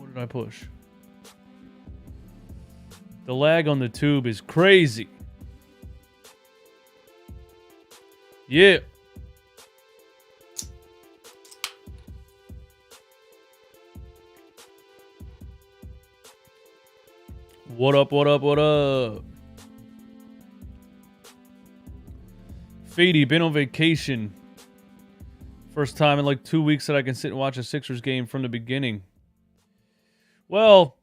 What did I push? The lag on the tube is crazy. Yeah. What up, what up, what up? Fady, been on vacation. First time in like 2 weeks that I can sit and watch a Sixers game from the beginning. Well,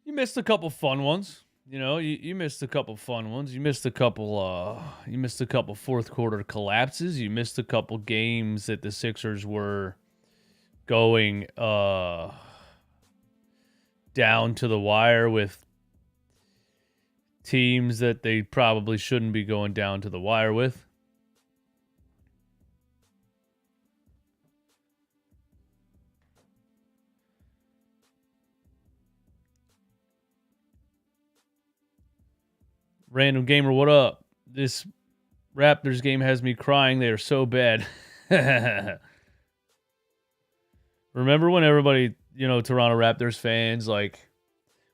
you missed a couple fun ones. You know, you missed a couple fun ones. You missed a couple fourth quarter collapses. You missed a couple games that the Sixers were going down to the wire with teams that they probably shouldn't be going down to the wire with. Random Gamer, what up? This Raptors game has me crying. They are so bad. Remember when everybody, you know, Toronto Raptors fans, like,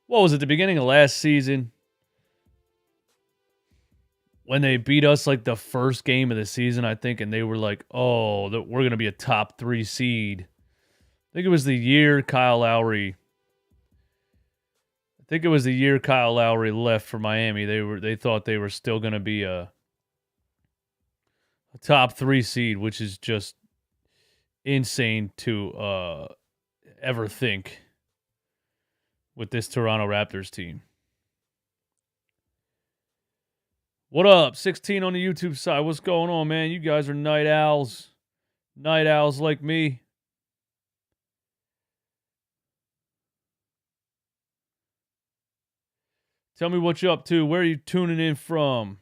what was it, the beginning of last season? When they beat us like the first game of the season, I think, and they were like, oh, we're going to be a top 3 seed. I think it was the year Kyle Lowry left for Miami. They thought they were still going to be a top 3 seed, which is just insane to ever think with this Toronto Raptors team. What up? 16 on the YouTube side. What's going on, man? You guys are night owls. Night owls like me. Tell me what you're up to. Where are you tuning in from?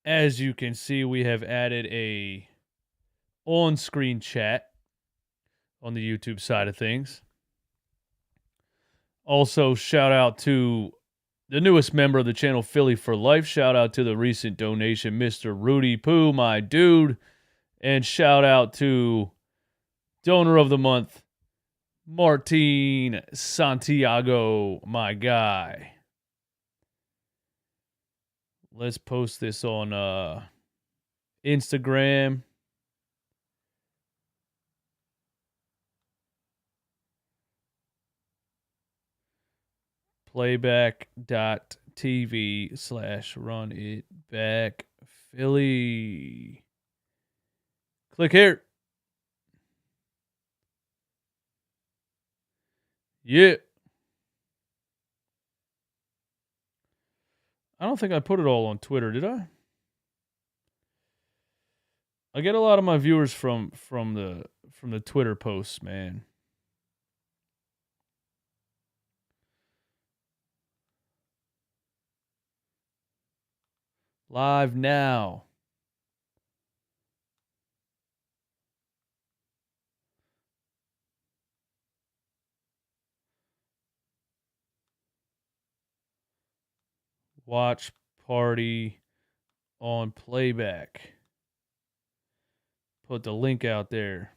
As you can see, we have added a on-screen chat on the YouTube side of things. Also, shout out to the newest member of the channel, Philly for Life. Shout out to the recent donation, Mr. Rudy Poo, my dude. And shout out to donor of the month, Martin Santiago, my guy. Let's post this on Instagram. PlaybackTV/RunItBackPhilly. Click here. Yeah. I don't think I put it all on Twitter, did I? I get a lot of my viewers from the Twitter posts, man. Live now. Watch party on playback. Put the link out there.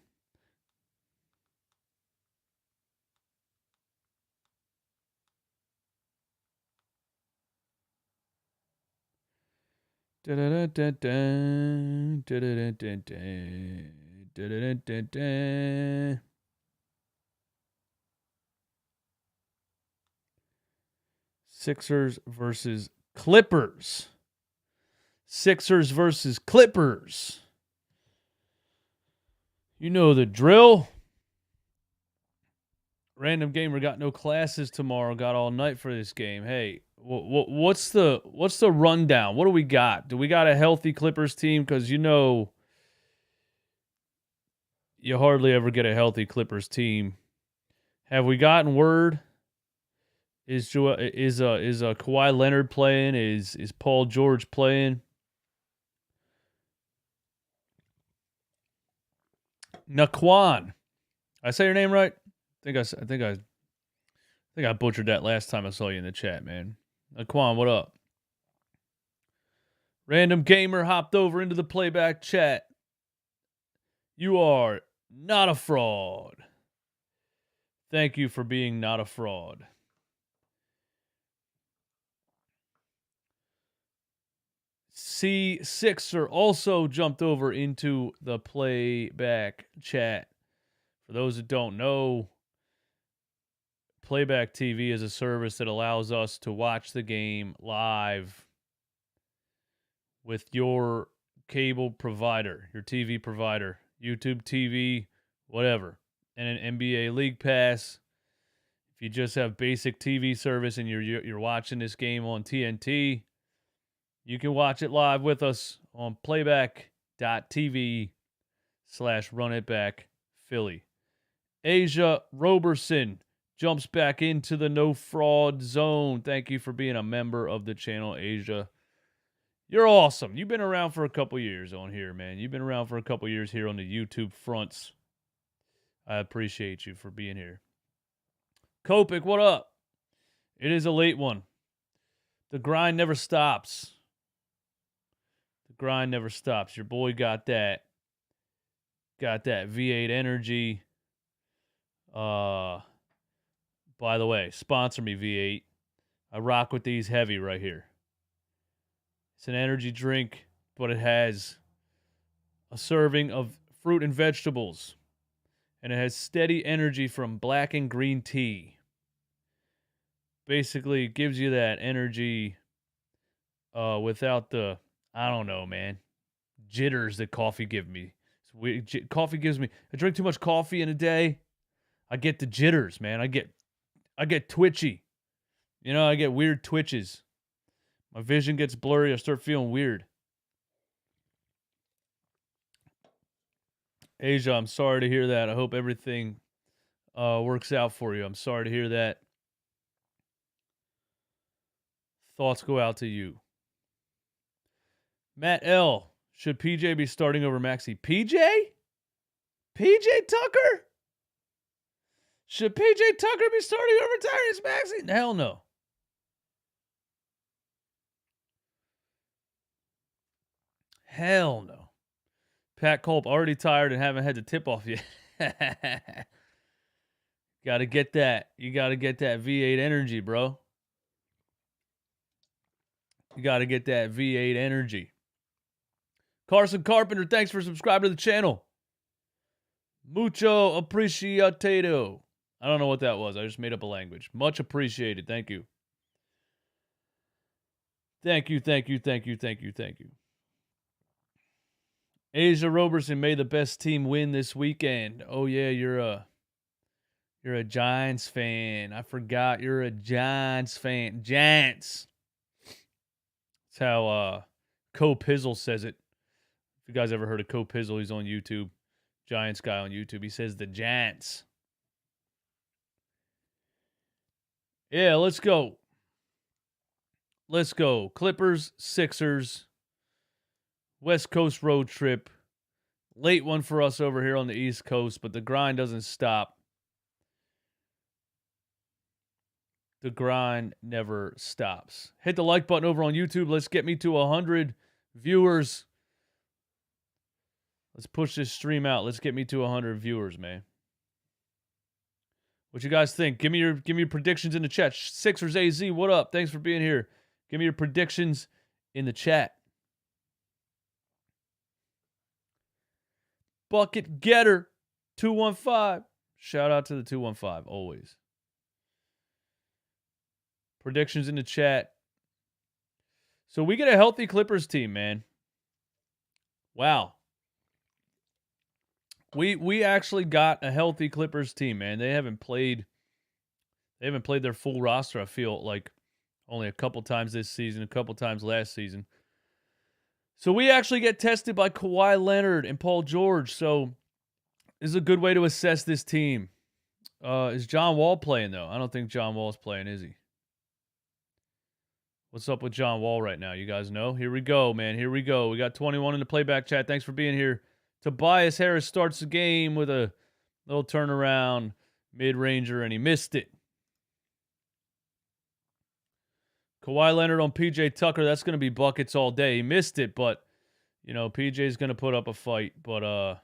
Sixers versus Clippers. Sixers versus Clippers. You know the drill. Random Gamer got no classes tomorrow. Got all night for this game. Hey, what's the rundown? What do we got? Do we got a healthy Clippers team? Because you know you hardly ever get a healthy Clippers team. Have we gotten word? Is Kawhi Leonard playing? Is Paul George playing? Naquan. I say your name right? I think I butchered that last time I saw you in the chat, man. Naquan, what up? Random Gamer hopped over into the playback chat. You are not a fraud. Thank you for being not a fraud. C6er also jumped over into the playback chat. For those that don't know, Playback TV is a service that allows us to watch the game live with your cable provider, your TV provider, YouTube TV, whatever, and an NBA League Pass. If you just have basic TV service and you're watching this game on TNT, you can watch it live with us on playback.tv/runitbackphilly. Asia Roberson jumps back into the no fraud zone. Thank you for being a member of the channel, Asia. You're awesome. You've been around for a couple years on here, man. You've been around for a couple years here on the YouTube fronts. I appreciate you for being here. Kopik, what up? It is a late one. The grind never stops. The grind never stops. Your boy got that. Got that V8 energy. By the way, sponsor me, V8. I rock with these heavy right here. It's an energy drink, but it has a serving of fruit and vegetables. And it has steady energy from black and green tea. Basically, it gives you that energy without the, I don't know, man, jitters that coffee gives me. Coffee gives me, I drink too much coffee in a day, I get the jitters, man. I get twitchy. You know, I get weird twitches. My vision gets blurry. I start feeling weird. Asia, I'm sorry to hear that. I hope everything works out for you. I'm sorry to hear that. Thoughts go out to you. Matt L. Should PJ be starting over Maxey? PJ? PJ Tucker? Should PJ Tucker be starting over Tyrese Maxey? Hell no. Hell no. Pat Culp already tired and haven't had the tip off yet. Got to get that. You got to get that V8 energy, bro. You got to get that V8 energy. Carson Carpenter, thanks for subscribing to the channel. Mucho apreciado. I don't know what that was. I just made up a language. Much appreciated. Thank you. Thank you, thank you, thank you, thank you, thank you. Asia Roberson, may the best team win this weekend. Oh yeah, you're a Giants fan. I forgot you're a Giants fan. Giants. That's how Co Pizzle says it. If you guys ever heard of Co Pizzle, he's on YouTube. Giants guy on YouTube. He says the Giants. Yeah, let's go. Let's go. Clippers, Sixers, West Coast road trip. Late one for us over here on the East Coast, but the grind doesn't stop. The grind never stops. Hit the like button over on YouTube. Let's get me to 100 viewers. Let's push this stream out. Let's get me to 100 viewers, man. What you guys think? Give me your predictions in the chat. Sixers AZ, what up? Thanks for being here. Give me your predictions in the chat. Bucket Getter 215. Shout out to the 215 always. Predictions in the chat. So we get a healthy Clippers team, man. Wow. We actually got a healthy Clippers team, man. They haven't played their full roster, I feel like, only a couple times this season, a couple times last season. So we actually get tested by Kawhi Leonard and Paul George. So this is a good way to assess this team. Is John Wall playing, though? I don't think John Wall's playing, is he? What's up with John Wall right now? You guys know? Here we go, man. Here we go. We got 21 in the playback chat. Thanks for being here. Tobias Harris starts the game with a little turnaround mid-ranger, and he missed it. Kawhi Leonard on PJ Tucker, that's going to be buckets all day. He missed it, but, you know, PJ's going to put up a fight. But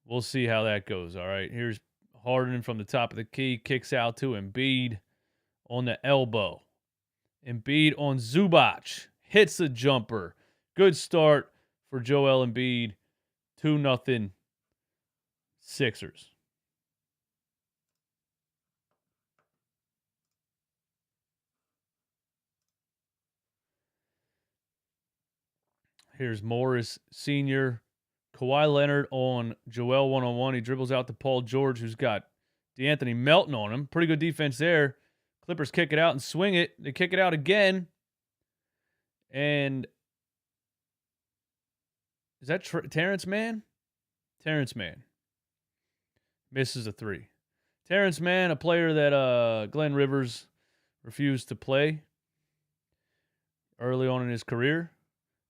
We'll see how that goes. All right. Here's Harden from the top of the key. Kicks out to Embiid on the elbow. Embiid on Zubac. Hits a jumper. Good start for Joel Embiid. 2-0 Sixers. Here's Morris Sr. Kawhi Leonard on Joel one-on-one. He dribbles out to Paul George, who's got DeAnthony Melton on him. Pretty good defense there. Clippers kick it out and swing it. They kick it out again. And is that Terrence Mann? Terrence Mann misses a three. Terrence Mann, a player that Glenn Rivers refused to play early on in his career.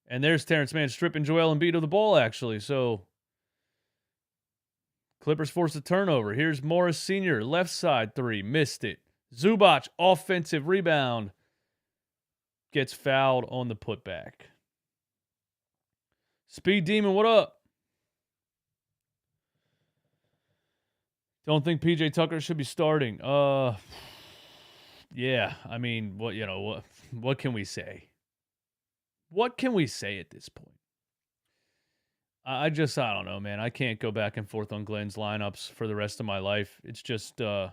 And there's Terrence Mann stripping Joel Embiid of the ball, actually. So Clippers force a turnover. Here's Morris Sr., left side three. Missed it. Zubac, offensive rebound. Gets fouled on the putback. Speed Demon, what up? Don't think PJ Tucker should be starting. Yeah, I mean, what can we say? What can we say at this point? I don't know, man. I can't go back and forth on Glenn's lineups for the rest of my life. It's just Glenn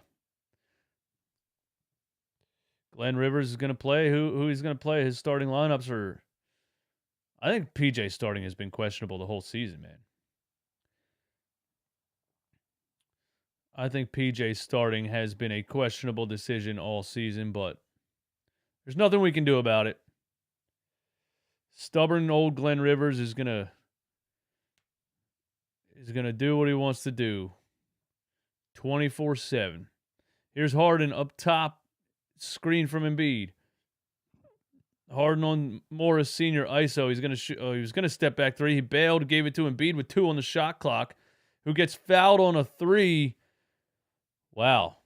Rivers is going to play. Who he's going to play? His starting lineups are... I think PJ starting has been questionable the whole season, man. I think PJ starting has been a questionable decision all season, but there's nothing we can do about it. Stubborn old Glenn Rivers is gonna do what he wants to do 24/7. Here's Harden up top, screen from Embiid. Harden on Morris Sr. ISO. He's gonna he was gonna step back three. He bailed, gave it to Embiid with 2 on the shot clock, who gets fouled on a 3. Wow,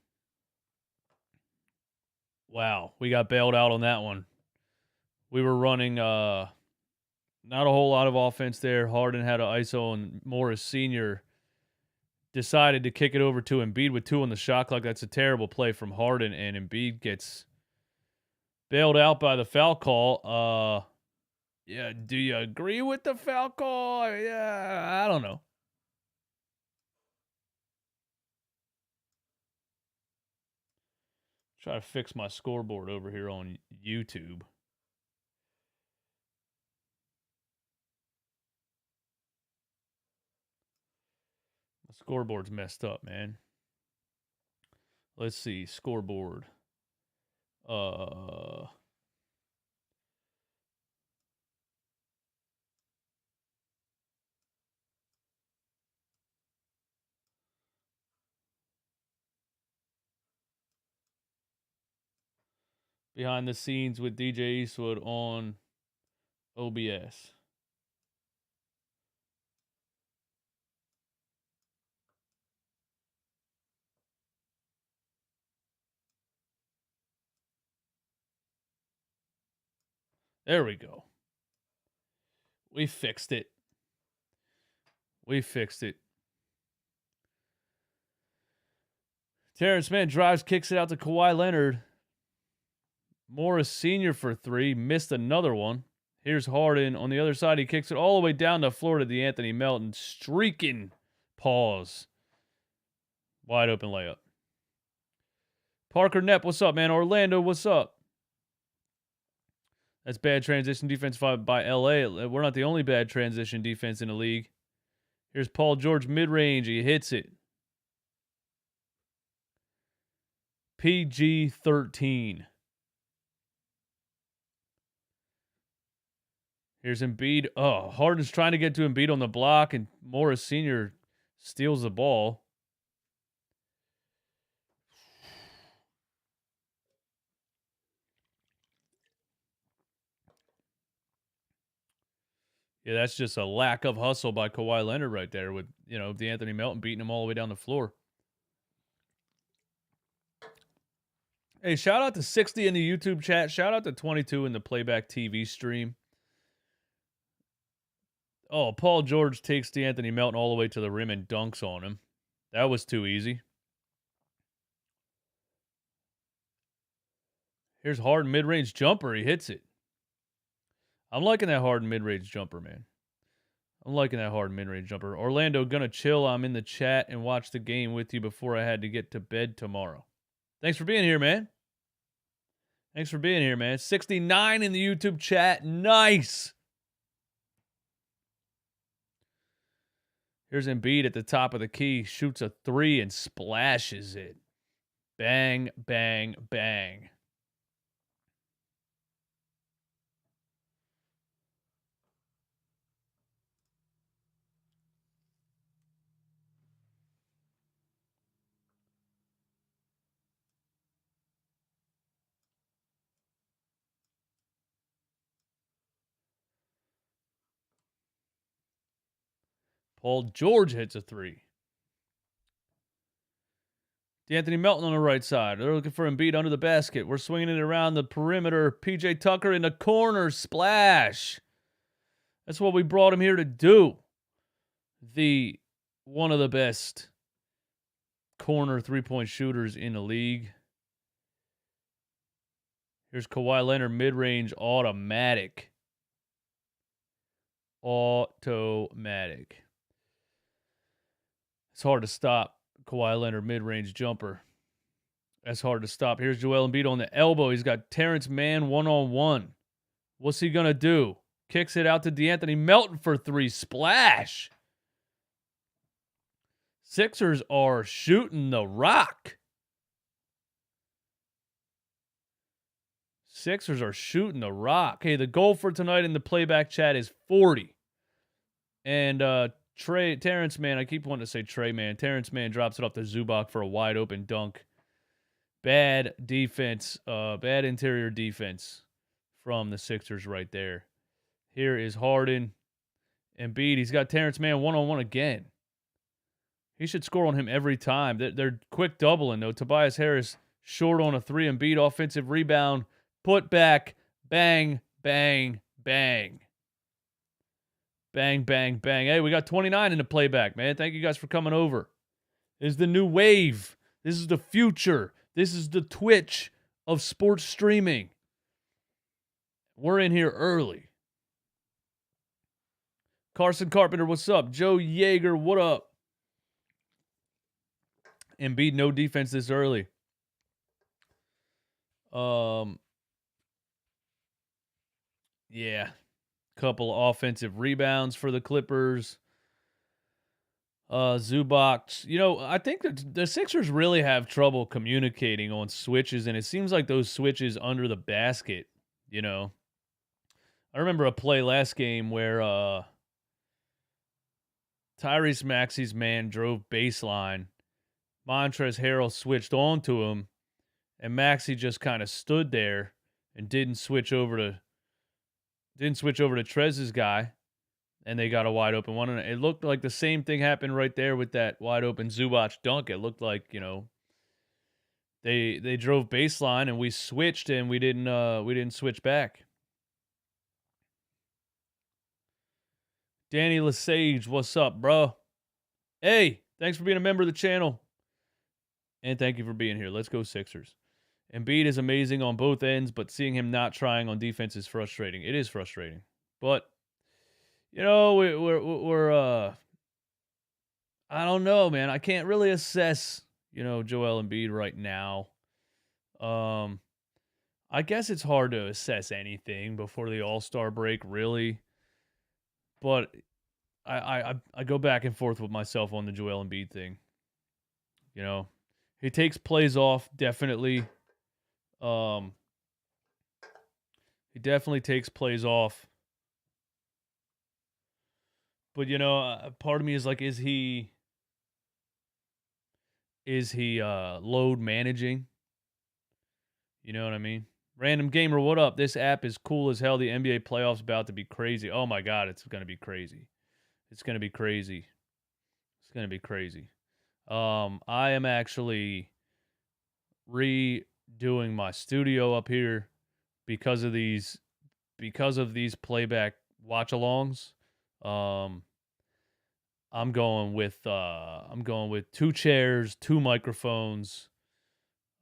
we got bailed out on that one. We were running not a whole lot of offense there. Harden had an ISO, and Morris Sr. decided to kick it over to Embiid with 2 on the shot clock. That's a terrible play from Harden, and Embiid gets bailed out by the foul call. Yeah, do you agree with the foul call? Yeah, I don't know. Try to fix my scoreboard over here on YouTube. The scoreboard's messed up, man. Let's see, scoreboard. Behind the scenes with DJ Eastwood on OBS. There we go. We fixed it. Terrence Mann drives, kicks it out to Kawhi Leonard. Morris Sr. for 3. Missed another one. Here's Harden. On the other side, he kicks it all the way down the floor to DeAnthony Melton. Streaking pause. Wide open layup. Parker Knepp, what's up, man? Orlando, what's up? That's bad transition defense by LA. We're not the only bad transition defense in the league. Here's Paul George mid-range. He hits it. PG-13. Here's Embiid. Oh, Harden's trying to get to Embiid on the block, and Morris Sr. steals the ball. Yeah, that's just a lack of hustle by Kawhi Leonard right there with, DeAnthony Melton beating him all the way down the floor. Hey, shout out to 60 in the YouTube chat. Shout out to 22 in the Playback TV stream. Oh, Paul George takes D'Anthony Melton all the way to the rim and dunks on him. That was too easy. Here's Harden mid-range jumper. He hits it. I'm liking that Harden mid-range jumper, man. I'm liking that Harden mid-range jumper. Orlando, gonna chill. I'm in the chat and watch the game with you before I had to get to bed tomorrow. Thanks for being here, man. Thanks for being here, man. 69 in the YouTube chat. Nice. Here's Embiid at the top of the key. Shoots a 3 and splashes it. Bang, bang, bang. Paul George hits a 3. D'Anthony Melton on the right side. They're looking for Embiid under the basket. We're swinging it around the perimeter. PJ Tucker in the corner. Splash. That's what we brought him here to do. One of the best corner three-point shooters in the league. Here's Kawhi Leonard mid-range automatic. Automatic. It's hard to stop. Kawhi Leonard mid-range jumper. That's hard to stop. Here's Joel Embiid on the elbow. He's got Terrence Mann one-on-one. What's he going to do? Kicks it out to D'Anthony Melton for 3. Splash. Sixers are shooting the rock. Sixers are shooting the rock. Hey, the goal for tonight in the playback chat is 40. And Terrence Mann, I keep wanting to say Trey Man. Terrence Mann drops it off to Zubac for a wide open dunk. Bad defense, bad interior defense from the Sixers right there. Here is Harden. Embiid, he's got Terrence Mann one-on-one again. He should score on him every time. They're quick doubling, though. Tobias Harris short on a 3. Embiid offensive rebound. Put back. Bang, bang, bang. Bang, bang, bang. Hey, we got 29 in the playback, man. Thank you guys for coming over. This is the new wave. This is the future. This is the Twitch of sports streaming. We're in here early. Carson Carpenter, what's up? Joe Yeager, what up? Embiid, no defense this early. Yeah. Couple offensive rebounds for the Clippers. Zubac. You know, I think that the Sixers really have trouble communicating on switches, and it seems like those switches under the basket, you know. I remember a play last game where Tyrese Maxey's man drove baseline. Montrezl Harrell switched on to him, and Maxey just kind of stood there and didn't switch over to Trez's guy, and they got a wide open one. And it looked like the same thing happened right there with that wide open Zubac dunk. It looked like, you know, they drove baseline and we switched and we didn't switch back. Danny Lesage, what's up, bro? Hey, thanks for being a member of the channel. And thank you for being here. Let's go Sixers. Embiid is amazing on both ends, but seeing him not trying on defense is frustrating. It is frustrating. But, you know, we're I don't know, man. I can't really assess, you know, Joel Embiid right now. I guess it's hard to assess anything before the All-Star break, really. But I go back and forth with myself on the Joel Embiid thing. You know, he takes plays off, definitely. He definitely takes plays off. But, you know, part of me is like, is he load managing? You know what I mean? Random Gamer, what up? This app is cool as hell. The NBA playoffs about to be crazy. Oh my God, it's going to be crazy. It's going to be crazy. It's going to be crazy. I am actually redoing my studio up here because of these playback watch-alongs. I'm going with 2 chairs, 2 microphones.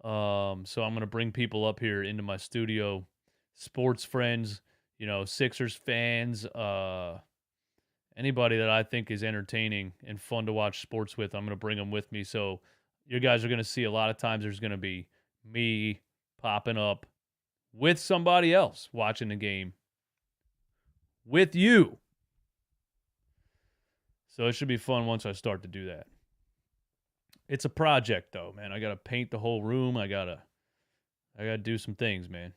So I'm gonna bring people up here into my studio, sports friends, Sixers fans, anybody that I think is entertaining and fun to watch sports with. I'm gonna bring them with me. So you guys are gonna see a lot of times there's gonna be me popping up with somebody else watching the game with you. So it should be fun once I start to do that. It's a project though, man. I gotta paint the whole room. I gotta do some things, man.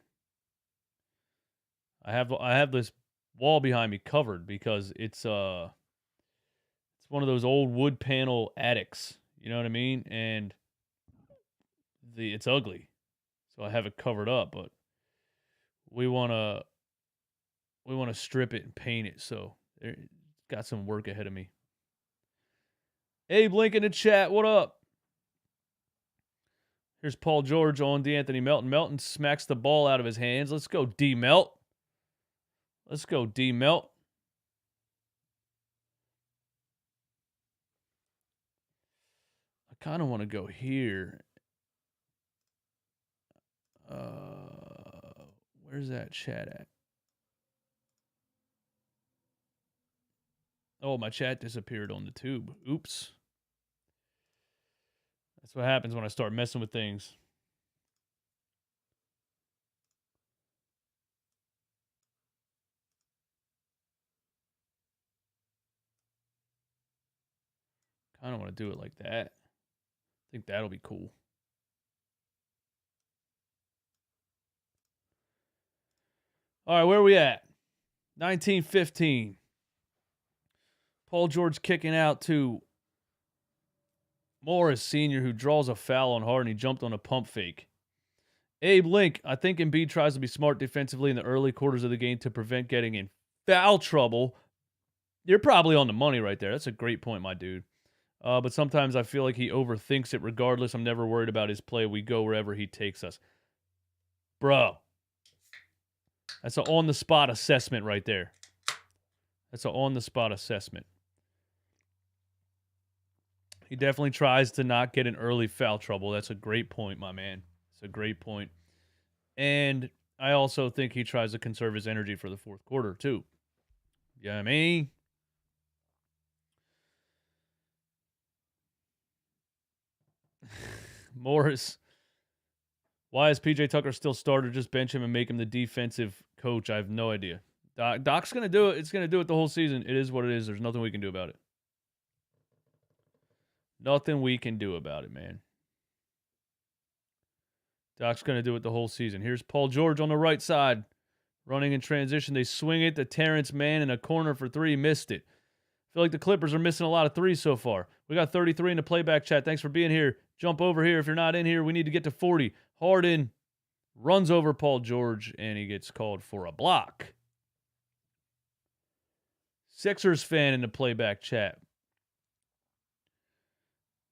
I have this wall behind me covered because it's one of those old wood panel attics. You know what I mean? And it's ugly. So I have it covered up, but we wanna strip it and paint it. So got some work ahead of me. Abe Link in the chat, what up? Here's Paul George on DeAnthony Melton. Melton smacks the ball out of his hands. Let's go, D-Melt. Let's go, D-Melt. I kind of want to go here. Where's that chat at? Oh, my chat disappeared on the tube. Oops. That's what happens when I start messing with things. Kind of want to do it like that. I think that'll be cool. All right, where are we at? 1915. Paul George kicking out to Morris Sr., who draws a foul on Harden. He jumped on a pump fake. Abe Link, I think Embiid tries to be smart defensively in the early quarters of the game to prevent getting in foul trouble. You're probably on the money right there. That's a great point, my dude. But sometimes I feel like he overthinks it regardless. I'm never worried about his play. We go wherever he takes us. Bro. That's an on-the-spot assessment right there. That's an on-the-spot assessment. He definitely tries to not get in early foul trouble. That's a great point, my man. It's a great point. And I also think he tries to conserve his energy for the fourth quarter, too. You know what I mean? Morris. Why is PJ Tucker still starter? Just bench him and make him the defensive coach. I have no idea. Doc's going to do it. It's going to do it the whole season. It is what it is. There's nothing we can do about it. Nothing we can do about it, man. Doc's going to do it the whole season. Here's Paul George on the right side. Running in transition. They swing it to Terrence Mann in a corner for 3. Missed it. I feel like the Clippers are missing a lot of threes so far. We got 33 in the playback chat. Thanks for being here. Jump over here. If you're not in here, we need to get to 40. Harden runs over Paul George, and he gets called for a block. Sixers fan in the playback chat.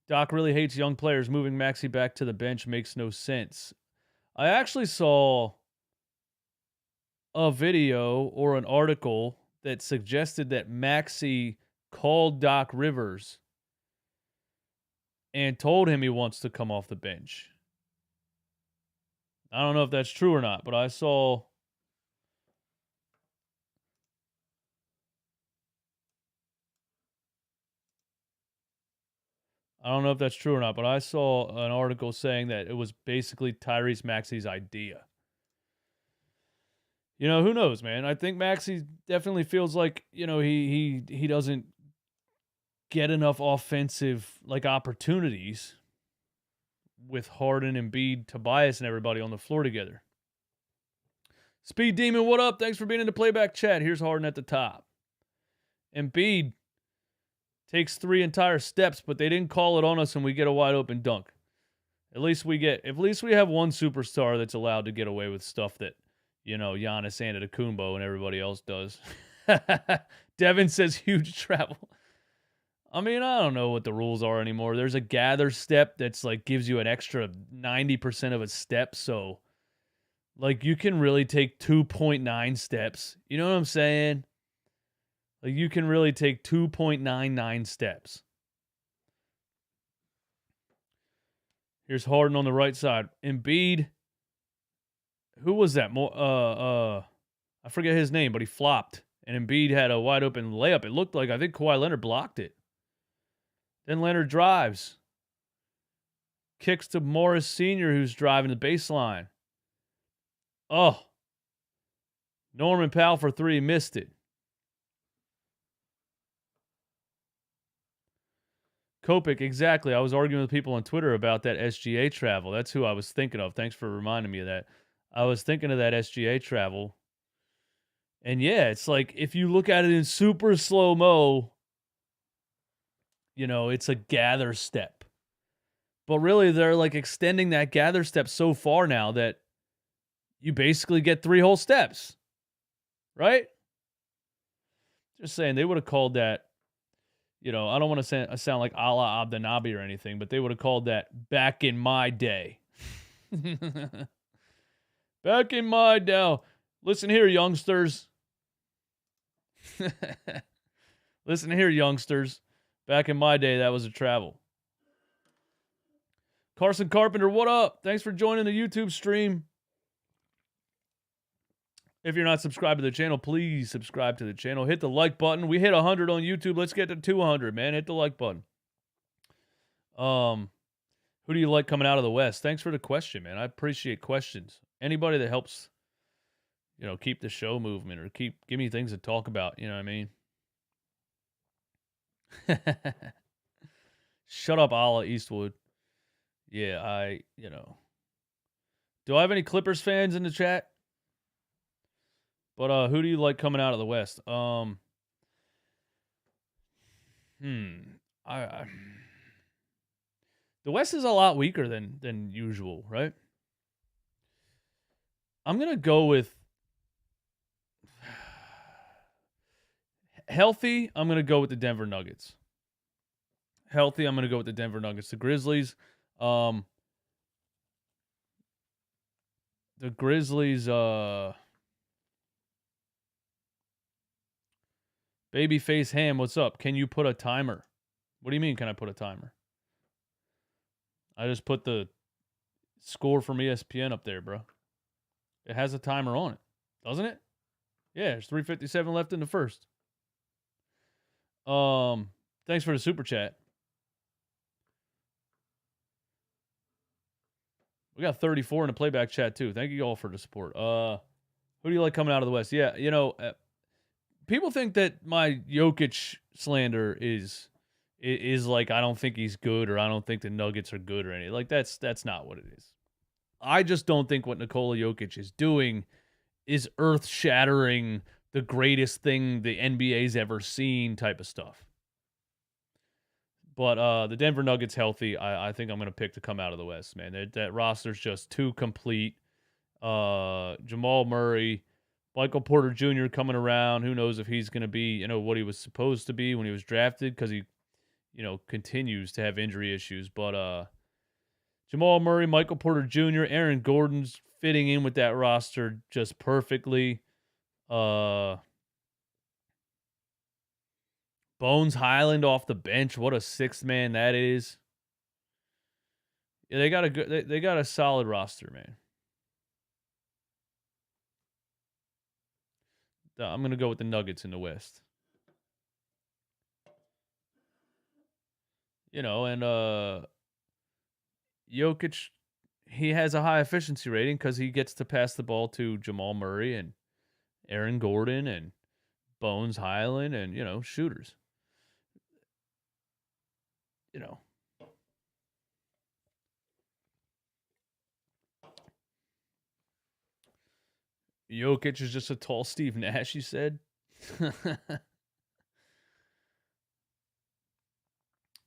Doc really hates young players. Moving Maxey back to the bench makes no sense. I actually saw a video or an article that suggested that Maxey called Doc Rivers and told him he wants to come off the bench. I don't know if that's true or not, but I saw an article saying that it was basically Tyrese Maxey's idea. Who knows, man? I think Maxey definitely feels like, he doesn't get enough offensive opportunities with Harden, Embiid, Tobias, and everybody on the floor together. Speed Demon, what up? Thanks for being in the playback chat. Here's Harden at the top. Embiid takes 3 entire steps, but they didn't call it on us and we get a wide open dunk. At least we have one superstar that's allowed to get away with stuff that, Giannis Antetokounmpo and everybody else does. Devin says huge travel. I mean, I don't know what the rules are anymore. There's a gather step that's gives you an extra 90% of a step. So you can really take 2.9 steps. You know what I'm saying? Like, you can really take 2.99 steps. Here's Harden on the right side. Embiid. Who was that? I forget his name, but he flopped. And Embiid had a wide open layup. It looked like, I think Kawhi Leonard blocked it. Then Leonard drives. Kicks to Morris Sr., who's driving the baseline. Oh. Norman Powell for three, missed it. Kopik, exactly. I was arguing with people on Twitter about that SGA travel. That's who I was thinking of. Thanks for reminding me of that. I was thinking of that SGA travel. And yeah, it's like, if you look at it in super slow-mo, you know, it's a gather step. But really, they're like extending that gather step so far now that you basically get 3 whole steps. Right? Just saying, they would have called that, you know, I don't want to sound like a la Abdenabi or anything, but they would have called that back in my day. Back in my day. Listen here, youngsters. Listen here, youngsters. Back in my day, that was a travel. Carson Carpenter, what up? Thanks for joining the YouTube stream. If you're not subscribed to the channel, please subscribe to the channel. Hit the like button. We hit 100 on YouTube. Let's get to 200, man. Hit the like button. Who do you like coming out of the West? Thanks for the question, man. I appreciate questions. Anybody that helps, you know, keep the show movement or give me things to talk about. You know what I mean? Shut up, Allah Eastwood. Yeah, you know. Do I have any Clippers fans in the chat? But who do you like coming out of the West? The West is a lot weaker than usual, right? I'm gonna go with healthy. I'm gonna go with the Denver Nuggets. Healthy. I'm gonna go with the Denver Nuggets. The Grizzlies. The Grizzlies. Babyface Ham, what's up? Can you put a timer? What do you mean, can I put a timer? I just put the score from ESPN up there, bro. It has a timer on it, doesn't it? Yeah, there's 3:57 left in the first. Thanks for the super chat. We got 34 in the playback chat, too. Thank you all for the support. Who do you like coming out of the West? Yeah, you know, people think that my Jokic slander is like, I don't think he's good, or I don't think the Nuggets are good, or anything. Like, that's not what it is. I just don't think what Nikola Jokic is doing is earth-shattering, the greatest thing the NBA's ever seen type of stuff. But the Denver Nuggets healthy, I think I'm going to pick to come out of the West, man. That roster's just too complete. Jamal Murray, Michael Porter Jr. coming around. Who knows if he's going to be, you know, what he was supposed to be when he was drafted, because he, you know, continues to have injury issues. But Jamal Murray, Michael Porter Jr., Aaron Gordon's fitting in with that roster just perfectly. Bones Highland off the bench. What a sixth man that is. Yeah, they got a good. They got a solid roster, man. I'm gonna go with the Nuggets in the West. You know, and Jokic, he has a high efficiency rating because he gets to pass the ball to Jamal Murray and Aaron Gordon and Bones Highland and, you know, shooters. You know. Jokic is just a tall Steve Nash, you said?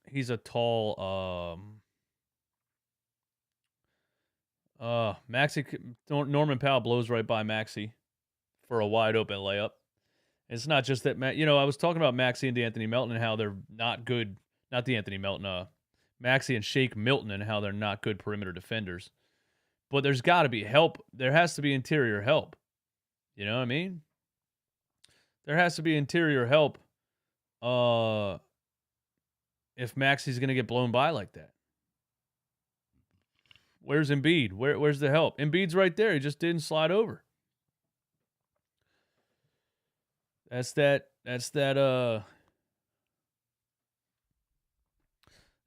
He's a tall, Maxey, Norman Powell blows right by Maxey for a wide open layup. It's not just that, you know, I was talking about Maxey and DeAnthony Melton and how they're not good. Not DeAnthony Melton, Maxey and Shake Milton and how they're not good perimeter defenders. But there's got to be help. There has to be interior help. You know what I mean? There has to be interior help if Maxey's going to get blown by like that. Where's Embiid? Where's the help? Embiid's right there. He just didn't slide over. That's that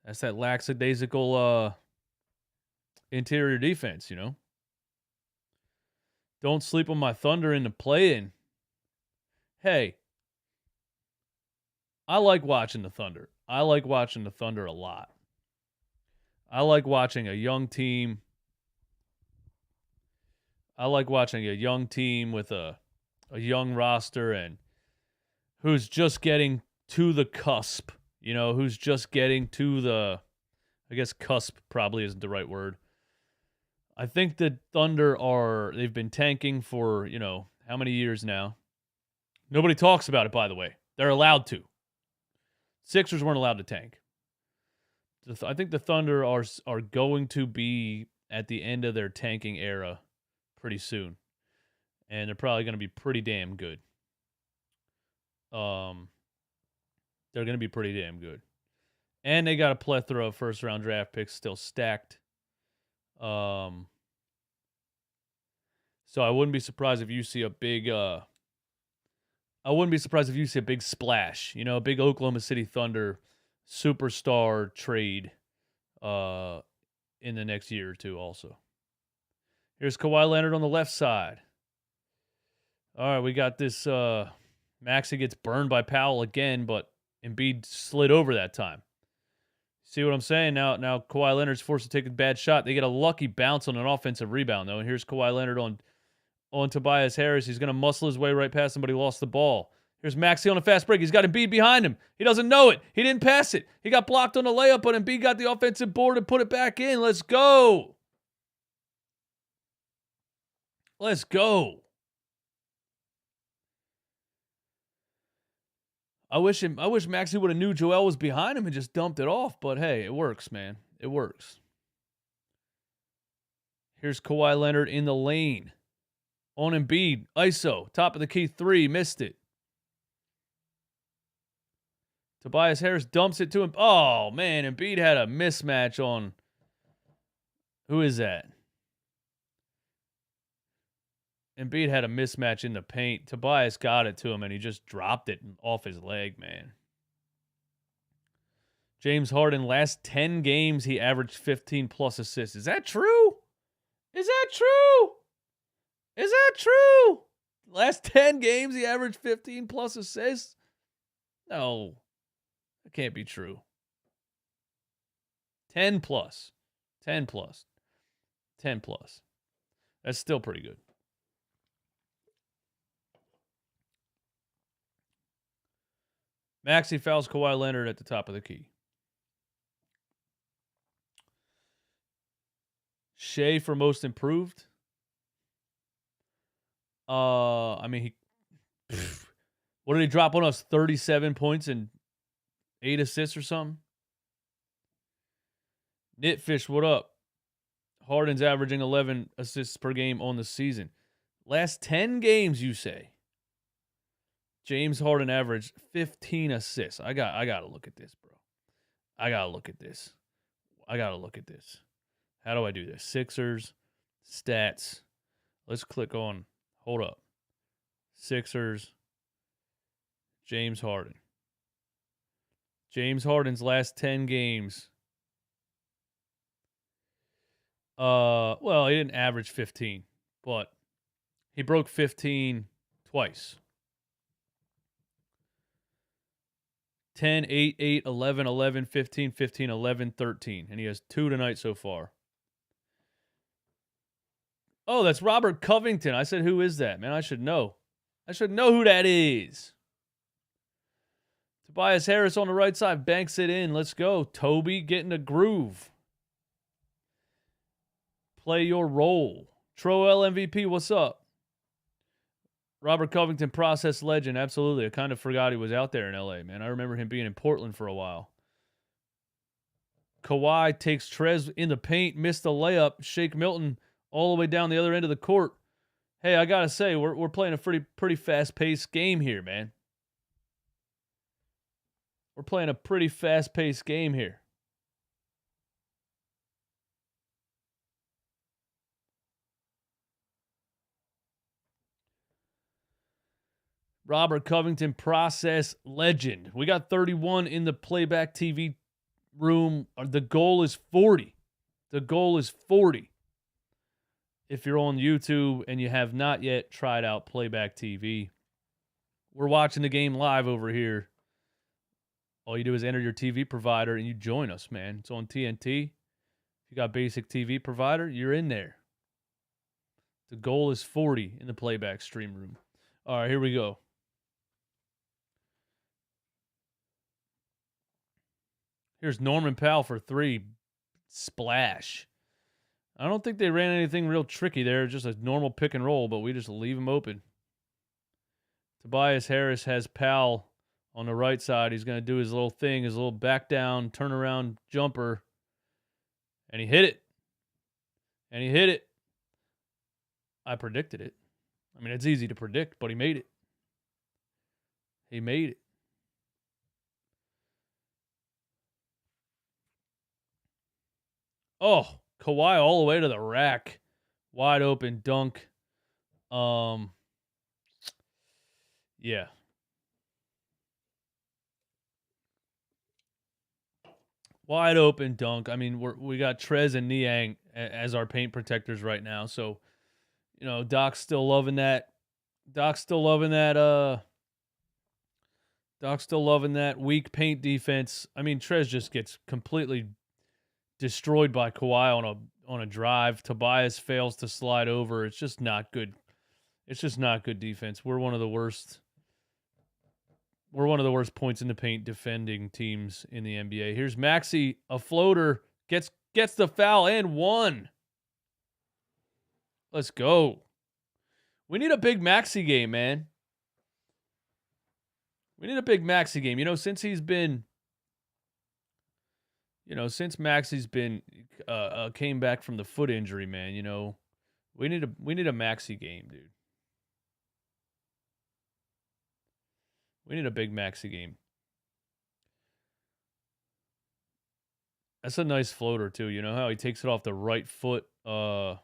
lackadaisical interior defense, you know. Don't sleep on my Thunder in the play-in. Hey, I like watching the Thunder. I like watching the Thunder a lot. I like watching a young team. I like watching a young team with a young roster and who's just getting to the cusp, you know, who's just getting to the, I guess cusp probably isn't the right word. I think the Thunder they've been tanking for, you know, how many years now? Nobody talks about it, by the way. They're allowed to. Sixers weren't allowed to tank. I think the Thunder are going to be at the end of their tanking era pretty soon. And they're probably going to be pretty damn good. They're going to be pretty damn good. And they got a plethora of first-round draft picks still stacked. So I wouldn't be surprised if you see a big splash, you know, a big Oklahoma City Thunder superstar trade in the next year or two also. Here's Kawhi Leonard on the left side. All right, we got this Maxey gets burned by Powell again, but Embiid slid over that time. See what I'm saying? Now Kawhi Leonard's forced to take a bad shot. They get a lucky bounce on an offensive rebound, though. And here's Kawhi Leonard on Tobias Harris. He's going to muscle his way right past him, but he lost the ball. Here's Maxey on a fast break. He's got Embiid behind him. He doesn't know it. He didn't pass it. He got blocked on the layup, but Embiid got the offensive board and put it back in. Let's go. Let's go. I wish Maxey would have knew Joel was behind him and just dumped it off, but hey, it works, man. It works. Here's Kawhi Leonard in the lane. On Embiid, ISO, top of the key three, missed it. Tobias Harris dumps it to him. Oh, man, Embiid had a mismatch on. Who is that? Embiid had a mismatch in the paint. Tobias got it to him, and he just dropped it off his leg, man. James Harden, last 10 games, he averaged 15-plus assists. Is that true? Is that true? Is that true? Last 10 games, he averaged 15-plus assists? No. That can't be true. 10-plus. 10-plus. 10-plus. That's still pretty good. Maxey fouls Kawhi Leonard at the top of the key. Shea for most improved. I mean, what did he drop on us? 37 points and 8 assists or something? Knitfish, what up? Harden's averaging 11 assists per game on the season. Last 10 games, you say? James Harden averaged 15 assists. I got to look at this, bro. I got to look at this. How do I do this? Sixers, stats. Let's click on, hold up. Sixers, James Harden. James Harden's last 10 games. Well, he didn't average 15, but he broke 15 twice. 10, 8, 8, 11, 11, 15, 15, 11, 13. And he has 2 tonight so far. Oh, that's Robert Covington. I said, who is that? Man, I should know. I should know who that is. Tobias Harris on the right side banks it in. Let's go. Toby getting a groove. Play your role. Troel MVP, what's up? Robert Covington, process legend. Absolutely. I kind of forgot he was out there in LA, man. I remember him being in Portland for a while. Kawhi takes Trez in the paint, missed the layup. Shake Milton all the way down the other end of the court. Hey, I got to say, we're playing a pretty fast-paced game here, man. We're playing a pretty fast-paced game here. Robert Covington, process legend. We got 31 in the Playback TV room. The goal is 40. The goal is 40. If you're on YouTube and you have not yet tried out Playback TV, we're watching the game live over here. All you do is enter your TV provider and you join us, man. It's on TNT. If you got basic TV provider, you're in there. The goal is 40 in the Playback stream room. All right, here we go. Here's Norman Powell for 3. Splash. I don't think they ran anything real tricky there. Just a normal pick and roll, but we just leave him open. Tobias Harris has Powell on the right side. He's going to do his little thing, his little back down, turnaround jumper. And he hit it. And he hit it. I predicted it. I mean, it's easy to predict, but he made it. He made it. Oh, Kawhi all the way to the rack. Wide open dunk. Yeah. Wide open dunk. I mean, we got Trez and Niang as our paint protectors right now. So, you know, Doc's still loving that. Doc's still loving that weak paint defense. I mean, Trez just gets completely destroyed by Kawhi on a drive. Tobias fails to slide over. It's just not good. It's just not good defense. We're one of the worst points in the paint defending teams in the NBA. Here's Maxey, a floater, gets the foul and 1. Let's go. We need a big Maxey game, man. We need a big Maxey game. You know, since Maxey's been came back from the foot injury, man, you know, we need a Maxey game, dude. We need a big Maxey game. That's a nice floater too. You know how he takes it off the right foot, off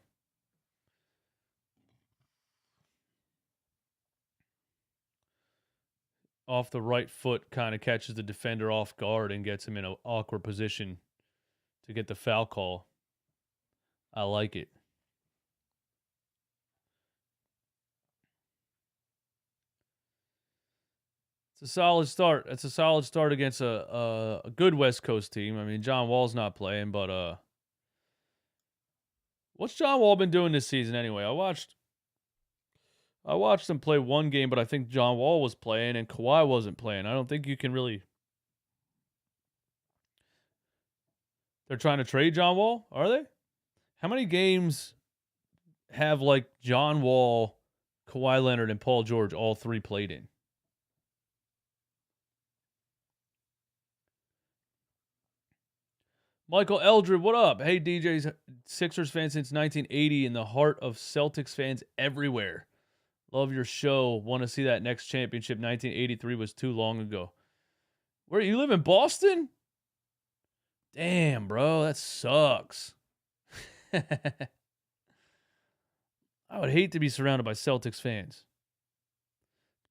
the right foot, kind of catches the defender off guard and gets him in an awkward position to get the foul call. I like it. It's a solid start. It's a solid start against a good West Coast team. I mean, John Wall's not playing, but what's John Wall been doing this season anyway? I watched him play one game, but I think John Wall was playing and Kawhi wasn't playing. I don't think you can really. They're trying to trade John Wall, are they? How many games have like John Wall, Kawhi Leonard, and Paul George all 3 played in? Michael Eldred, what up? Hey, DJ's Sixers fan since 1980 in the heart of Celtics fans everywhere. Love your show. Want to see that next championship. 1983 was too long ago. Where you live in Boston? Damn, bro, that sucks. I would hate to be surrounded by Celtics fans.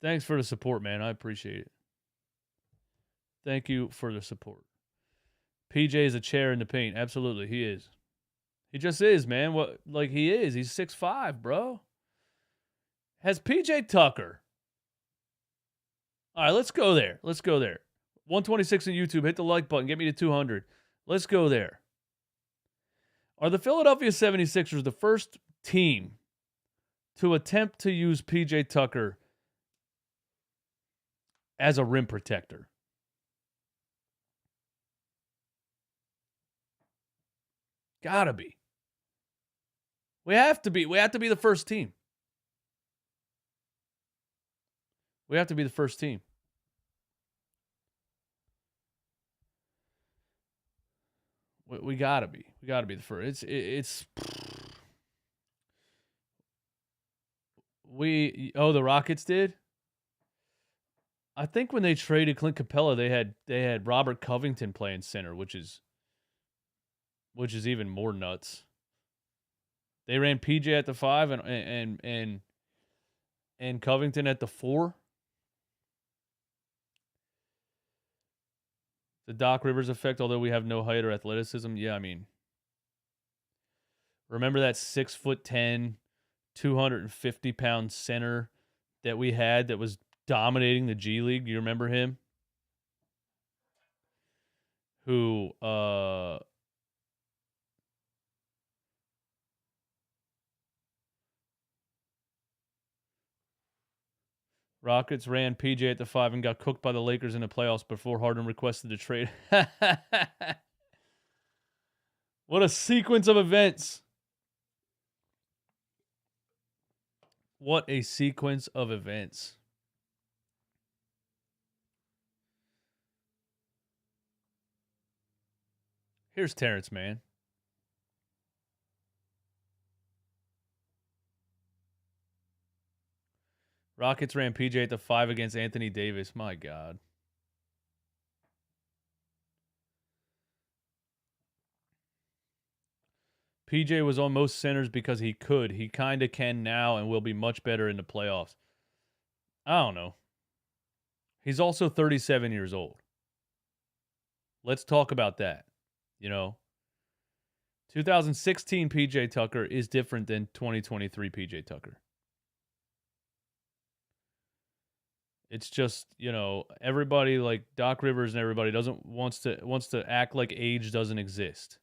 Thanks for the support, man. I appreciate it. Thank you for the support. PJ is a chair in the paint. Absolutely, he is. He just is, man. What, like he is. He's 6'5", bro. Has PJ Tucker. All right, let's go there. 126 on YouTube. Hit the like button. Get me to 200. Let's go there. Are the Philadelphia 76ers the first team to attempt to use PJ Tucker as a rim protector? Gotta be. We have to be. We have to be the first team. We have to be the first team. We gotta be. We gotta be the first. The Rockets did? I think when they traded Clint Capella, they had Robert Covington playing center, which is even more nuts. They ran PJ at the 5 and Covington at the 4. The Doc Rivers effect, although we have no height or athleticism. Yeah, I mean, remember that 6'10", 250-pound center that we had that was dominating the G League? You remember him? Who Rockets ran PJ at the 5 and got cooked by the Lakers in the playoffs before Harden requested a trade. What a sequence of events. What a sequence of events. Here's Terrence Mann. Rockets ran PJ at the 5 against Anthony Davis. My God. PJ was on most centers because he could. He kind of can now and will be much better in the playoffs. I don't know. He's also 37 years old. Let's talk about that. 2016 PJ Tucker is different than 2023 PJ Tucker. It's just, everybody like Doc Rivers and everybody wants to act like age doesn't exist.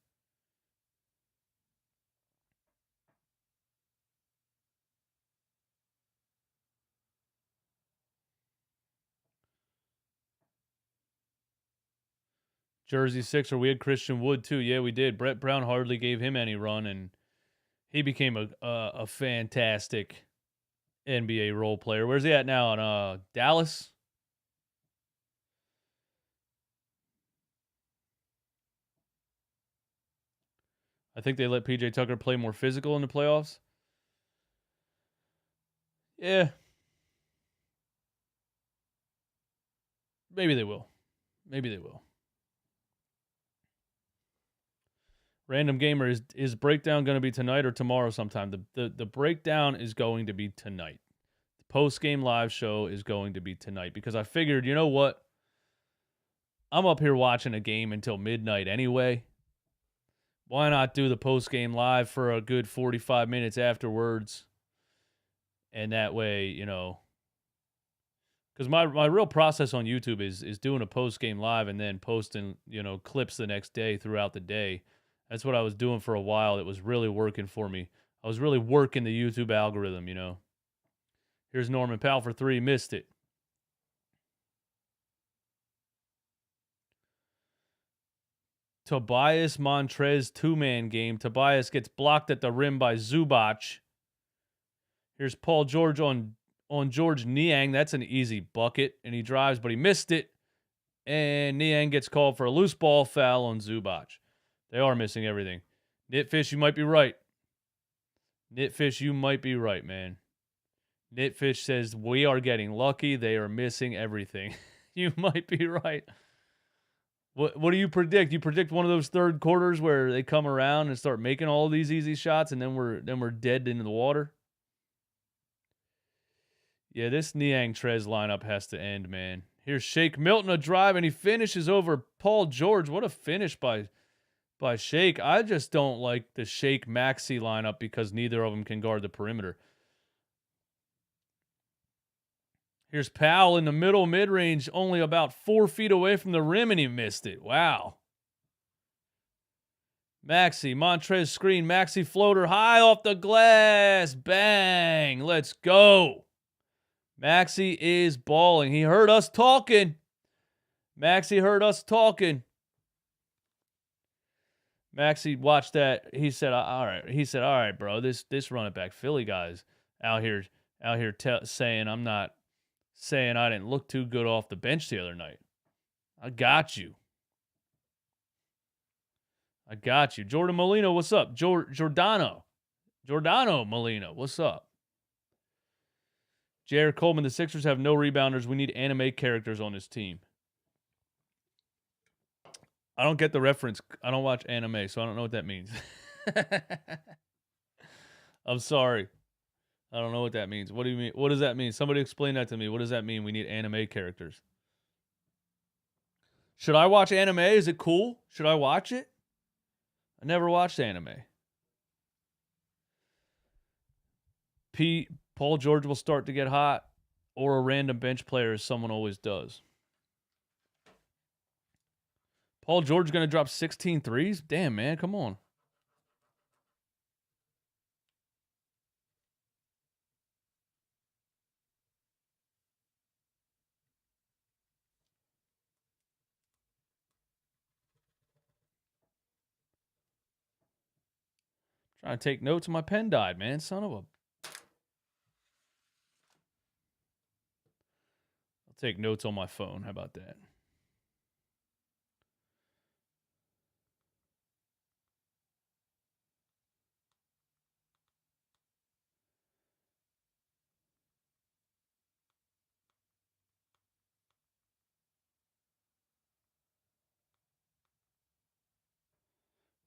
Jersey Sixer, we had Christian Wood too. Yeah, we did. Brett Brown hardly gave him any run, and he became a fantastic NBA role player. Where's he at now? In Dallas? I think they let PJ Tucker play more physical in the playoffs. Yeah. Maybe they will. Random Gamer, is breakdown going to be tonight or tomorrow sometime? The breakdown is going to be tonight. The post-game live show is going to be tonight because I figured, you know what? I'm up here watching a game until midnight anyway. Why not do the post-game live for a good 45 minutes afterwards? And that way, because my real process on YouTube is doing a post-game live and then posting, clips the next day throughout the day. That's what I was doing for a while. It was really working for me. I was really working the YouTube algorithm, Here's Norman Powell for 3. Missed it. Tobias Montrez two-man game. Tobias gets blocked at the rim by Zubac. Here's Paul George on George Niang. That's an easy bucket. And he drives, but he missed it. And Niang gets called for a loose ball foul on Zubac. They are missing everything. Knitfish, you might be right. Knitfish, you might be right, man. Knitfish says, we are getting lucky. They are missing everything. You might be right. What do you predict? You predict one of those third quarters where they come around and start making all these easy shots and then we're dead into the water? Yeah, this Niang Trez lineup has to end, man. Here's Shake Milton, a drive, and he finishes over Paul George. What a finish by Shake. I just don't like the Shake Maxey lineup because neither of them can guard the perimeter. Here's Powell in the middle mid-range, only about 4 feet away from the rim, and he missed it. Wow. Maxey, Montrez screen, Maxey floater high off the glass. Bang. Let's go. Maxey is balling. He heard us talking. Maxey heard us talking. Maxey watched that. He said, all right. He said, all right, bro, this running back Philly guys out here saying I'm not saying I didn't look too good off the bench the other night. I got you. Jordan Molina, what's up? Giordano Molina, what's up? J.R. Coleman, the Sixers have no rebounders. We need anime characters on this team. I don't get the reference. I don't watch anime, so I don't know what that means. I'm sorry. I don't know what that means. What do you mean? What does that mean? Somebody explain that to me. What does that mean? We need anime characters. Should I watch anime? Is it cool? Should I watch it? I never watched anime. Paul George will start to get hot, or a random bench player, as someone always does. Paul George going to drop 16 threes? Damn, man. Come on. Trying to take notes. My pen died, man. Son of a... I'll take notes on my phone. How about that?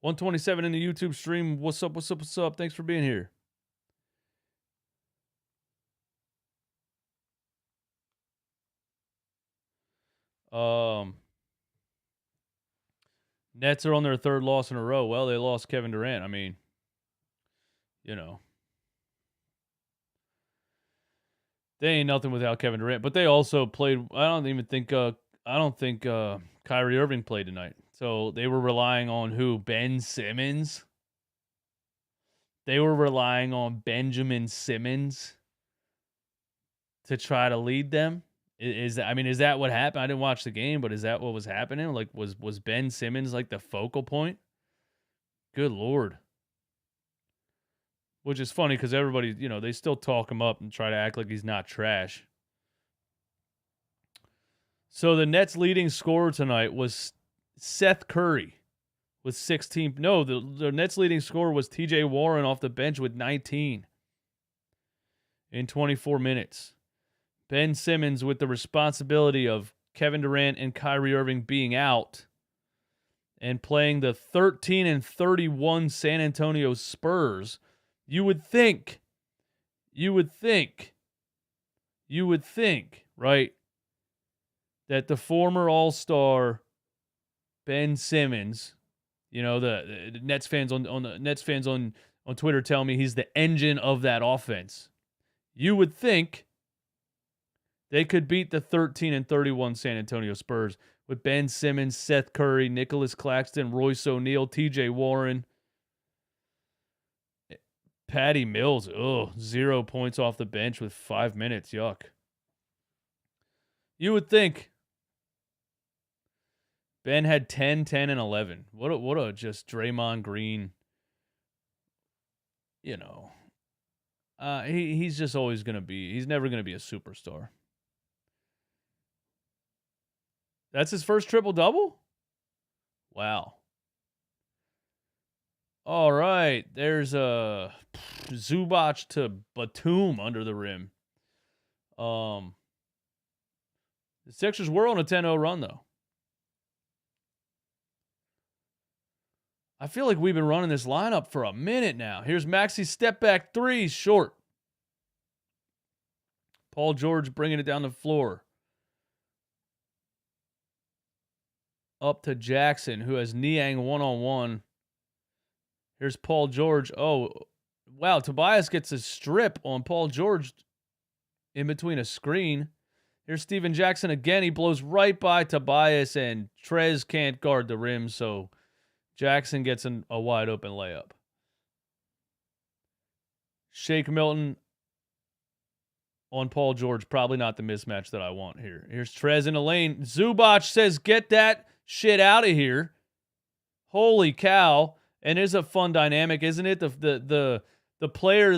$127 in the YouTube stream. What's up? What's up? What's up? Thanks for being here. Nets are on their third loss in a row. Well, they lost Kevin Durant. I mean, you know, they ain't nothing without Kevin Durant. But they also played. I don't think Kyrie Irving played tonight. So they were relying on who? Ben Simmons. They were relying on Benjamin Simmons to try to lead them. Is that what happened? I didn't watch the game, but is that what was happening? Like, was Ben Simmons like the focal point? Good Lord. Which is funny because everybody, they still talk him up and try to act like he's not trash. So the Nets' leading scorer tonight was Seth Curry with 16. No, the Nets' leading scorer was TJ Warren off the bench with 19 in 24 minutes. Ben Simmons with the responsibility of Kevin Durant and Kyrie Irving being out and playing the 13-31 San Antonio Spurs. You would think, right, that the former All-Star Ben Simmons, the Nets fans on Twitter tell me he's the engine of that offense. You would think they could beat the 13-31 San Antonio Spurs with Ben Simmons, Seth Curry, Nicholas Claxton, Royce O'Neal, TJ Warren, Patty Mills. 0 points off the bench with 5 minutes. Yuck. You would think Ben had 10, 10, and 11. What a just Draymond Green. He's just always going to be. He's never going to be a superstar. That's his first triple-double? Wow. All right. There's a Zubac to Batum under the rim. The Sixers were on a 10-0 run, though. I feel like we've been running this lineup for a minute now. Here's Maxey's step-back three, short. Paul George bringing it down the floor. Up to Jackson, who has Niang one-on-one. Here's Paul George. Oh, wow. Tobias gets a strip on Paul George in between a screen. Here's Steven Jackson again. He blows right by Tobias, and Trez can't guard the rim, so Jackson gets a wide-open layup. Shake Milton on Paul George. Probably not the mismatch that I want here. Here's Trez in the lane. Zubac says, get that shit out of here. Holy cow. And it's a fun dynamic, isn't it? The player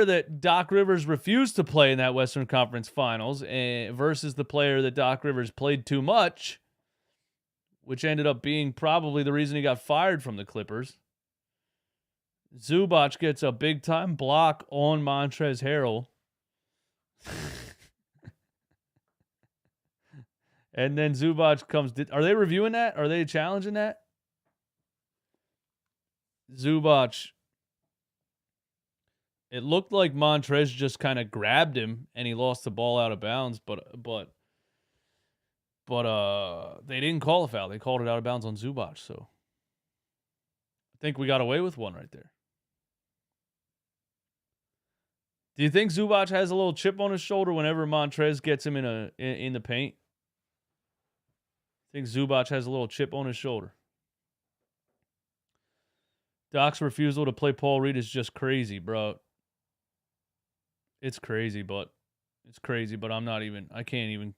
that Doc Rivers refused to play in that Western Conference Finals versus the player that Doc Rivers played too much, which ended up being probably the reason he got fired from the Clippers. Zubac gets a big-time block on Montrezl Harrell. And then Zubac comes. Are they reviewing that? Are they challenging that? Zubac. It looked like Montrez just kind of grabbed him and he lost the ball out of bounds, but they didn't call a foul. They called it out of bounds on Zubac, so I think we got away with one right there. Do you think Zubac has a little chip on his shoulder whenever Montrez gets him in the paint? I think Zubac has a little chip on his shoulder. Doc's refusal to play Paul Reed is just crazy, bro. It's crazy, but I'm not even. I can't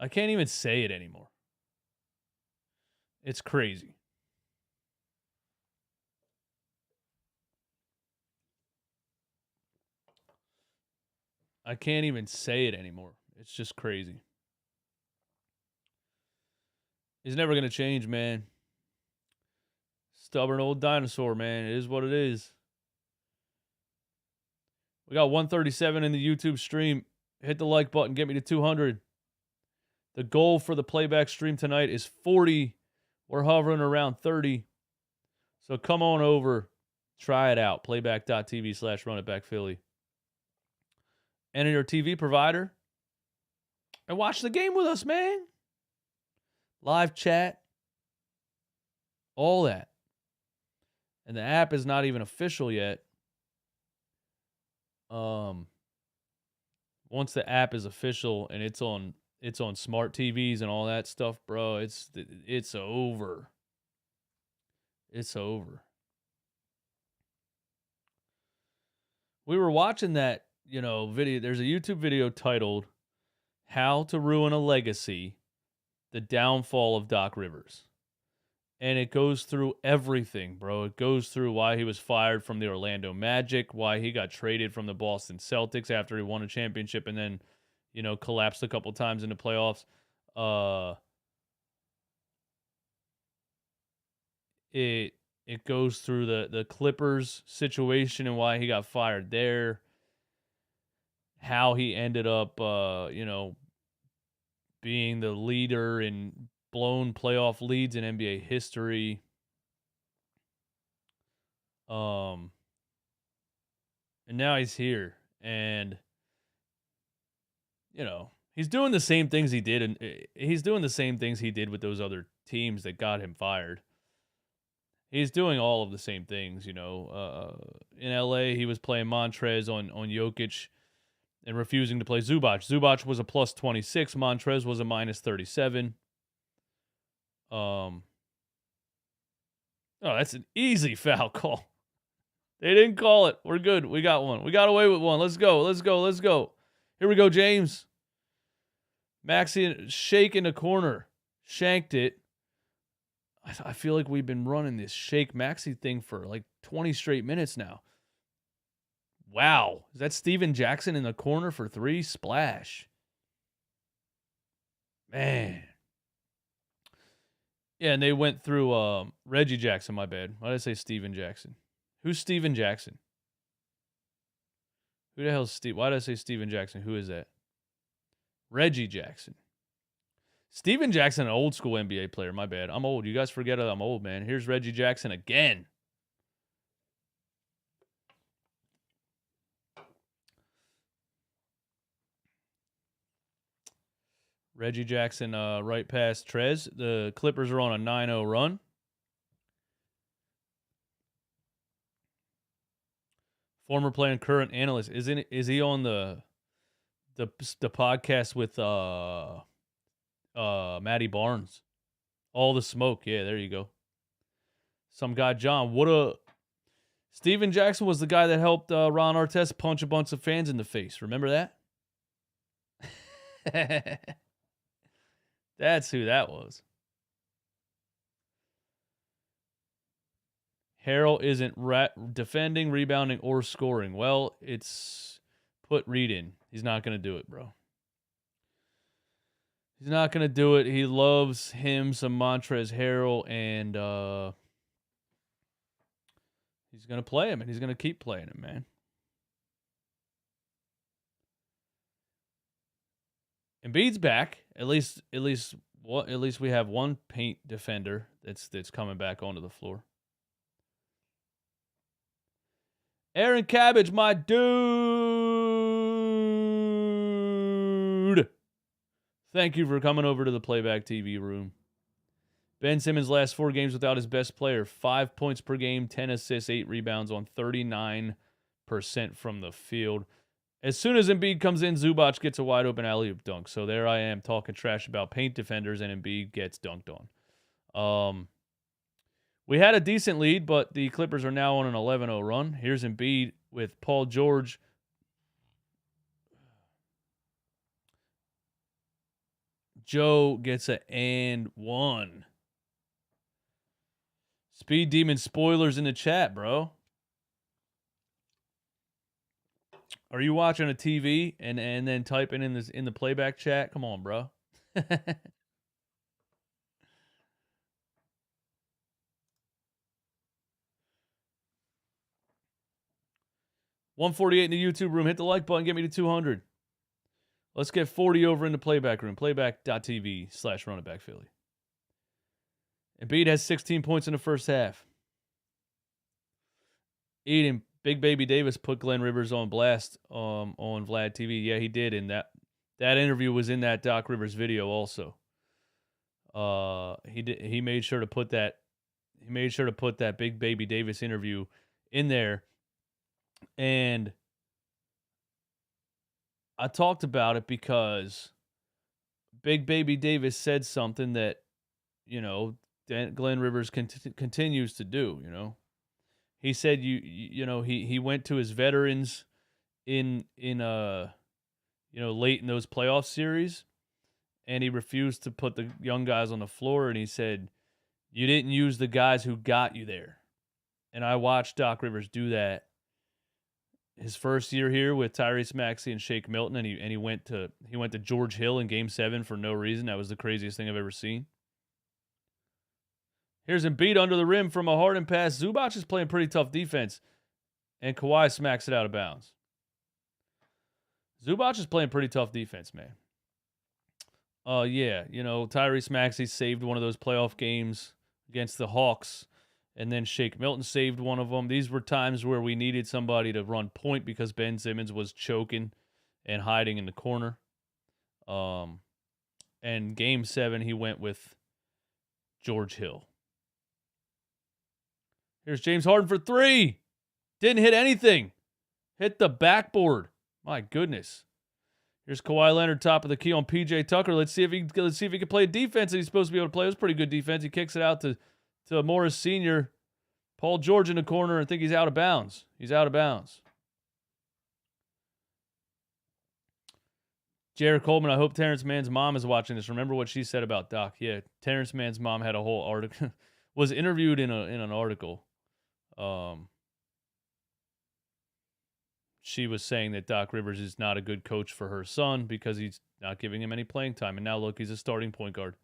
even say it anymore. It's crazy. I can't even say it anymore. It's just crazy. He's never going to change, man. Stubborn old dinosaur, man. It is what it is. We got 137 in the YouTube stream. Hit the like button. Get me to 200. The goal for the playback stream tonight is 40. We're hovering around 30. So come on over. Try it out. Playback.tv/runitbackphilly. Enter your TV provider. And watch the game with us, man. Live chat. All that. And the app is not even official yet. Once the app is official and it's on smart TVs and all that stuff, bro, it's over. It's over. We were watching that, video. There's a YouTube video titled "How to Ruin a Legacy: The Downfall of Doc Rivers." And it goes through everything, bro. It goes through why he was fired from the Orlando Magic, why he got traded from the Boston Celtics after he won a championship and then, collapsed a couple times in the playoffs. It goes through the Clippers situation and why he got fired there. How he ended up, being the leader in blown playoff leads in NBA history. And now he's here, and he's doing the same things he did, and he's doing the same things he did with those other teams that got him fired. He's doing all of the same things, in LA, he was playing Montrez on Jokic and refusing to play Zubac. Zubac was a plus 26. Montrez was a minus 37. Oh, that's an easy foul call. They didn't call it. We're good. We got one. We got away with one. Let's go. Let's go. Let's go. Here we go, James. Maxey shake in the corner. Shanked it. I feel like we've been running this shake Maxey thing for like 20 straight minutes now. Wow. Is that Steven Jackson in the corner for 3? Splash. Man. Yeah, and they went through Reggie Jackson, my bad. Why did I say Steven Jackson? Who's Steven Jackson? Who the hell is Steve? Why did I say Steven Jackson? Who is that? Reggie Jackson. Steven Jackson, an old school NBA player. My bad. I'm old. You guys forget I'm old, man. Here's Reggie Jackson again. Reggie Jackson right past Trez. The Clippers are on a 9-0 run. Former player and current analyst. Is he on the podcast with Matty Barnes? All the smoke. Yeah, there you go. Some guy, John. Steven Jackson was the guy that helped Ron Artest punch a bunch of fans in the face. Remember that? That's who that was. Harrell isn't defending, rebounding, or scoring. Well, it's put Reed in. He's not going to do it, bro. He's not going to do it. He loves him some Montrezl Harrell, and He's going to play him, and he's going to keep playing him, man. Embiid's back. At least we have one paint defender that's coming back onto the floor. Aaron Cabbage, my dude. Thank you for coming over to the Playback TV room. Ben Simmons' last 4 games without his best player. 5 points per game, 10 assists, 8 rebounds on 39% from the field. As soon as Embiid comes in, Zubac gets a wide open alley-oop dunk. So there I am talking trash about paint defenders, and Embiid gets dunked on. We had a decent lead, but the Clippers are now on an 11-0 run. Here's Embiid with Paul George. Joe gets an and one. Speed Demon spoilers in the chat, bro. Are you watching a TV and then typing in the playback chat? Come on, bro. 148 in the YouTube room. Hit the like button. Get me to 200. Let's get 40 over in the playback room. Playback.tv/runitbackphilly. Embiid has 16 points in the first half. Eden, Big Baby Davis put Glenn Rivers on blast on Vlad TV. Yeah, he did. And that interview was in that Doc Rivers video also. He made sure to put that Big Baby Davis interview in there. And I talked about it because Big Baby Davis said something that, Glenn Rivers continues to do, He said he went to his veterans in late in those playoff series, and he refused to put the young guys on the floor, and he said, you didn't use the guys who got you there. And I watched Doc Rivers do that his first year here with Tyrese Maxey and Shake Milton, and he went to George Hill in Game 7 for no reason. That was the craziest thing I've ever seen. Here's Embiid under the rim from a Harden pass. Zubac is playing pretty tough defense, and Kawhi smacks it out of bounds. Zubac is playing pretty tough defense, man. Tyrese Maxey saved one of those playoff games against the Hawks, and then Shake Milton saved one of them. These were times where we needed somebody to run point because Ben Simmons was choking and hiding in the corner. And Game 7, he went with George Hill. Here's James Harden for 3. Didn't hit anything. Hit the backboard. My goodness. Here's Kawhi Leonard, top of the key on PJ Tucker. Let's see if he can play defense that he's supposed to be able to play. It was pretty good defense. He kicks it out to Morris Sr. Paul George in the corner. I think he's out of bounds. He's out of bounds. Jared Coleman, I hope Terrence Mann's mom is watching this. Remember what she said about Doc. Yeah, Terrence Mann's mom had a whole article, was interviewed in an article. She was saying that Doc Rivers is not a good coach for her son because he's not giving him any playing time. And now look, he's a starting point guard.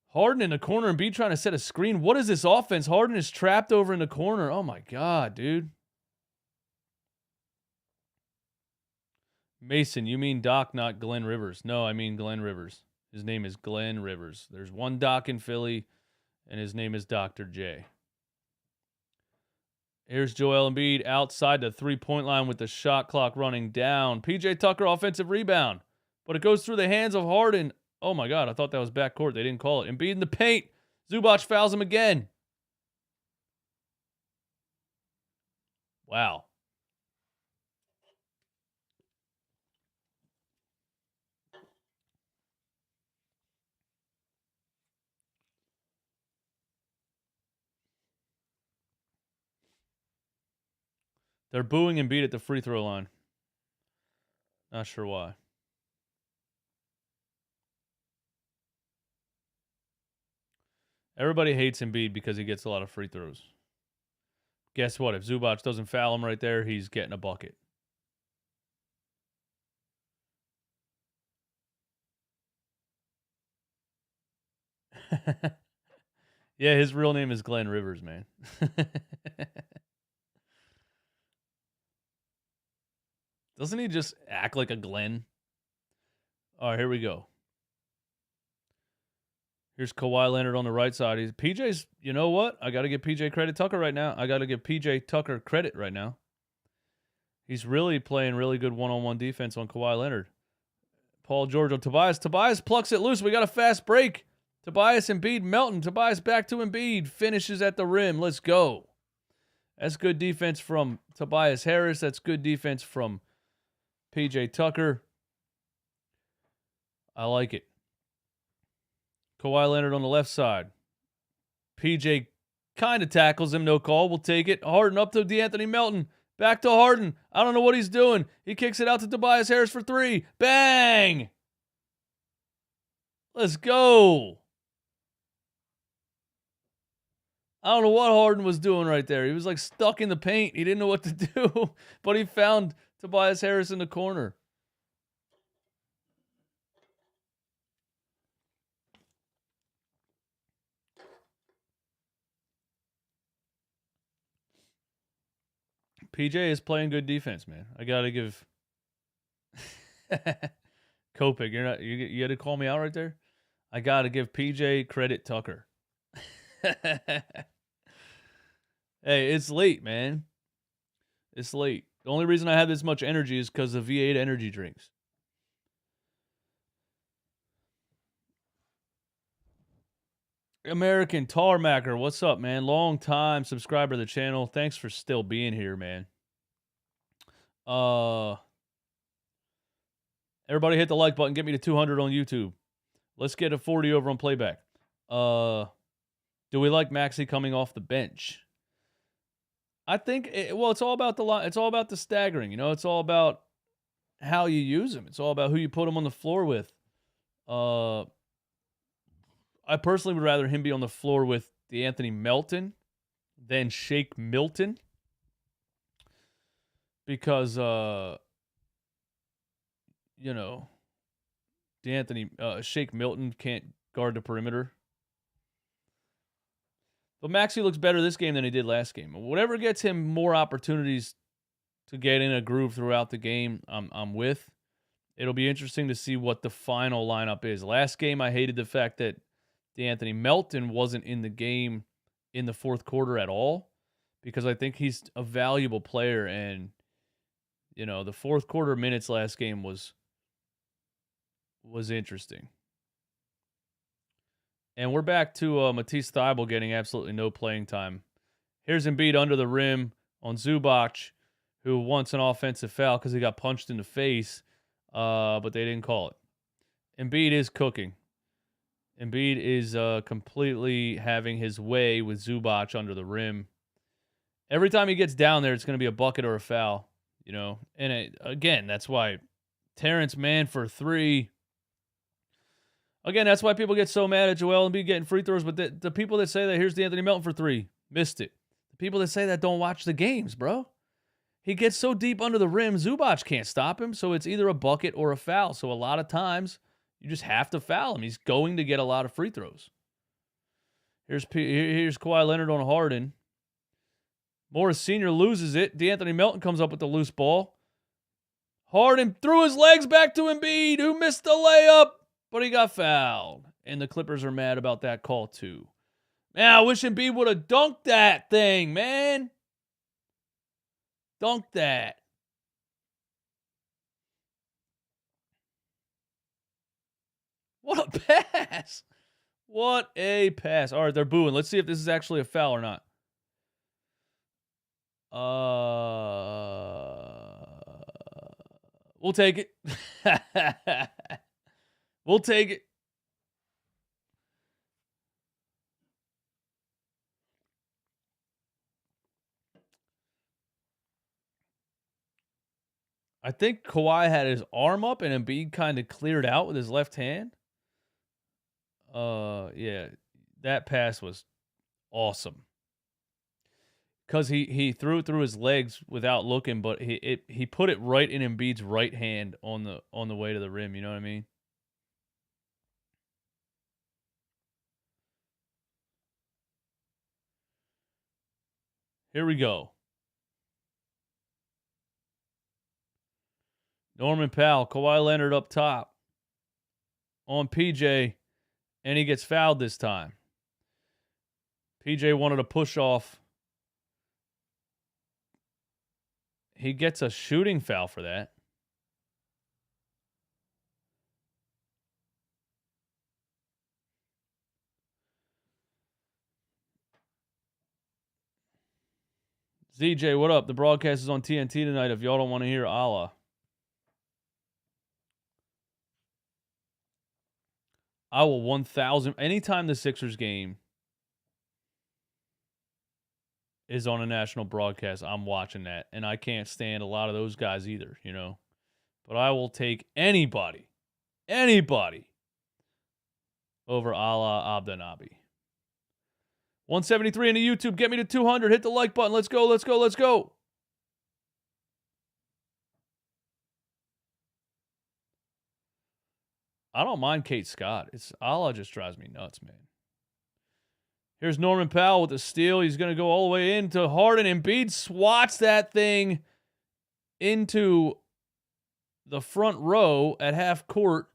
Harden in the corner and Embiid trying to set a screen. What is this offense? Harden is trapped over in the corner. Oh, my God, dude. Mason, you mean Doc, not Glenn Rivers. No, I mean Glenn Rivers. His name is Glenn Rivers. There's one Doc in Philly, and his name is Dr. J. Here's Joel Embiid outside the three-point line with the shot clock running down. PJ Tucker offensive rebound, but it goes through the hands of Harden. Oh, my God, I thought that was backcourt. They didn't call it. Embiid in the paint. Zubac fouls him again. Wow. They're booing Embiid at the free throw line. Not sure why. Everybody hates Embiid because he gets a lot of free throws. Guess what? If Zubac doesn't foul him right there, he's getting a bucket. Yeah, his real name is Glenn Rivers, man. Doesn't he just act like a Glenn? All right, here we go. Here's Kawhi Leonard on the right side. PJ's, you know what? I got to give PJ credit Tucker right now. I got to give PJ Tucker credit right now. He's really playing really good one-on-one defense on Kawhi Leonard. Paul George on Tobias. Tobias plucks it loose. We got a fast break. Tobias, Embiid, Melton. Tobias back to Embiid. Finishes at the rim. Let's go. That's good defense from Tobias Harris. That's good defense from PJ Tucker. I like it. Kawhi Leonard on the left side. PJ kind of tackles him. No call. We'll take it. Harden up to DeAnthony Melton. Back to Harden. I don't know what he's doing. He kicks it out to Tobias Harris for three. Bang! Let's go. I don't know what Harden was doing right there. He was like stuck in the paint. He didn't know what to do, but he found Tobias Harris in the corner. PJ is playing good defense, man. I gotta give Kopig. You had to call me out right there. I gotta give PJ credit Tucker. Hey, it's late, man. It's late. The only reason I have this much energy is because of V8 energy drinks. American Tarmacker, what's up, man? Long time subscriber to the channel. Thanks for still being here, man. Everybody hit the like button. Get me to 200 on YouTube. Let's get a 40 over on playback. Do we like Maxey coming off the bench? I think it's all about it's all about the staggering. You know, it's all about how you use him. It's all about who you put him on the floor with. I personally would rather him be on the floor with DeAnthony Melton than Shake Milton. Because, you know, Shake Milton can't guard the perimeter. But Maxey looks better this game than he did last game. Whatever gets him more opportunities to get in a groove throughout the game, I'm with. It'll be interesting to see what the final lineup is. Last game, I hated the fact that DeAnthony Melton wasn't in the game in the fourth quarter at all, because I think he's a valuable player. And, you know, the fourth quarter minutes last game was interesting. And we're back to Matisse Thybulle getting absolutely no playing time. Here's Embiid under the rim on Zubac, who wants an offensive foul because he got punched in the face, but they didn't call it. Embiid is cooking. Embiid is completely having his way with Zubac under the rim. Every time he gets down there, it's going to be a bucket or a foul, you know. And again, that's why Terrence Mann for three. Again, that's why people get so mad at Joel Embiid getting free throws. But the people that say that here's DeAnthony Melton for three missed it. The people that say that don't watch the games, bro. He gets so deep under the rim, Zubac can't stop him. So it's either a bucket or a foul. So a lot of times, you just have to foul him. He's going to get a lot of free throws. Here's Kawhi Leonard on Harden. Morris Sr. loses it. DeAnthony Melton comes up with the loose ball. Harden threw his legs back to Embiid, who missed the layup, but he got fouled. And the Clippers are mad about that call too. Man, I wish Embiid would have dunked that thing, man. Dunk that. What a pass. What a pass. All right, they're booing. Let's see if this is actually a foul or not. We'll take it. We'll take it. I think Kawhi had his arm up and Embiid kind of cleared out with his left hand. Yeah, that pass was awesome. Because he threw it through his legs without looking, but he put it right in Embiid's right hand on the way to the rim. You know what I mean? Here we go. Norman Powell, Kawhi Leonard up top on PJ, and he gets fouled this time. PJ wanted a push off. He gets a shooting foul for that. ZJ, what up? The broadcast is on TNT tonight if y'all don't want to hear Allah. I will 1,000. Anytime the Sixers game is on a national broadcast, I'm watching that. And I can't stand a lot of those guys either, you know. But I will take anybody over Allah Abdenabi. 173 in the YouTube. Get me to 200. Hit the like button. Let's go, let's go, let's go. I don't mind Kate Scott. Allah just drives me nuts, man. Here's Norman Powell with the steal. He's going to go all the way into Harden. Embiid swats that thing into the front row at half court.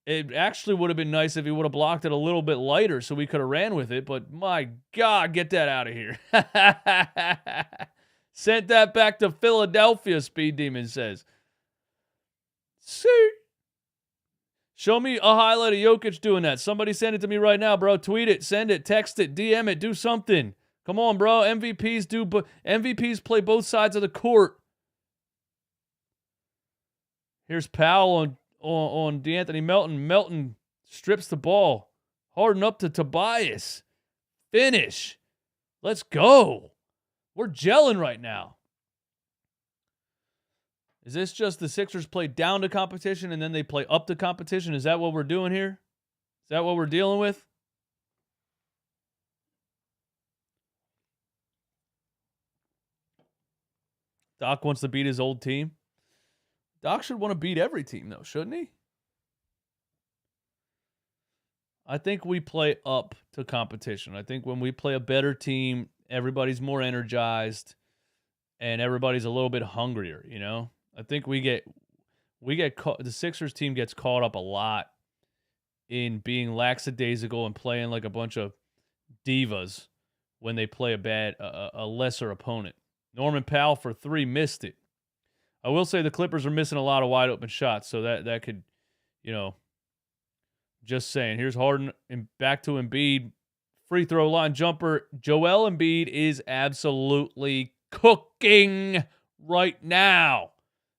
It actually would have been nice if he would have blocked it a little bit lighter so we could have ran with it. But my God, get that out of here. Sent that back to Philadelphia, Speed Demon says. See? Show me a highlight of Jokic doing that. Somebody send it to me right now, bro. Tweet it, send it, text it, DM it, do something. Come on, bro. MVPs play both sides of the court. Here's Powell on DeAnthony Melton. Melton strips the ball. Harden up to Tobias. Finish. Let's go. We're gelling right now. Is this just the Sixers play down to competition and then they play up to competition? Is that what we're doing here? Is that what we're dealing with? Doc wants to beat his old team. Doc should want to beat every team, though, shouldn't he? I think we play up to competition. I think when we play a better team, everybody's more energized and everybody's a little bit hungrier, you know? I think the Sixers team gets caught up a lot in being lackadaisical and playing like a bunch of divas when they play a lesser opponent. Norman Powell for 3 missed it. I will say the Clippers are missing a lot of wide open shots, so that could, you know, just saying. Here's Harden and back to Embiid. Free throw line jumper. Joel Embiid is absolutely cooking right now.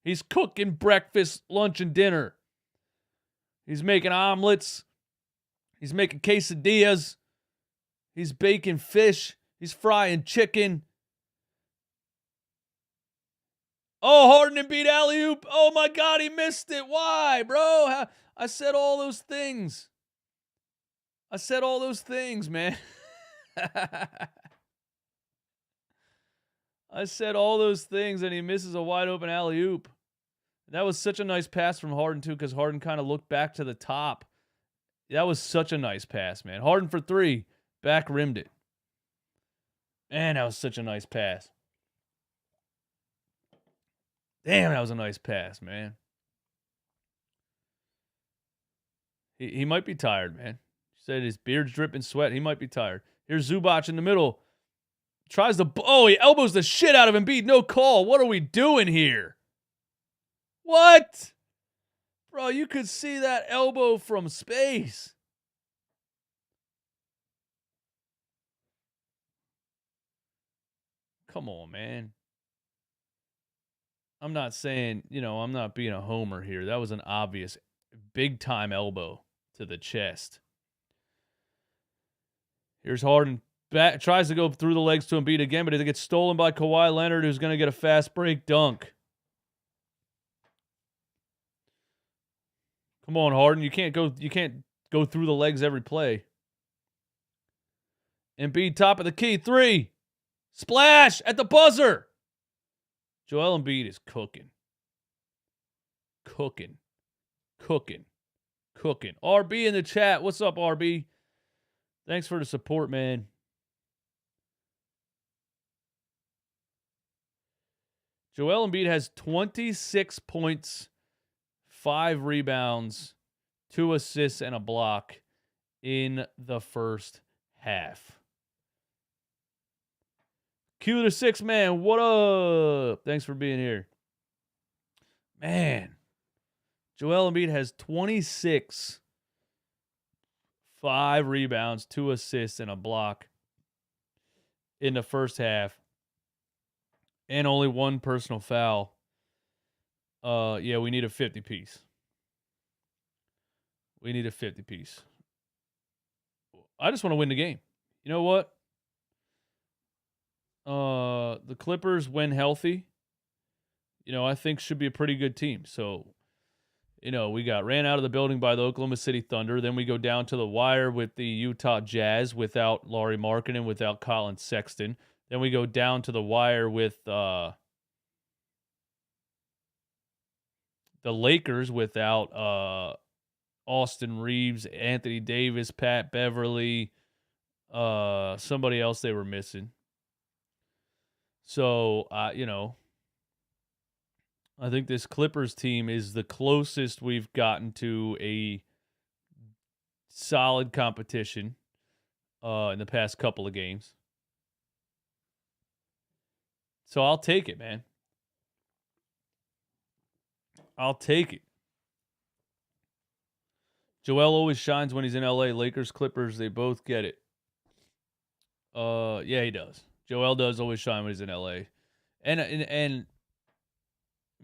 He's cooking breakfast, lunch, and dinner. He's making omelets. He's making quesadillas. He's baking fish. He's frying chicken. Oh, Harden and Embiid alley-oop. Oh, my God, he missed it. Why, bro? I said all those things. Man. I said all those things, and he misses a wide-open alley-oop. That was such a nice pass from Harden, too, because Harden kind of looked back to the top. That was such a nice pass, man. Harden for 3. Back rimmed it. Man, that was such a nice pass. Damn, that was a nice pass, man. He might be tired, man. He said his beard's dripping sweat. He might be tired. Here's Zubac in the middle. Tries to... Oh, he elbows the shit out of Embiid. No call. What are we doing here? What? Bro, you could see that elbow from space. Come on, man. I'm not saying, you know, I'm not being a homer here. That was an obvious big-time elbow to the chest. Here's Harden. Tries to go through the legs to Embiid again, but it gets stolen by Kawhi Leonard, who's going to get a fast break dunk. Come on, Harden. You can't go through the legs every play. Embiid, top of the key. 3. Splash at the buzzer. Joel Embiid is cooking. RB in the chat. What's up, RB? Thanks for the support, man. Joel Embiid has 26 points, 5 rebounds, 2 assists, and a block in the first half. Q the 6 man, what up? Thanks for being here. Man, Joel Embiid has 26, 5 rebounds, 2 assists, and a block in the first half. And only 1 personal foul. Yeah, we need a 50-piece. We need a 50-piece. I just want to win the game. You know what? The Clippers, when healthy, I think should be a pretty good team. So, we got ran out of the building by the Oklahoma City Thunder. Then we go down to the wire with the Utah Jazz without Lauri Markkanen, without Colin Sexton. Then we go down to the wire with the Lakers without Austin Reeves, Anthony Davis, Pat Beverly, somebody else they were missing. So, I think this Clippers team is the closest we've gotten to a solid competition in the past couple of games. So I'll take it, man. I'll take it. Joel always shines when he's in LA. Lakers, Clippers, they both get it. Yeah, he does. Joel does always shine when he's in LA. And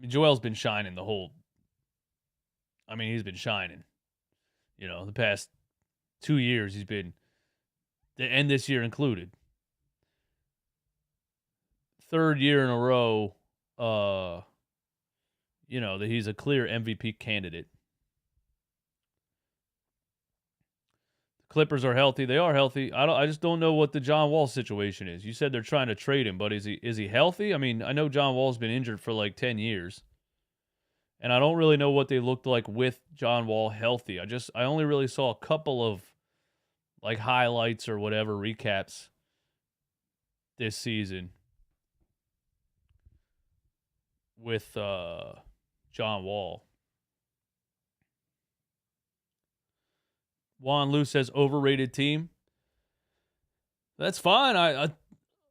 Joel's been shining the whole. He's been shining. The past 2 years he's been, and this year included. 3rd year in a row, that he's a clear MVP candidate. The Clippers are healthy. They are healthy. I just don't know what the John Wall situation is. You said they're trying to trade him, but is he healthy? I know John Wall's been injured for like 10 years. And I don't really know what they looked like with John Wall healthy. I only really saw a couple of like highlights or whatever recaps this season with John Wall. Juan Lu says overrated team. That's fine.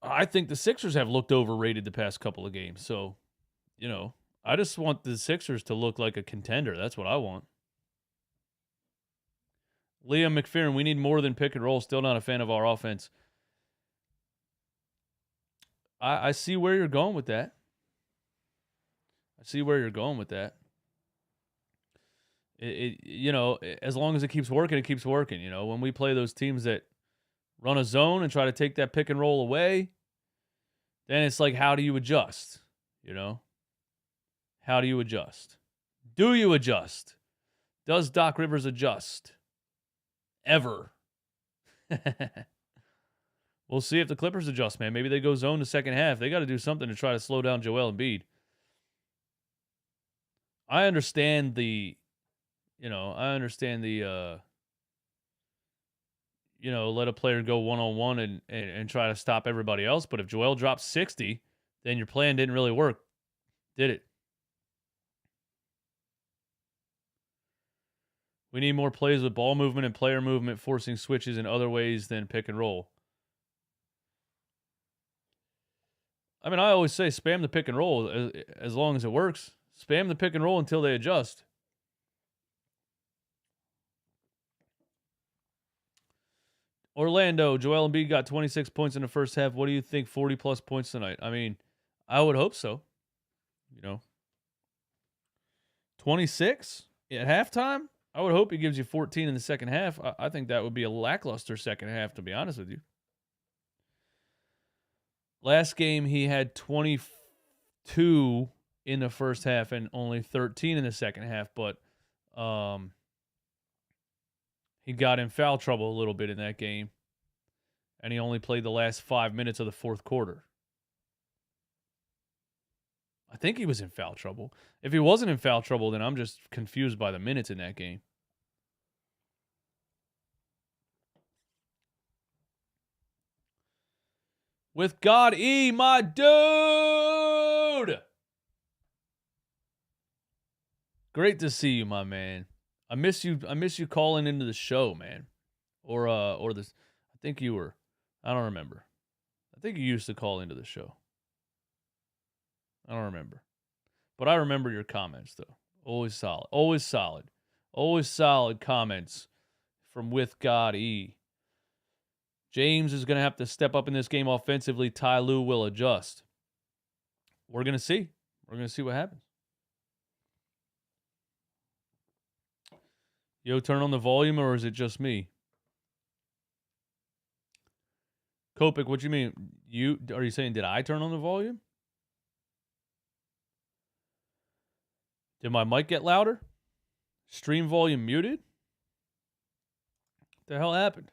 I think the Sixers have looked overrated the past couple of games. So, I just want the Sixers to look like a contender. That's what I want. Liam McPherson, we need more than pick and roll. Still not a fan of our offense. I see where you're going with that. As long as it keeps working, it keeps working. When we play those teams that run a zone and try to take that pick and roll away, then it's like, how do you adjust? How do you adjust? Do you adjust? Does Doc Rivers adjust? Ever? We'll see if the Clippers adjust, man. Maybe they go zone the second half. They got to do something to try to slow down Joel Embiid. I understand the let a player go one-on-one and try to stop everybody else. But if Joel drops 60, then your plan didn't really work, did it? We need more plays with ball movement and player movement, forcing switches in other ways than pick and roll. I always say spam the pick and roll as long as it works. Spam the pick and roll until they adjust. Orlando, Joel Embiid got 26 points in the first half. What do you think? 40-plus points tonight. I would hope so. 26 at halftime? I would hope he gives you 14 in the second half. I think that would be a lackluster second half, to be honest with you. Last game, he had 22 in the first half and only 13 in the second half, but he got in foul trouble a little bit in that game, and he only played the last 5 minutes of the fourth quarter. I think he was in foul trouble. If he wasn't in foul trouble, then I'm just confused by the minutes in that game. With God E, my dude! Great to see you, my man. I miss you. I miss you calling into the show, man. Or this. I think you were. I don't remember. I think you used to call into the show. I don't remember. But I remember your comments, though. Always solid. Always solid. Always solid comments from With God E. James is going to have to step up in this game offensively. Ty Lue will adjust. We're going to see. We're going to see what happens. Yo, turn on the volume, or is it just me? Kopik, what you mean? Are you saying, did I turn on the volume? Did my mic get louder? Stream volume muted? What the hell happened?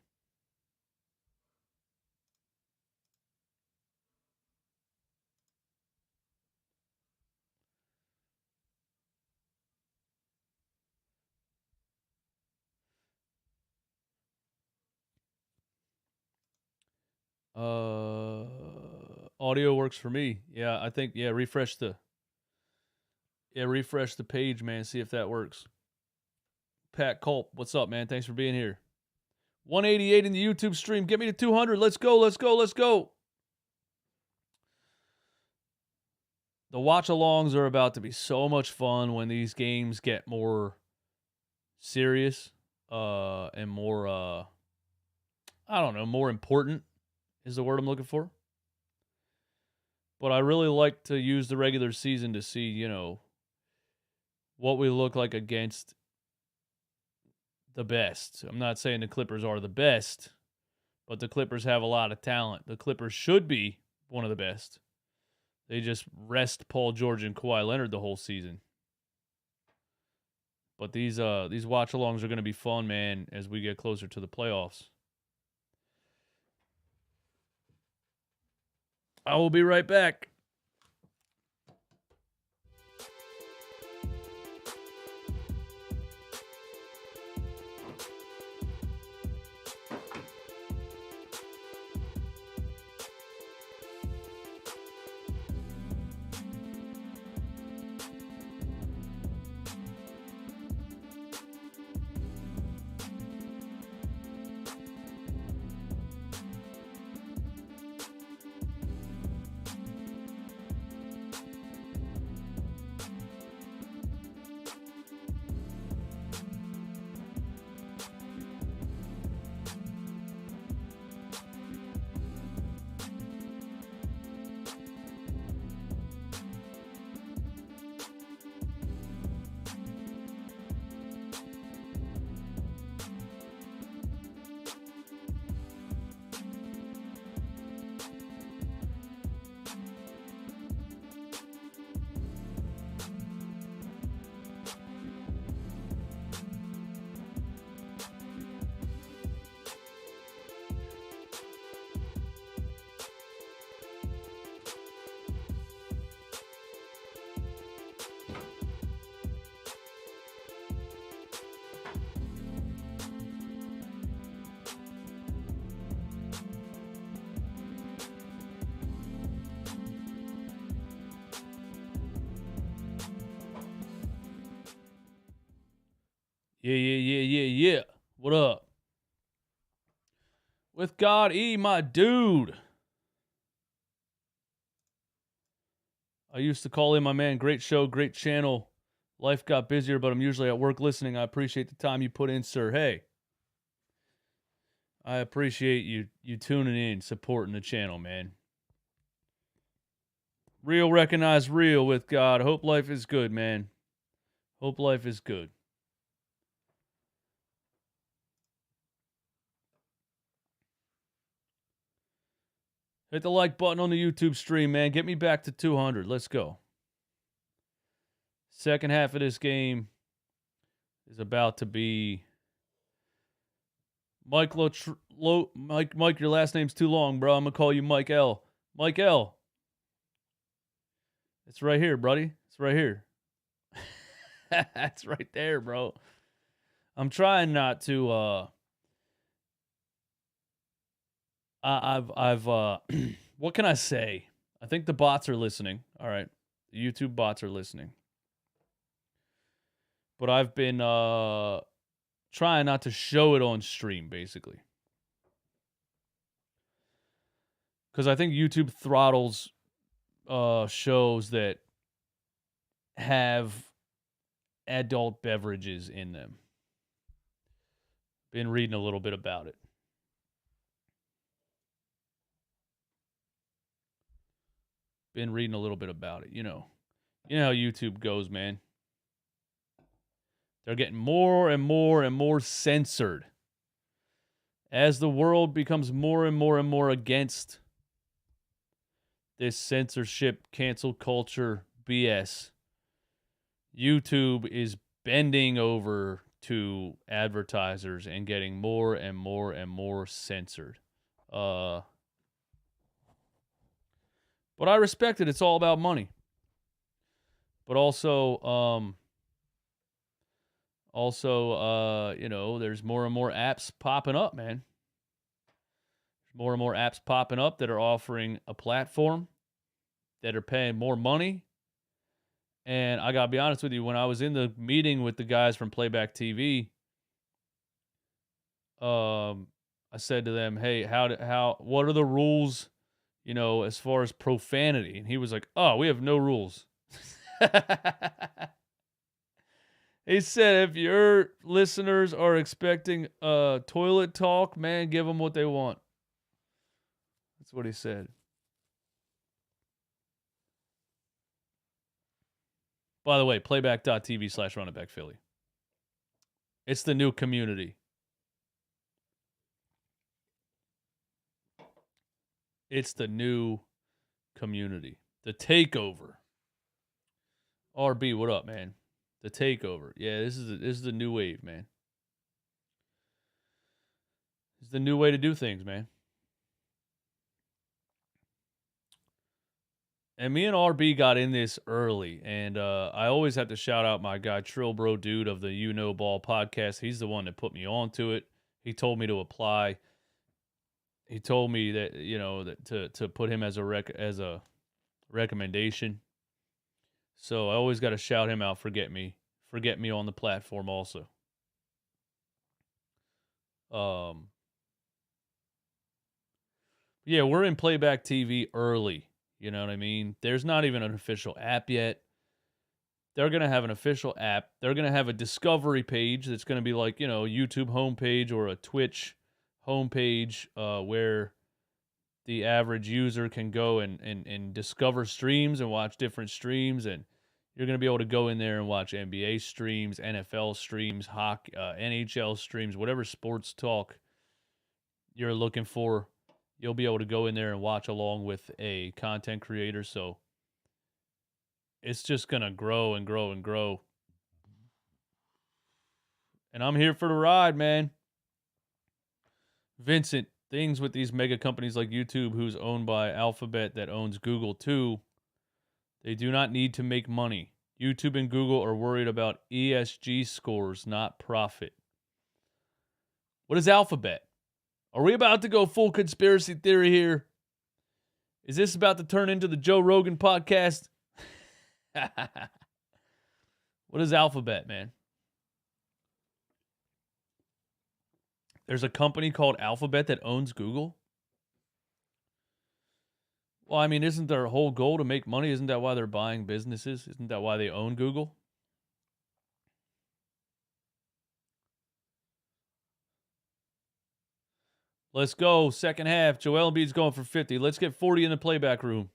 Audio works for me. Yeah, I think, refresh the page, man. See if that works. Pat Culp, what's up, man? Thanks for being here. 188 in the YouTube stream. Get me to 200. Let's go, let's go, let's go. The watch-alongs are about to be so much fun when these games get more serious and more, I don't know, more important is the word I'm looking for. But I really like to use the regular season to see, what we look like against the best. I'm not saying the Clippers are the best, but the Clippers have a lot of talent. The Clippers should be one of the best. They just rest Paul George and Kawhi Leonard the whole season. But these watch-alongs are going to be fun, man, as we get closer to the playoffs. I will be right back. Yeah. What up? With God E, my dude. I used to call in my man. Great show, great channel. Life got busier, but I'm usually at work listening. I appreciate the time you put in, sir. Hey, I appreciate you tuning in, supporting the channel, man. Real recognize real with God. Hope life is good, man. Hope life is good. Hit the like button on the YouTube stream, man. Get me back to 200. Let's go. Second half of this game is about to be... Mike, your last name's too long, bro. I'm going to call you Mike L. Mike L. It's right here, buddy. It's right here. That's right there, bro. I'm trying not to... I've what can I say? I think the bots are listening. All right. The YouTube bots are listening. but I've been trying not to show it on stream, basically. Because I think YouTube throttles shows that have adult beverages in them. Been reading a little bit about it. You know how YouTube goes, man. They're getting more and more and more censored. As the world becomes more and more and more against this censorship, cancel culture BS, YouTube is bending over to advertisers and getting more and more and more censored. But I respect it. It's all about money. But also, there's more and more apps popping up, man. There's more and more apps popping up that are offering a platform, that are paying more money. And I got to be honest with you, when I was in the meeting with the guys from PlaybackTV, I said to them, hey, what are the rules, as far as profanity? And he was like, oh, we have no rules. He said, if your listeners are expecting toilet talk, man, give them what they want. That's what he said. By the way, playback.tv/runitbackphilly. It's the new community. It's the new community. The takeover. RB, what up, man? The takeover. Yeah, this is the new wave, man. This is the new way to do things, man. And me and RB got in this early, and I always have to shout out my guy Trill Bro Dude of the You Know Ball podcast. He's the one that put me onto it. He told me to apply. He told me that that to put him as a recommendation. So I always got to shout him out. Forget me on the platform also. Yeah, we're in Playback TV early. You know what I mean? There's not even an official app yet. They're going to have an official app. They're going to have a discovery page that's going to be like, YouTube homepage or a Twitch homepage where the average user can go and discover streams and watch different streams. And you're going to be able to go in there and watch NBA streams, NFL streams, hockey, NHL streams, whatever sports talk you're looking for. You'll be able to go in there and watch along with a content creator. So it's just going to grow and grow and grow. And I'm here for the ride, man. Vincent, things with these mega companies like YouTube, who's owned by Alphabet that owns Google too, they do not need to make money. YouTube and Google are worried about ESG scores, not profit. What is Alphabet? Are we about to go full conspiracy theory here? Is this about to turn into the Joe Rogan podcast? What is Alphabet, man? There's a company called Alphabet that owns Google? Well, I mean, isn't their whole goal to make money? Isn't that why they're buying businesses? Isn't that why they own Google? Let's go. Second half. Joel Embiid's going for 50. Let's get 40 in the playback room.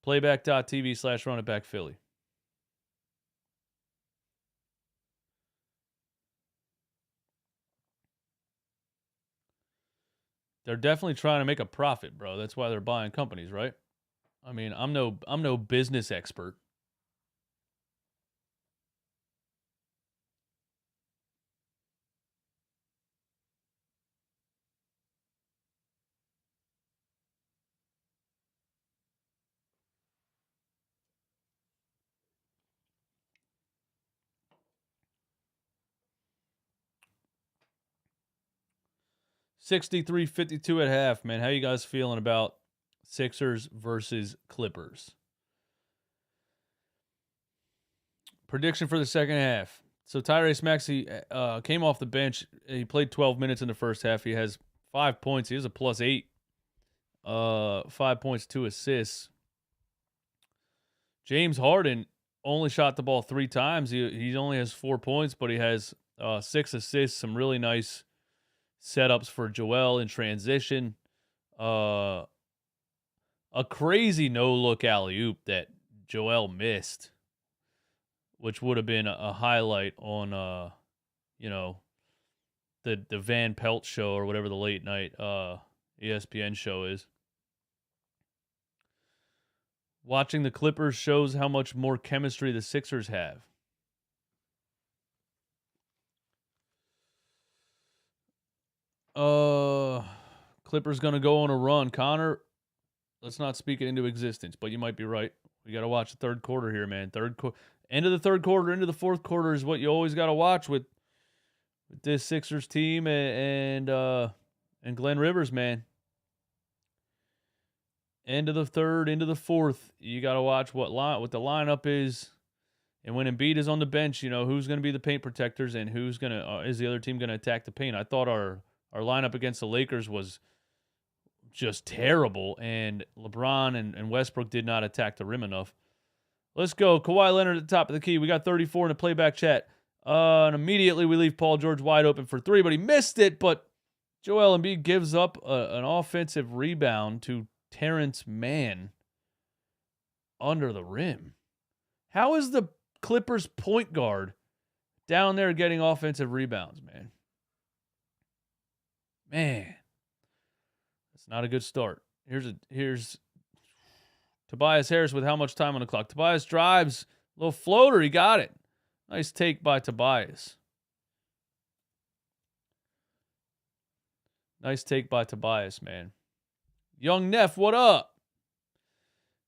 Playback.tv/runitbackphilly. They're definitely trying to make a profit, bro. That's why they're buying companies, right? I mean, I'm no business expert. $63.52 at half, man. How you guys feeling about Sixers versus Clippers? Prediction for the second half. So Tyrese Maxey came off the bench. He played 12 minutes in the first half. He has 5 points. He has a +8. 5 points, 2 assists. James Harden only shot the ball 3 times. He only has 4 points, but he has 6 assists. Some really nice setups for Joel in transition. A crazy no-look alley-oop that Joel missed, which would have been a highlight on, the Van Pelt show or whatever the late night ESPN show is. Watching the Clippers shows how much more chemistry the Sixers have. Clippers going to go on a run. Connor, let's not speak it into existence, but you might be right. We got to watch the third quarter here, man. End of the third quarter, into the fourth quarter is what you always got to watch with this Sixers team and Glenn Rivers, man. End of the third, into the fourth, you got to watch what the lineup is, and when Embiid is on the bench, who's going to be the paint protectors and is the other team going to attack the paint. I thought our lineup against the Lakers was just terrible, and LeBron and Westbrook did not attack the rim enough. Let's go. Kawhi Leonard at the top of the key. We got 34 in the playback chat. And immediately we leave Paul George wide open for 3, but he missed it. But Joel Embiid gives up an offensive rebound to Terrence Mann under the rim. How is the Clippers point guard down there getting offensive rebounds, man? Man, that's not a good start. Here's Tobias Harris with how much time on the clock. Tobias drives, little floater, he got it. Nice take by Tobias. Nice take by Tobias, man. Young Neff, what up?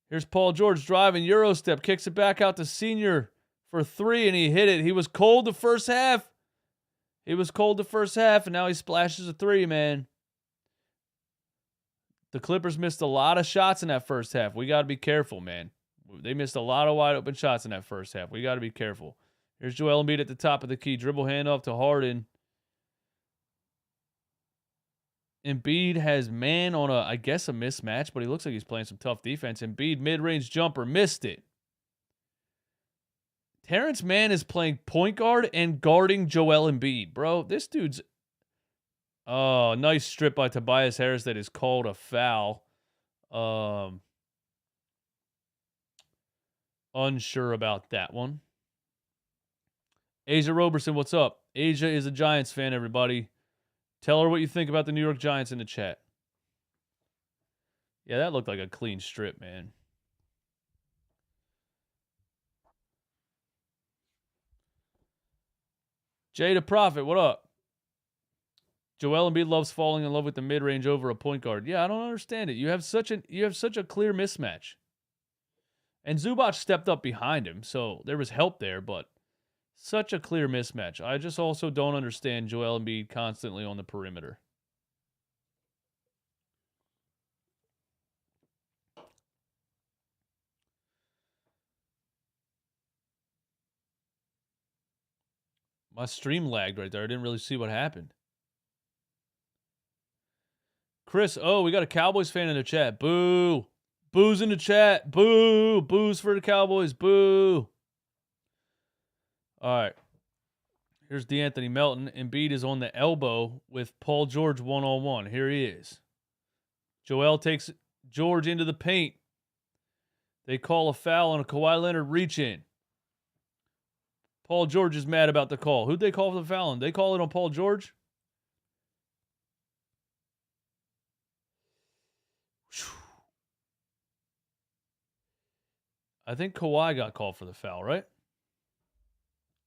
Here's Paul George driving, Euro step, kicks it back out to Senior for 3, and he hit it. He was cold the first half. And now he splashes a 3, man. The Clippers missed a lot of shots in that first half. We got to be careful, man. They missed a lot of wide open shots in that first half. We got to be careful. Here's Joel Embiid at the top of the key. Dribble handoff to Harden. Embiid has man on a mismatch, but he looks like he's playing some tough defense. Embiid mid-range jumper, missed it. Terrence Mann is playing point guard and guarding Joel Embiid. Bro, this dude's... Oh, nice strip by Tobias Harris that is called a foul. Unsure about that one. Asia Roberson, what's up? Asia is a Giants fan, everybody. Tell her what you think about the New York Giants in the chat. Yeah, that looked like a clean strip, man. Jay the Prophet, what up? Joel Embiid loves falling in love with the mid-range over a point guard. Yeah, I don't understand it. You have such a clear mismatch. And Zubac stepped up behind him, so there was help there, but such a clear mismatch. I just also don't understand Joel Embiid constantly on the perimeter. My stream lagged right there. I didn't really see what happened. Chris, we got a Cowboys fan in the chat. Boo. Boo's in the chat. Boo. Boo's for the Cowboys. Boo. All right. Here's DeAnthony Melton. Embiid is on the elbow with Paul George one-on-one. Here he is. Joel takes George into the paint. They call a foul on a Kawhi Leonard reach-in. Paul George is mad about the call. Who'd they call for the foul on? They call it on Paul George? I think Kawhi got called for the foul, right?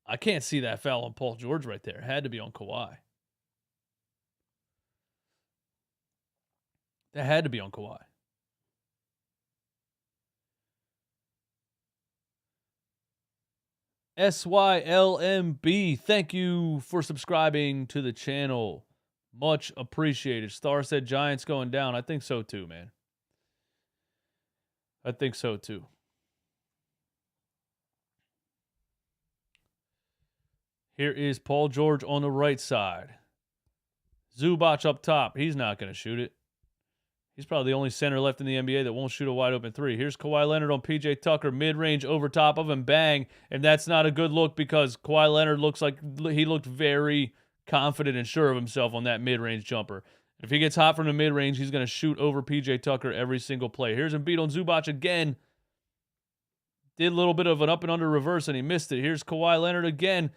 I can't see that foul on Paul George right there. It had to be on Kawhi. That had to be on Kawhi. SYLMB, thank you for subscribing to the channel. Much appreciated. Star said Giants going down. I think so too, man. I think so too. Here is Paul George on the right side. Zubac up top. He's not going to shoot it. He's probably the only center left in the NBA that won't shoot a wide open three. Here's Kawhi Leonard on PJ Tucker, mid-range over top of him, bang. And that's not a good look because Kawhi Leonard looks like he looked very confident and sure of himself on that mid-range jumper. If he gets hot from the mid-range, he's going to shoot over PJ Tucker every single play. Here's Embiid on Zubac again. Did a little bit of an up and under reverse and he missed it. Here's Kawhi Leonard again.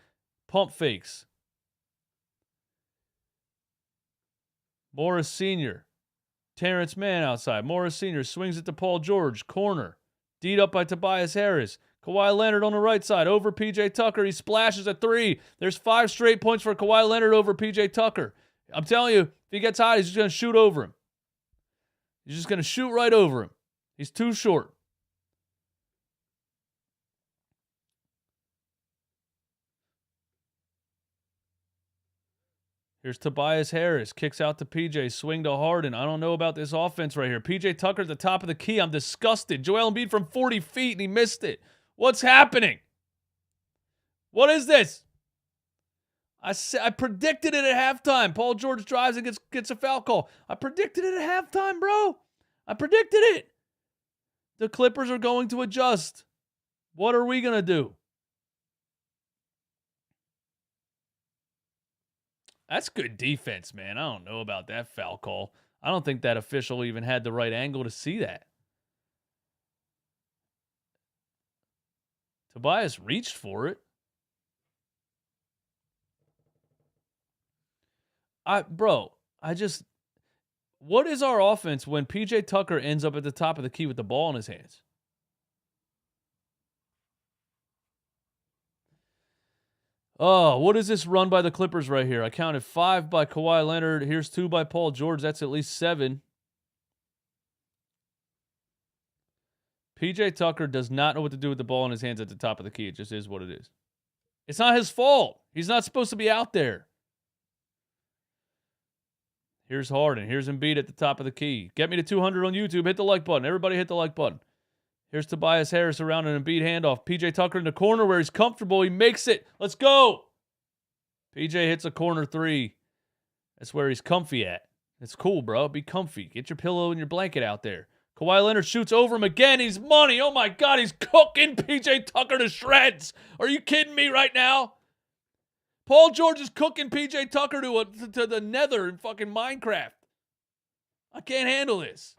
Pump fakes. Morris Sr. Terrence Mann outside. Morris Sr. swings it to Paul George. Corner. D'd up by Tobias Harris. Kawhi Leonard on the right side. Over PJ Tucker. He splashes a three. There's 5 straight points for Kawhi Leonard over PJ Tucker. I'm telling you, if he gets hot, he's just going to shoot over him. He's just going to shoot right over him. He's too short. Here's Tobias Harris. Kicks out to PJ. Swing to Harden. I don't know about this offense right here. PJ Tucker at the top of the key. I'm disgusted. Joel Embiid from 40 feet and he missed it. What's happening? What is this? I predicted it at halftime. Paul George drives and gets a foul call. I predicted it at halftime, bro. I predicted it. The Clippers are going to adjust. What are we going to do? That's good defense, man. I don't know about that foul call. I don't think that official even had the right angle to see that. Tobias reached for it. What is our offense when PJ Tucker ends up at the top of the key with the ball in his hands? Oh, what is this run by the Clippers right here? I counted 5 by Kawhi Leonard. Here's 2 by Paul George. That's at least 7. PJ Tucker does not know what to do with the ball in his hands at the top of the key. It just is what it is. It's not his fault. He's not supposed to be out there. Here's Harden. Here's Embiid at the top of the key. Get me to 200 on YouTube. Hit the like button. Everybody hit the like button. Here's Tobias Harris around an Embiid handoff. PJ Tucker in the corner where he's comfortable. He makes it. Let's go. PJ hits a corner 3. That's where he's comfy at. It's cool, bro. Be comfy. Get your pillow and your blanket out there. Kawhi Leonard shoots over him again. He's money. Oh, my God. He's cooking PJ Tucker to shreds. Are you kidding me right now? Paul George is cooking PJ Tucker to the nether in fucking Minecraft. I can't handle this.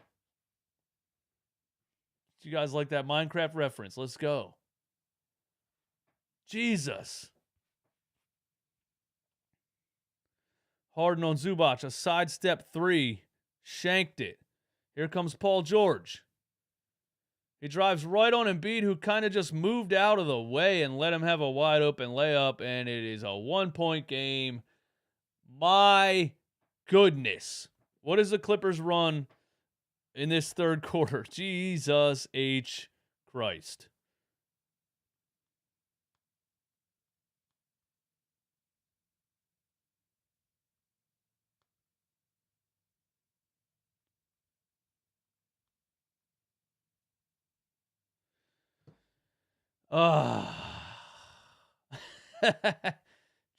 You guys like that Minecraft reference? Let's go. Jesus. Harden on Zubac, a sidestep 3. Shanked it. Here comes Paul George. He drives right on Embiid, who kind of just moved out of the way and let him have a wide open layup, and it is a 1-point game. My goodness. What is the Clippers run in this third quarter? Jesus H. Christ.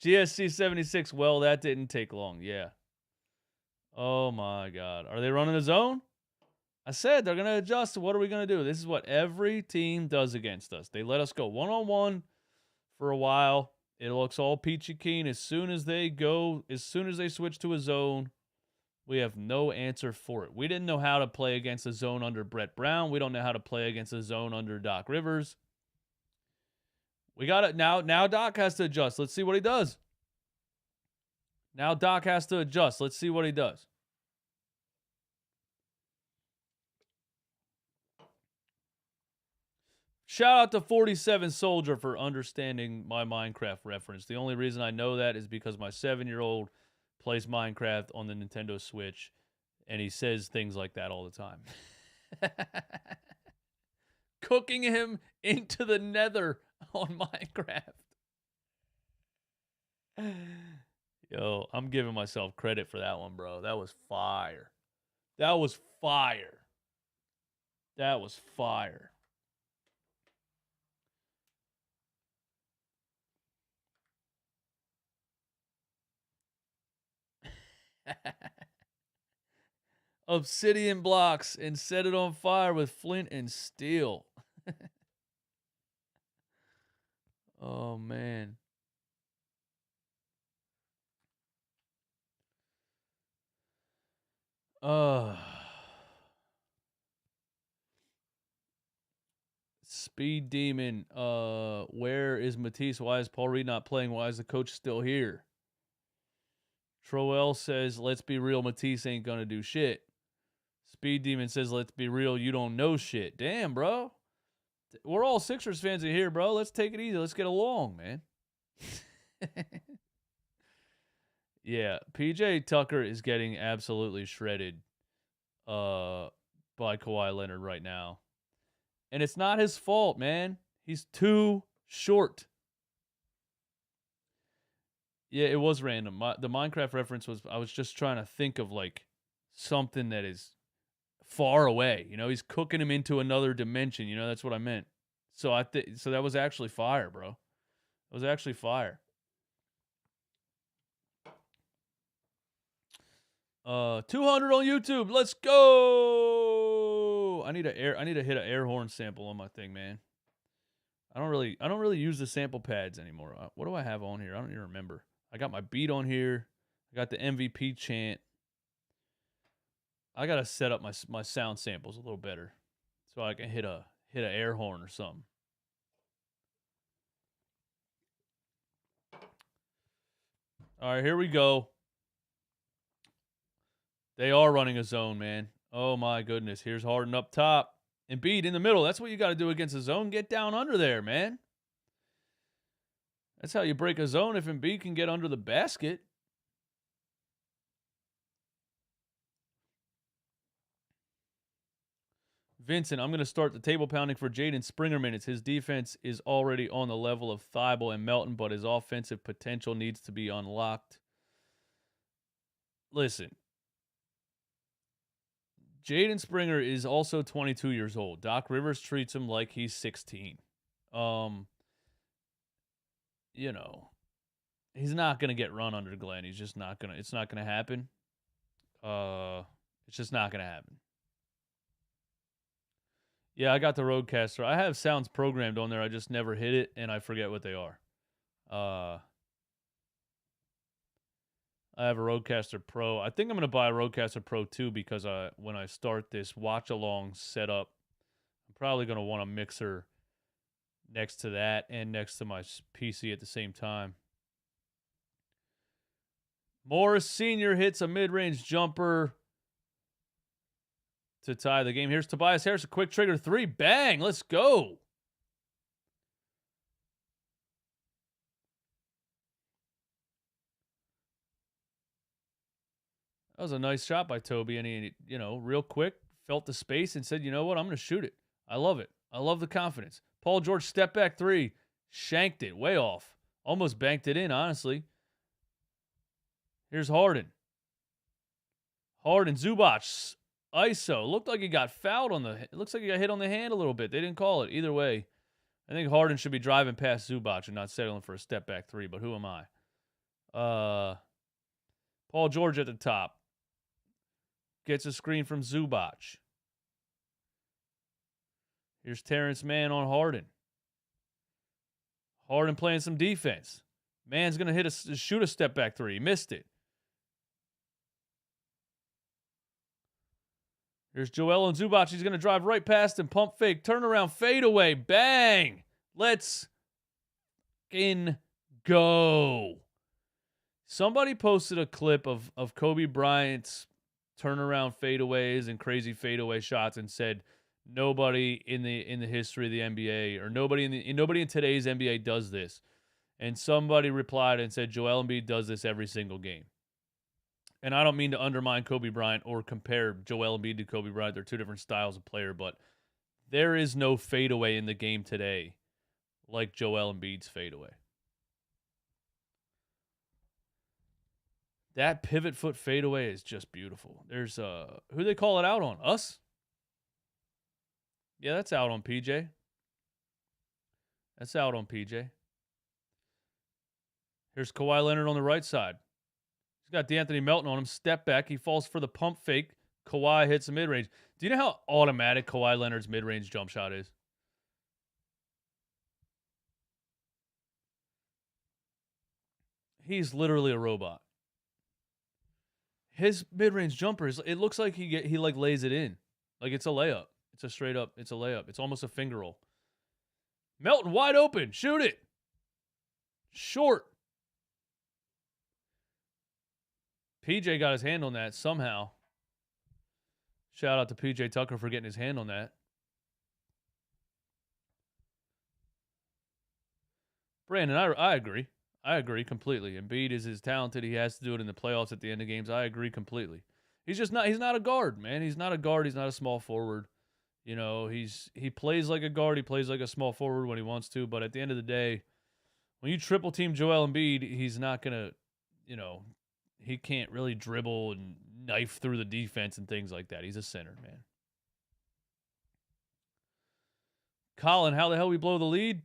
GSC 76. Well, that didn't take long. Yeah. Oh, my God. Are they running a zone? I said they're going to adjust. What are we going to do? This is what every team does against us. They let us go one-on-one for a while. It looks all peachy keen. As soon as they switch to a zone, we have no answer for it. We didn't know how to play against a zone under Brett Brown. We don't know how to play against a zone under Doc Rivers. We got it now. Now Doc has to adjust. Let's see what he does. Now Doc has to adjust. Let's see what he does. Shout out to 47 Soldier for understanding my Minecraft reference. The only reason I know that is because my 7-year-old plays Minecraft on the Nintendo Switch, and he says things like that all the time. Cooking him into the nether on Minecraft. Yo, I'm giving myself credit for that one, bro. That was fire. That was fire. That was fire. Obsidian blocks and set it on fire with flint and steel. Oh, man. Speed Demon. Where is Matisse? Why is Paul Reed not playing? Why is the coach still here? Troel says, let's be real, Matisse ain't gonna do shit. Speed Demon says, let's be real, you don't know shit. Damn, bro. We're all Sixers fans in here, bro. Let's take it easy. Let's get along, man. Yeah, PJ Tucker is getting absolutely shredded by Kawhi Leonard right now. And it's not his fault, man. He's too short. Yeah, it was random. The Minecraft reference was, I was just trying to think of like something that is far away. You know, he's cooking him into another dimension. You know, that's what I meant. So so that was actually fire, bro. It was actually fire. 200 on YouTube. Let's go. I need to hit an air horn sample on my thing, man. I don't really use the sample pads anymore. What do I have on here? I don't even remember. I got my beat on here. I got the MVP chant. I gotta set up my sound samples a little better so I can hit an air horn or something. All right, here we go. They are running a zone, man. Oh my goodness. Here's Harden up top. Embiid in the middle. That's what you got to do against a zone. Get down under there, man. That's how you break a zone if Embiid can get under the basket. Vincent, I'm going to start the table pounding for Jaden Springer minutes. His defense is already on the level of Thibault and Melton, but his offensive potential needs to be unlocked. Listen, Jaden Springer is also 22 years old. Doc Rivers treats him like he's 16. You know, he's not going to get run under Glenn. He's just not going to. It's not going to happen. It's just not going to happen. Yeah, I got the Rodecaster. I have sounds programmed on there. I just never hit it, and I forget what they are. I have a Rodecaster Pro. I think I'm going to buy a Rodecaster Pro 2 because when I start this watch-along setup, I'm probably going to want a mixer next to that and next to my PC at the same time. Morris Sr. hits a mid-range jumper to tie the game. Here's Tobias Harris, a quick trigger three. Bang! Let's go. That was a nice shot by Toby, and he, real quick, felt the space and said, you know what, I'm going to shoot it. I love it. I love the confidence. Paul George, step back three. Shanked it, way off. Almost banked it in, honestly. Here's Harden. Zubac, ISO. Looked like he got fouled it looks like he got hit on the hand a little bit. They didn't call it. Either way, I think Harden should be driving past Zubac and not settling for a step back three, but who am I? Paul George at the top. Gets a screen from Zubac. Here's Terrence Mann on Harden. Harden playing some defense. Mann's going to shoot a step back three. He missed it. Here's Joel and Zubac. He's going to drive right past him. Pump fake. Turnaround. Fade away. Bang. Let's go. Somebody posted a clip of Kobe Bryant's turnaround fadeaways and crazy fadeaway shots and said nobody in the history of the NBA or nobody in today's NBA does this. And somebody replied and said Joel Embiid does this every single game. And I don't mean to undermine Kobe Bryant or compare Joel Embiid to Kobe Bryant. They're two different styles of player, but there is no fadeaway in the game today like Joel Embiid's fadeaway. That pivot foot fadeaway is just beautiful. There's who they call it out on? Us? Yeah, that's out on PJ. That's out on PJ. Here's Kawhi Leonard on the right side. He's got D'Anthony Melton on him. Step back. He falls for the pump fake. Kawhi hits the mid-range. Do you know how automatic Kawhi Leonard's mid-range jump shot is? He's literally a robot. His mid-range jumper is, it looks like he like lays it in. Like it's a layup. It's a straight up, it's a layup. It's almost a finger roll. Melton wide open. Shoot it. Short. PJ got his hand on that somehow. Shout out to PJ Tucker for getting his hand on that. Brandon, I agree. I agree completely. Embiid is as talented. He has to do it in the playoffs at the end of games. I agree completely. He's not a guard, man. He's not a guard. He's not a small forward. You know, he plays like a guard. He plays like a small forward when he wants to. But at the end of the day, when you triple team Joel Embiid, he's not going to, you know, he can't really dribble and knife through the defense and things like that. He's a center, man. Colin, how the hell we blow the lead?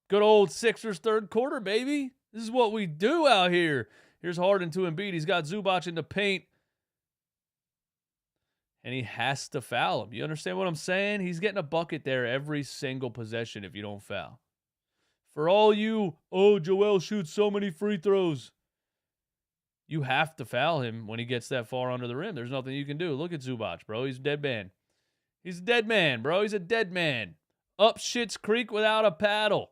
Good old Sixers third quarter, baby. This is what we do out here. Here's Harden to Embiid. He's got Zubac in the paint. And he has to foul him. You understand what I'm saying? He's getting a bucket there every single possession if you don't foul. For all you, oh, Joel shoots so many free throws. You have to foul him when he gets that far under the rim. There's nothing you can do. Look at Zubac, bro. He's a dead man. He's a dead man, bro. He's a dead man. Up Schitt's Creek without a paddle.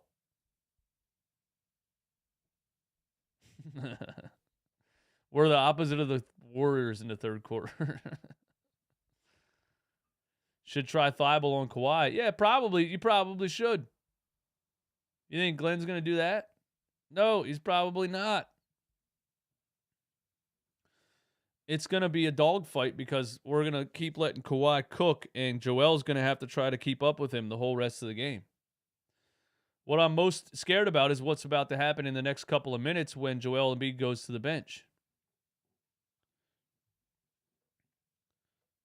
We're the opposite of the Warriors in the third quarter. Should try Thibault on Kawhi. Yeah, probably. You probably should. You think Glenn's going to do that? No, he's probably not. It's going to be a dogfight because we're going to keep letting Kawhi cook, and Joel's going to have to try to keep up with him the whole rest of the game. What I'm most scared about is what's about to happen in the next couple of minutes when Joel Embiid goes to the bench.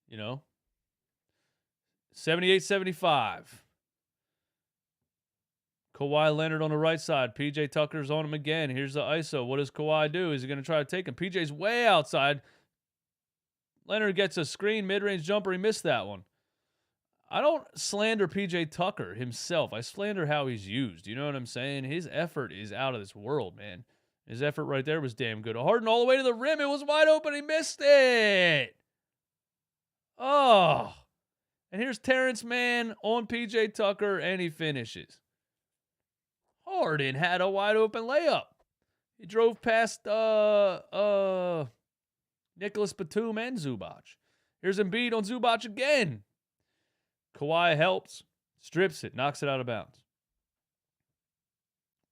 You know? 78-75. Kawhi Leonard on the right side. PJ Tucker's on him again. Here's the ISO. What does Kawhi do? Is he going to try to take him? PJ's way outside. Leonard gets a screen, mid-range jumper. He missed that one. I don't slander PJ Tucker himself. I slander how he's used. You know what I'm saying? His effort is out of this world, man. His effort right there was damn good. Harden all the way to the rim. It was wide open. He missed it. Oh. And here's Terrence Mann on PJ Tucker, and he finishes. Harden had a wide open layup. He drove past Nicholas Batum and Zubac. Here's Embiid on Zubac again. Kawhi helps, strips it, knocks it out of bounds.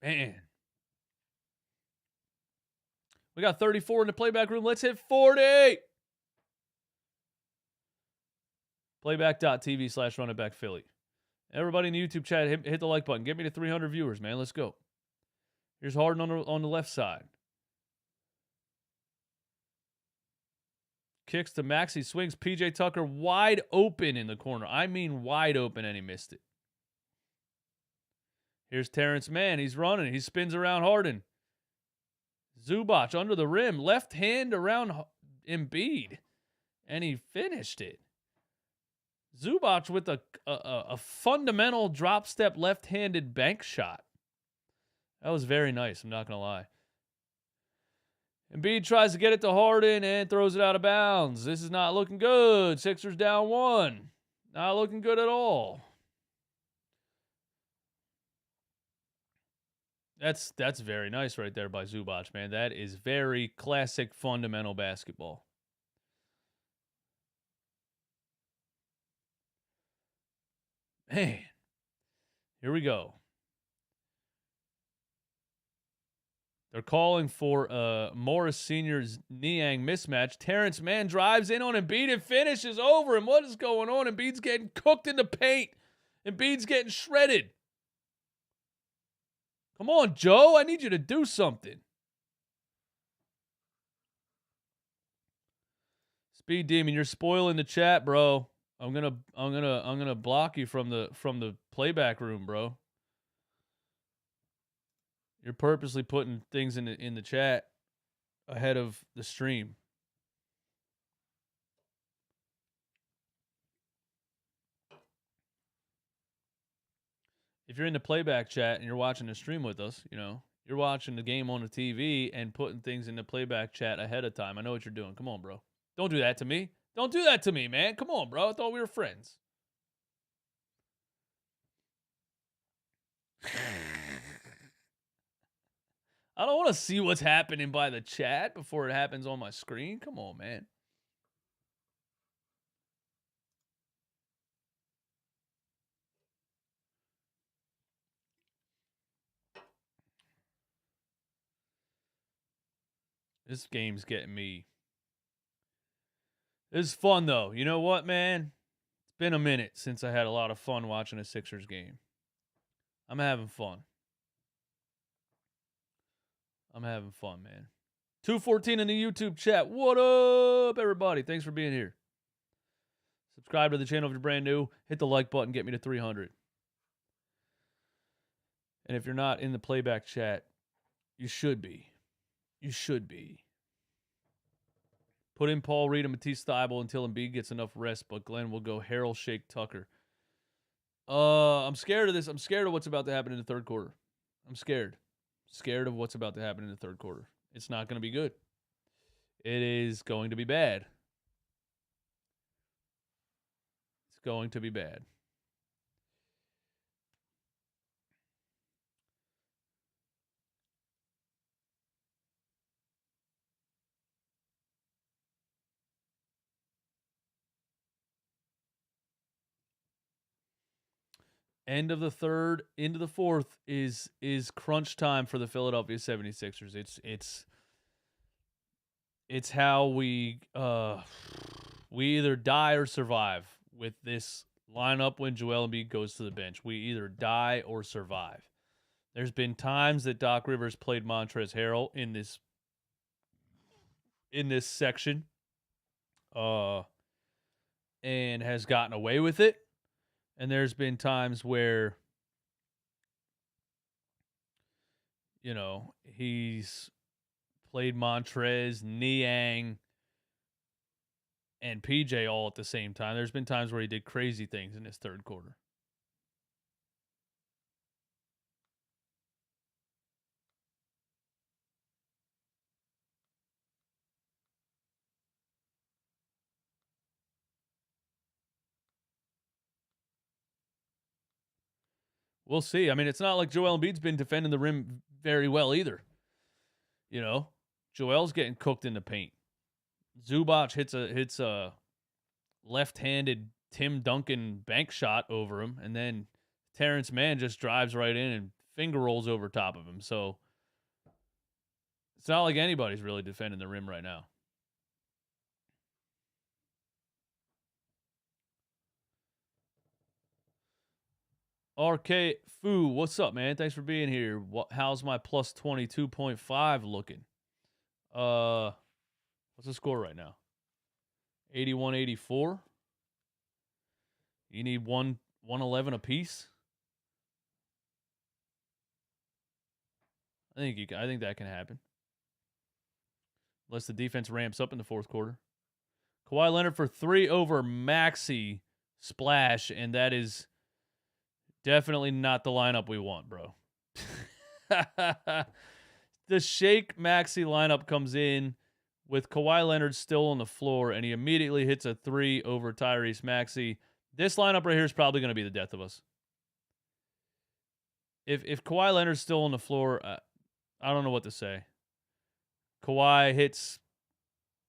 Man. We got 34 in the playback room. Let's hit 40. Playback.tv/runitbackphilly. Everybody in the YouTube chat, hit the like button. Get me to 300 viewers, man. Let's go. Here's Harden on the left side. Kicks to Maxey, swings PJ Tucker wide open in the corner. I mean wide open, and he missed it. Here's Terrence Mann. He's running. He spins around Harden. Zubac under the rim. Left hand around Embiid. And he finished it. Zubac with a fundamental drop step left-handed bank shot. That was very nice, I'm not going to lie. Embiid tries to get it to Harden and throws it out of bounds. This is not looking good. Sixers down 1. Not looking good at all. That's very nice right there by Zubac, man. That is very classic fundamental basketball. Man, here we go. They're calling for Morris Sr.'s Niang mismatch. Terrence Mann drives in on Embiid and finishes over him. What is going on? Embiid's getting cooked in the paint. Embiid's getting shredded. Come on, Joe. I need you to do something. Speed Demon, you're spoiling the chat, bro. I'm gonna block you from the playback room, bro. You're purposely putting things in the chat. ahead of the stream. If you're in the playback chat and you're watching the stream with us, you know, you're watching the game on the TV and putting things in the playback chat ahead of time. I know what you're doing. Come on, bro. Don't do that to me. Don't do that to me, man. Come on, bro. I thought we were friends. I don't want to see what's happening by the chat before it happens on my screen. Come on, man. This game's getting me. This is fun, though. You know what, man? It's been a minute since I had a lot of fun watching a Sixers game. I'm having fun. I'm having fun, man. 214 in the YouTube chat. What up, everybody? Thanks for being here. Subscribe to the channel if you're brand new. Hit the like button. Get me to 300. And if you're not in the playback chat, you should be. You should be. Put in Paul Reed and Matisse Thybulle until Embiid gets enough rest, but Glenn will go Harrell, Shake, Tucker. I'm scared of this. I'm scared of what's about to happen in the third quarter. I'm scared. Scared of what's about to happen in the third quarter. It's not going to be good. It is going to be bad. It's going to be bad. End of the third, into the fourth is crunch time for the Philadelphia 76ers. It's how we either die or survive with this lineup when Joel Embiid goes to the bench. We either die or survive. There's been times that Doc Rivers played Montrezl Harrell in this section and has gotten away with it. And there's been times where, you know, he's played Montrez, Niang, and PJ all at the same time. There's been times where he did crazy things in his third quarter. We'll see. I mean, it's not like Joel Embiid's been defending the rim very well either. You know, Joel's getting cooked in the paint. Zubac hits a left-handed Tim Duncan bank shot over him, and then Terrence Mann just drives right in and finger rolls over top of him. So it's not like anybody's really defending the rim right now. RK Fu, what's up, man? Thanks for being here. How's my plus 22.5 looking? What's the score right now? 81-84. You need 111 apiece. I think that can happen. Unless the defense ramps up in the fourth quarter. Kawhi Leonard for 3 over Maxey splash, and that is definitely not the lineup we want, bro. The Shake Maxey lineup comes in with Kawhi Leonard still on the floor, and he immediately hits a 3 over Tyrese Maxey. This lineup right here is probably going to be the death of us. If Kawhi Leonard's still on the floor, I don't know what to say. Kawhi hits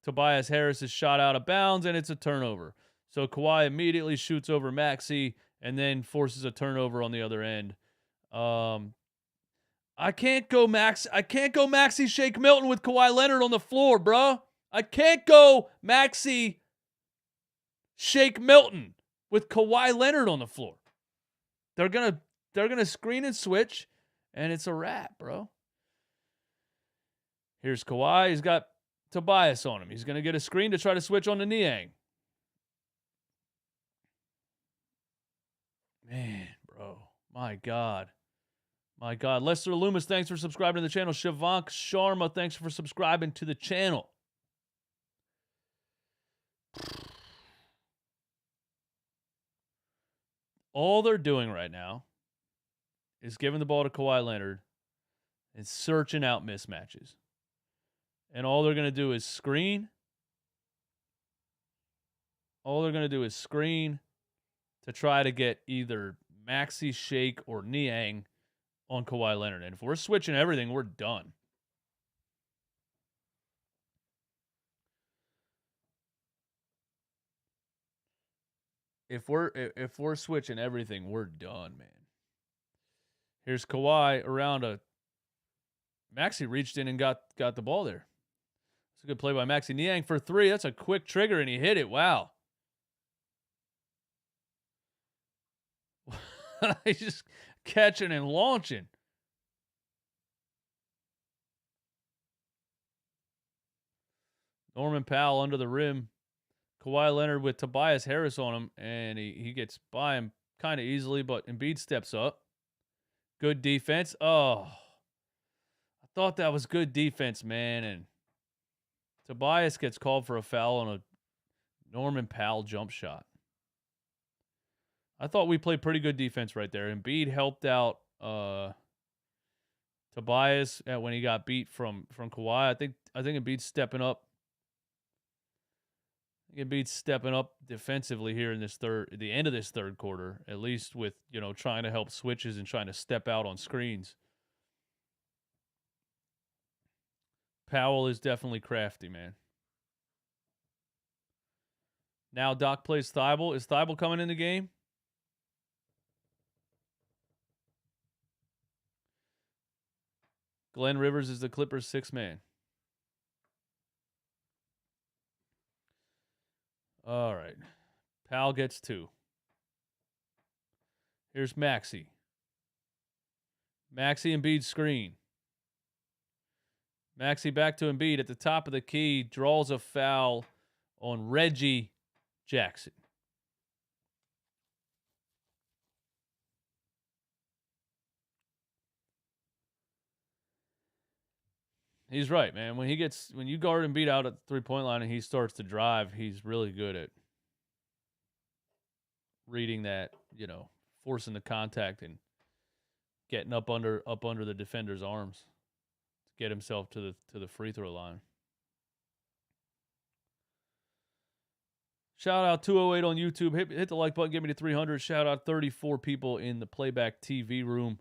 Tobias Harris's shot out of bounds, and it's a turnover. So Kawhi immediately shoots over Maxey and then forces a turnover on the other end. I can't go Maxey Shake Milton with Kawhi Leonard on the floor, bro. I can't go Maxey Shake Milton with Kawhi Leonard on the floor. They're gonna screen and switch, and it's a wrap, bro. Here's Kawhi. He's got Tobias on him. He's gonna get a screen to try to switch on to Niang. Man, bro. My God. My God. Lester Loomis, thanks for subscribing to the channel. Shivank Sharma, thanks for subscribing to the channel. All they're doing right now is giving the ball to Kawhi Leonard and searching out mismatches. And all they're going to do is screen. All they're going to do is screen to try to get either Maxey, Shake, or Niang on Kawhi Leonard. And if we're switching everything, we're done. If we're switching everything, we're done, man. Here's Kawhi around a Maxey reached in and got the ball there. It's a good play by Maxey. Niang for three. That's a quick trigger, and he hit it. Wow. He's just catching and launching. Norman Powell under the rim. Kawhi Leonard with Tobias Harris on him, and he gets by him kind of easily, but Embiid steps up. Good defense. Oh, I thought that was good defense, man, and Tobias gets called for a foul on a Norman Powell jump shot. I thought we played pretty good defense right there. Embiid helped out Tobias when he got beat from Kawhi. I think Embiid's stepping up. Embiid's stepping up defensively here in the end of this third quarter, at least with, trying to help switches and trying to step out on screens. Powell is definitely crafty, man. Now Doc plays Thibault. Is Thibault coming in the game? Glenn Rivers is the Clippers' sixth man. All right. Powell gets two. Here's Maxey. Maxey Embiid screen. Maxey back to Embiid at the top of the key. Draws a foul on Reggie Jackson. He's right, man. When you guard Embiid out at the three-point line and he starts to drive, he's really good at reading that, forcing the contact and getting up under the defender's arms to get himself to the free throw line. Shout out 208 on YouTube. Hit the like button. Give me to 300. Shout out 34 people in the Playback TV room.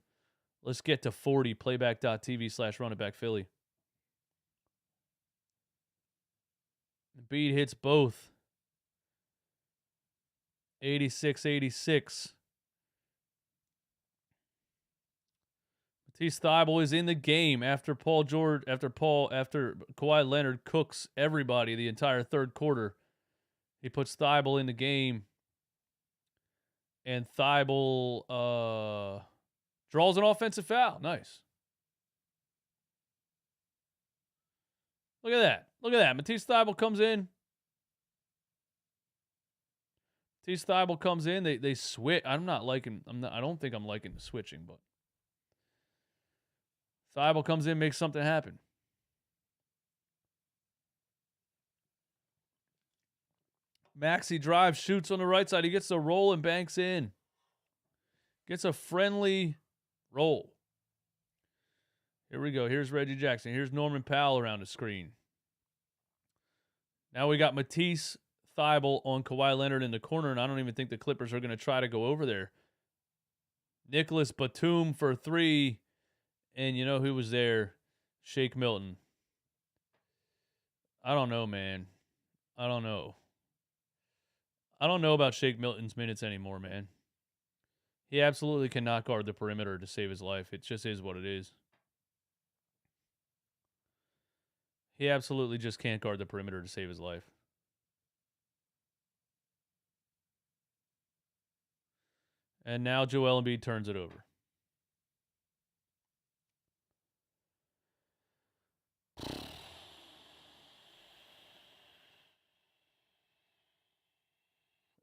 Let's get to 40. Playback.tv/runitbackphilly. Embiid hits both. 86-86. Matisse Thybulle is in the game after Kawhi Leonard cooks everybody the entire third quarter. He puts Thybulle in the game, and Thybulle draws an offensive foul. Nice. Look at that. Matisse Thybulle comes in. They switch. I don't think I'm liking the switching, but Thybulle comes in, makes something happen. Maxey drives, shoots on the right side. He gets a roll and banks in. Gets a friendly roll. Here we go. Here's Reggie Jackson. Here's Norman Powell around the screen. Now we got Matisse Thybulle on Kawhi Leonard in the corner, and I don't even think the Clippers are going to try to go over there. Nicholas Batum for three, and you know who was there? Shake Milton. I don't know, man. I don't know about Shake Milton's minutes anymore, man. He absolutely cannot guard the perimeter to save his life. It just is what it is. He absolutely just can't guard the perimeter to save his life. And now Joel Embiid turns it over.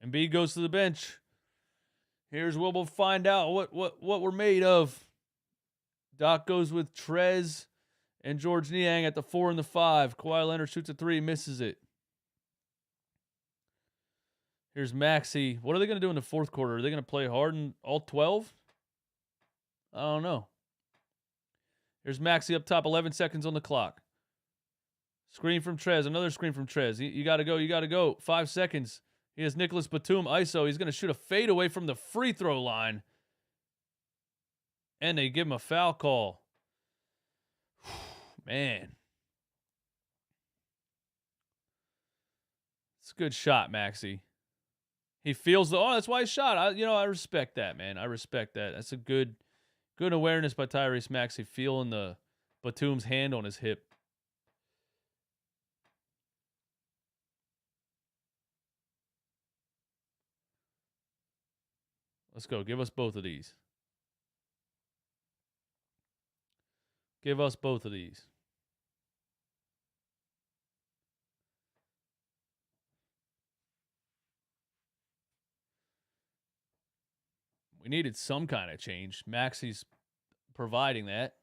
Embiid goes to the bench. Here's where we'll find out what we're made of. Doc goes with Trez and George Niang at the 4 and the 5. Kawhi Leonard shoots a 3, misses it. Here's Maxey. What are they going to do in the fourth quarter? Are they going to play Harden all 12? I don't know. Here's Maxey up top, 11 seconds on the clock. Screen from Trez, another screen from Trez. You got to go, you got to go. 5 seconds. He has Nicholas Batum, ISO. He's going to shoot a fadeaway from the free throw line. And they give him a foul call. Man. It's a good shot, Maxey. He feels that's why he shot. I respect that, man. I respect that. That's a good awareness by Tyrese Maxey, feeling the Batum's hand on his hip. Let's go. Give us both of these. Give us both of these. We needed some kind of change. Maxey's providing that.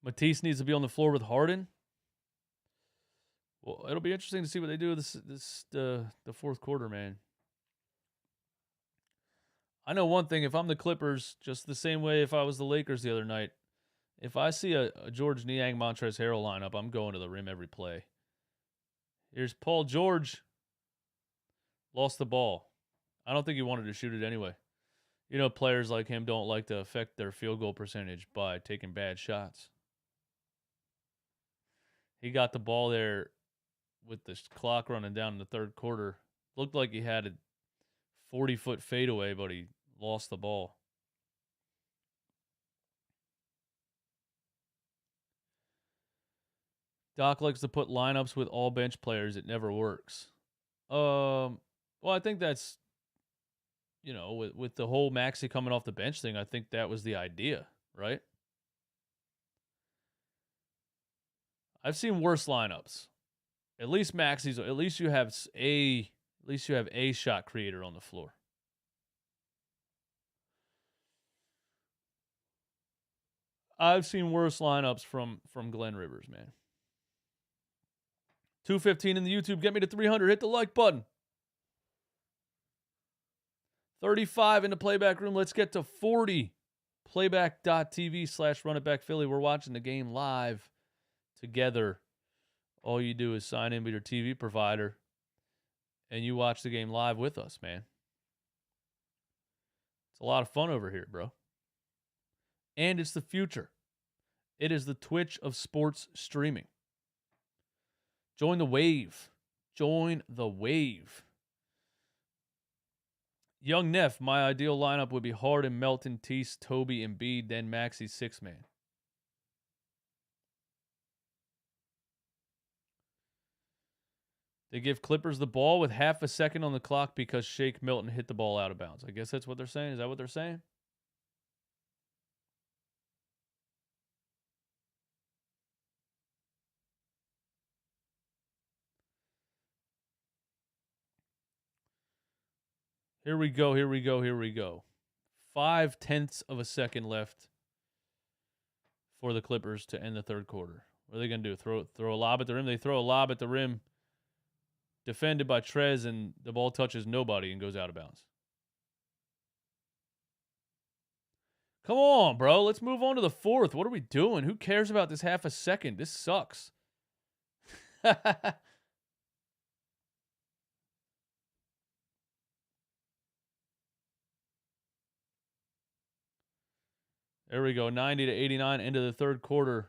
Matisse needs to be on the floor with Harden. Well, it'll be interesting to see what they do the fourth quarter, man. I know one thing. If I'm the Clippers, just the same way if I was the Lakers the other night, if I see a George Niang Montrezl Harrell lineup, I'm going to the rim every play. Here's Paul George. Lost the ball. I don't think he wanted to shoot it anyway. You know, players like him don't like to affect their field goal percentage by taking bad shots. He got the ball there with the clock running down in the third quarter. Looked like he had a 40-foot fadeaway, but he lost the ball. Doc likes to put lineups with all bench players. It never works. Well, I think that's, with the whole Maxey coming off the bench thing, I think that was the idea, right? I've seen worse lineups. At least Maxey's. At least you have a shot creator on the floor. I've seen worse lineups from Glenn Rivers, man. 215 in the YouTube. Get me to 300. Hit the like button. 35 in the playback room. Let's get to 40. Playback.tv/runitbackphilly. We're watching the game live together. All you do is sign in with your TV provider, and you watch the game live with us, man. It's a lot of fun over here, bro. And it's the future. It is the Twitch of sports streaming. Join the wave. Join the wave. Young Neff, my ideal lineup would be Harden, Melton, Tease, Toby, Embiid, then Maxey 6-man. They give Clippers the ball with half a second on the clock because Shake Milton hit the ball out of bounds. I guess that's what they're saying. Is that what they're saying? Here we go. 0.5 of a second left for the Clippers to end the third quarter. What are they going to do? Throw a lob at the rim? They throw a lob at the rim, defended by Trez, and the ball touches nobody and goes out of bounds. Come on, bro. Let's move on to the fourth. What are we doing? Who cares about this half a second? This sucks. There we go. 90-89 into the third quarter.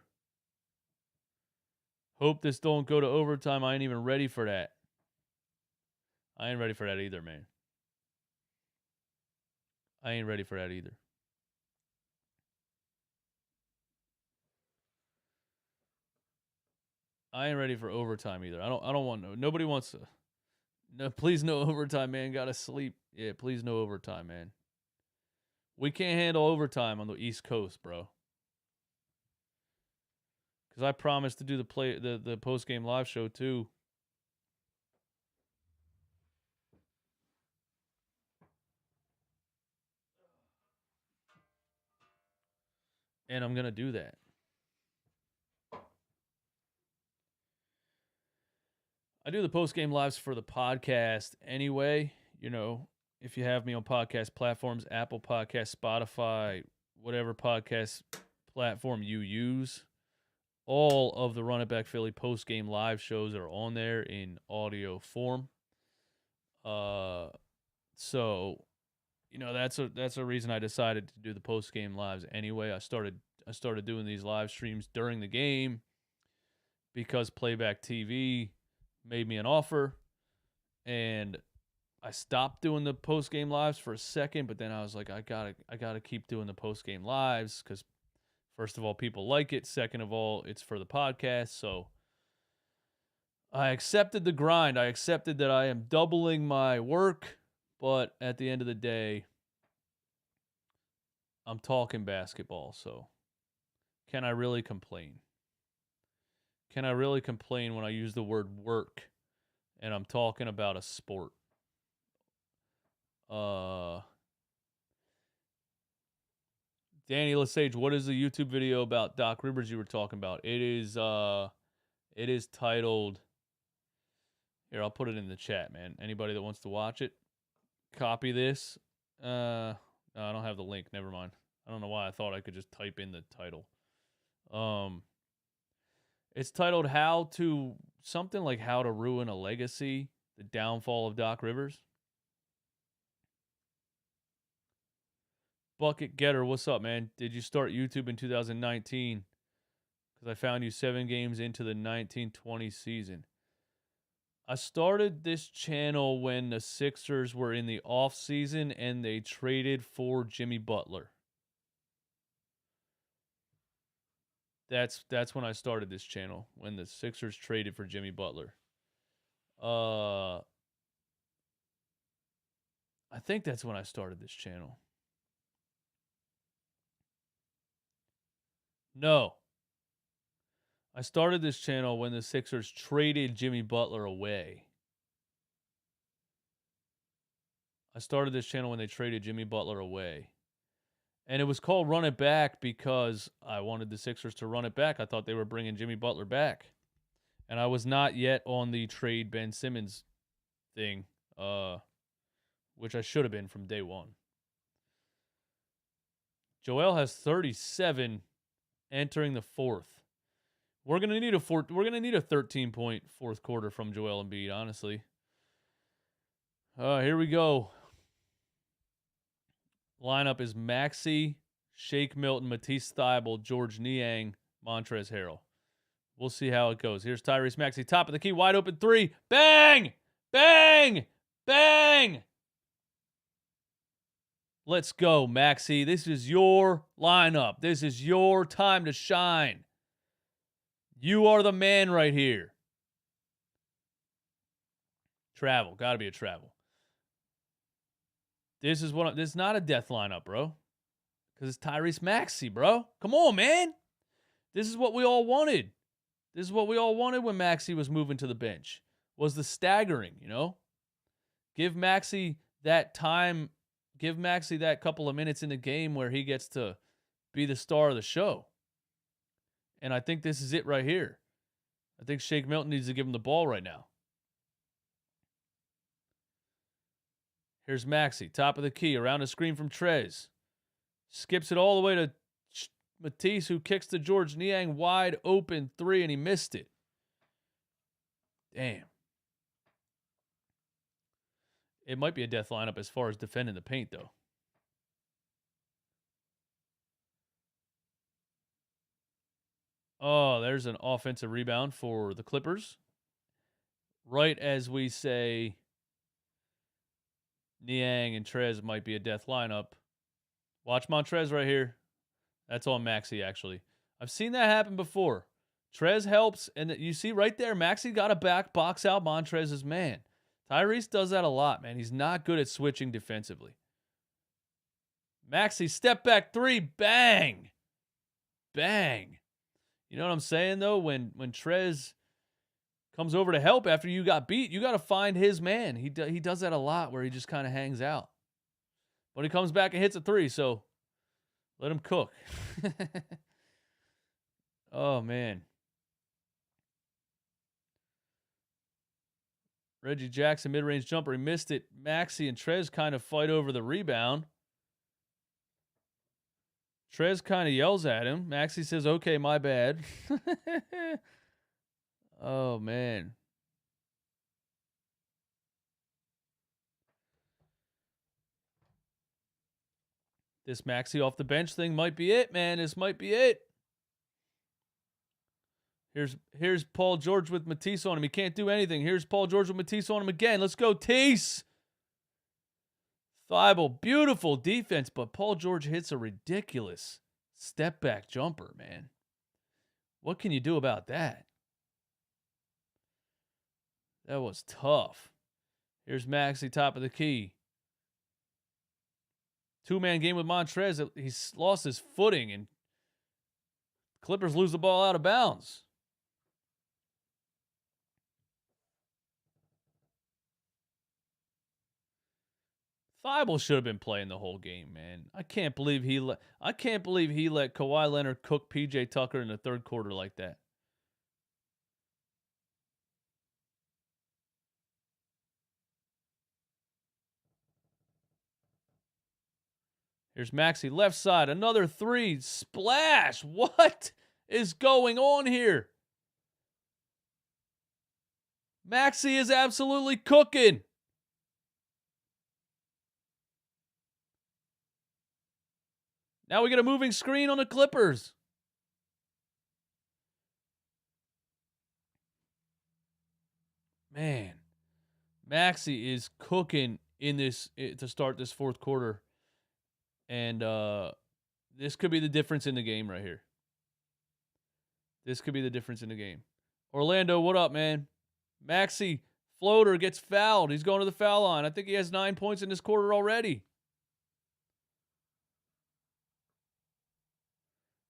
Hope this don't go to overtime. I ain't even ready for that. I ain't ready for that either, man. I ain't ready for that either. I ain't ready for overtime either. I don't want nobody wants to. No, please no overtime, man. Gotta sleep. Yeah, please no overtime, man. We can't handle overtime on the East Coast, bro. Because I promised to do the post-game live show, too. And I'm going to do that. I do the post-game lives for the podcast anyway. You know, if you have me on podcast platforms, Apple Podcast, Spotify, whatever podcast platform you use, all of the Run It Back Philly post-game live shows are on there in audio form. So, you know, that's a reason I decided to do the post-game lives anyway. I started doing these live streams during the game because PlaybackTV made me an offer, and I stopped doing the post-game lives for a second, but then I was like, I gotta keep doing the post-game lives because, first of all, people like it. Second of all, it's for the podcast. So I accepted the grind. I accepted that I am doubling my work, but at the end of the day, I'm talking basketball. So can I really complain? Can I really complain when I use the word work and I'm talking about a sport? Danny Lesage, what is the YouTube video about Doc Rivers you were talking about? It is titled, here, I'll put it in the chat, man. Anybody that wants to watch it, copy this. No, I don't have the link. Never mind. I don't know why I thought I could just type in the title. It's titled How to Ruin a Legacy, the Downfall of Doc Rivers. Bucket Getter, what's up, man? Did you start YouTube in 2019? Because I found you 7 games into the 1920 season. I started this channel when the Sixers were in the off season and they traded for Jimmy Butler. That's when I started this channel, when the Sixers traded for Jimmy Butler. I think that's when I started this channel. No. I started this channel when the Sixers traded Jimmy Butler away. I started this channel when they traded Jimmy Butler away. And it was called Run It Back because I wanted the Sixers to run it back. I thought they were bringing Jimmy Butler back. And I was not yet on the trade Ben Simmons thing, which I should have been from day one. Joel has 37 entering the fourth. We're gonna need a 13-point fourth quarter from Joel Embiid, honestly. Here we go. Lineup is Maxey, Shake Milton, Matisse Thybulle, George Niang, Montrezl Harrell. We'll see how it goes. Here's Tyrese Maxey, top of the key, wide open 3. Bang! Bang! Bang! Let's go, Maxey. This is your lineup. This is your time to shine. You are the man right here. Travel. Got to be a travel. This is not a death lineup, bro. Because it's Tyrese Maxey, bro. Come on, man. This is what we all wanted. This is what we all wanted when Maxey was moving to the bench. Was the staggering, you know? Give Maxey that time. Give Maxey that couple of minutes in the game where he gets to be the star of the show. And I think this is it right here. I think Shake Milton needs to give him the ball right now. Here's Maxey, top of the key, around a screen from Trez. Skips it all the way to Matisse, who kicks to George Niang, wide open 3, and he missed it. Damn. It might be a death lineup as far as defending the paint, though. Oh, there's an offensive rebound for the Clippers. Right as we say Niang and Trez might be a death lineup. Watch Montrez right here. That's on Maxey, actually. I've seen that happen before. Trez helps, and you see right there, Maxey got a box out Montrez's man. Tyrese does that a lot, man. He's not good at switching defensively. Maxey, step back 3, bang! Bang! You know what I'm saying, though? When Trez comes over to help after you got beat, you got to find his man. He does that a lot where he just kind of hangs out. But he comes back and hits a 3, so Let him cook. Oh, man. Reggie Jackson, mid-range jumper. He missed it. Maxey and Trez kind of fight over the rebound. Trez kind of yells at him. Maxey says, okay, my bad. Oh, man. This Maxey off the bench thing might be it, man. This might be it. Here's Paul George with Matisse on him. He can't do anything. Here's Paul George with Matisse on him again. Let's go, Tease. Thibault, beautiful defense, but Paul George hits a ridiculous step-back jumper, man. What can you do about that? That was tough. Here's Maxey, top of the key. Two-man game with Montrez. He's lost his footing, and Clippers lose the ball out of bounds. Thibault should have been playing the whole game, man. I can't believe he let Kawhi Leonard cook PJ Tucker in the third quarter like that. Here's Maxey, left side, another three, splash. What is going on here? Maxey is absolutely cooking. Now we get a moving screen on the Clippers. Man, Maxey is cooking in this to start this fourth quarter. And this could be the difference in the game right here. This could be the difference in the game. Orlando, what up, man? Maxey, floater, gets fouled. He's going to the foul line. I think he has 9 points in this quarter already.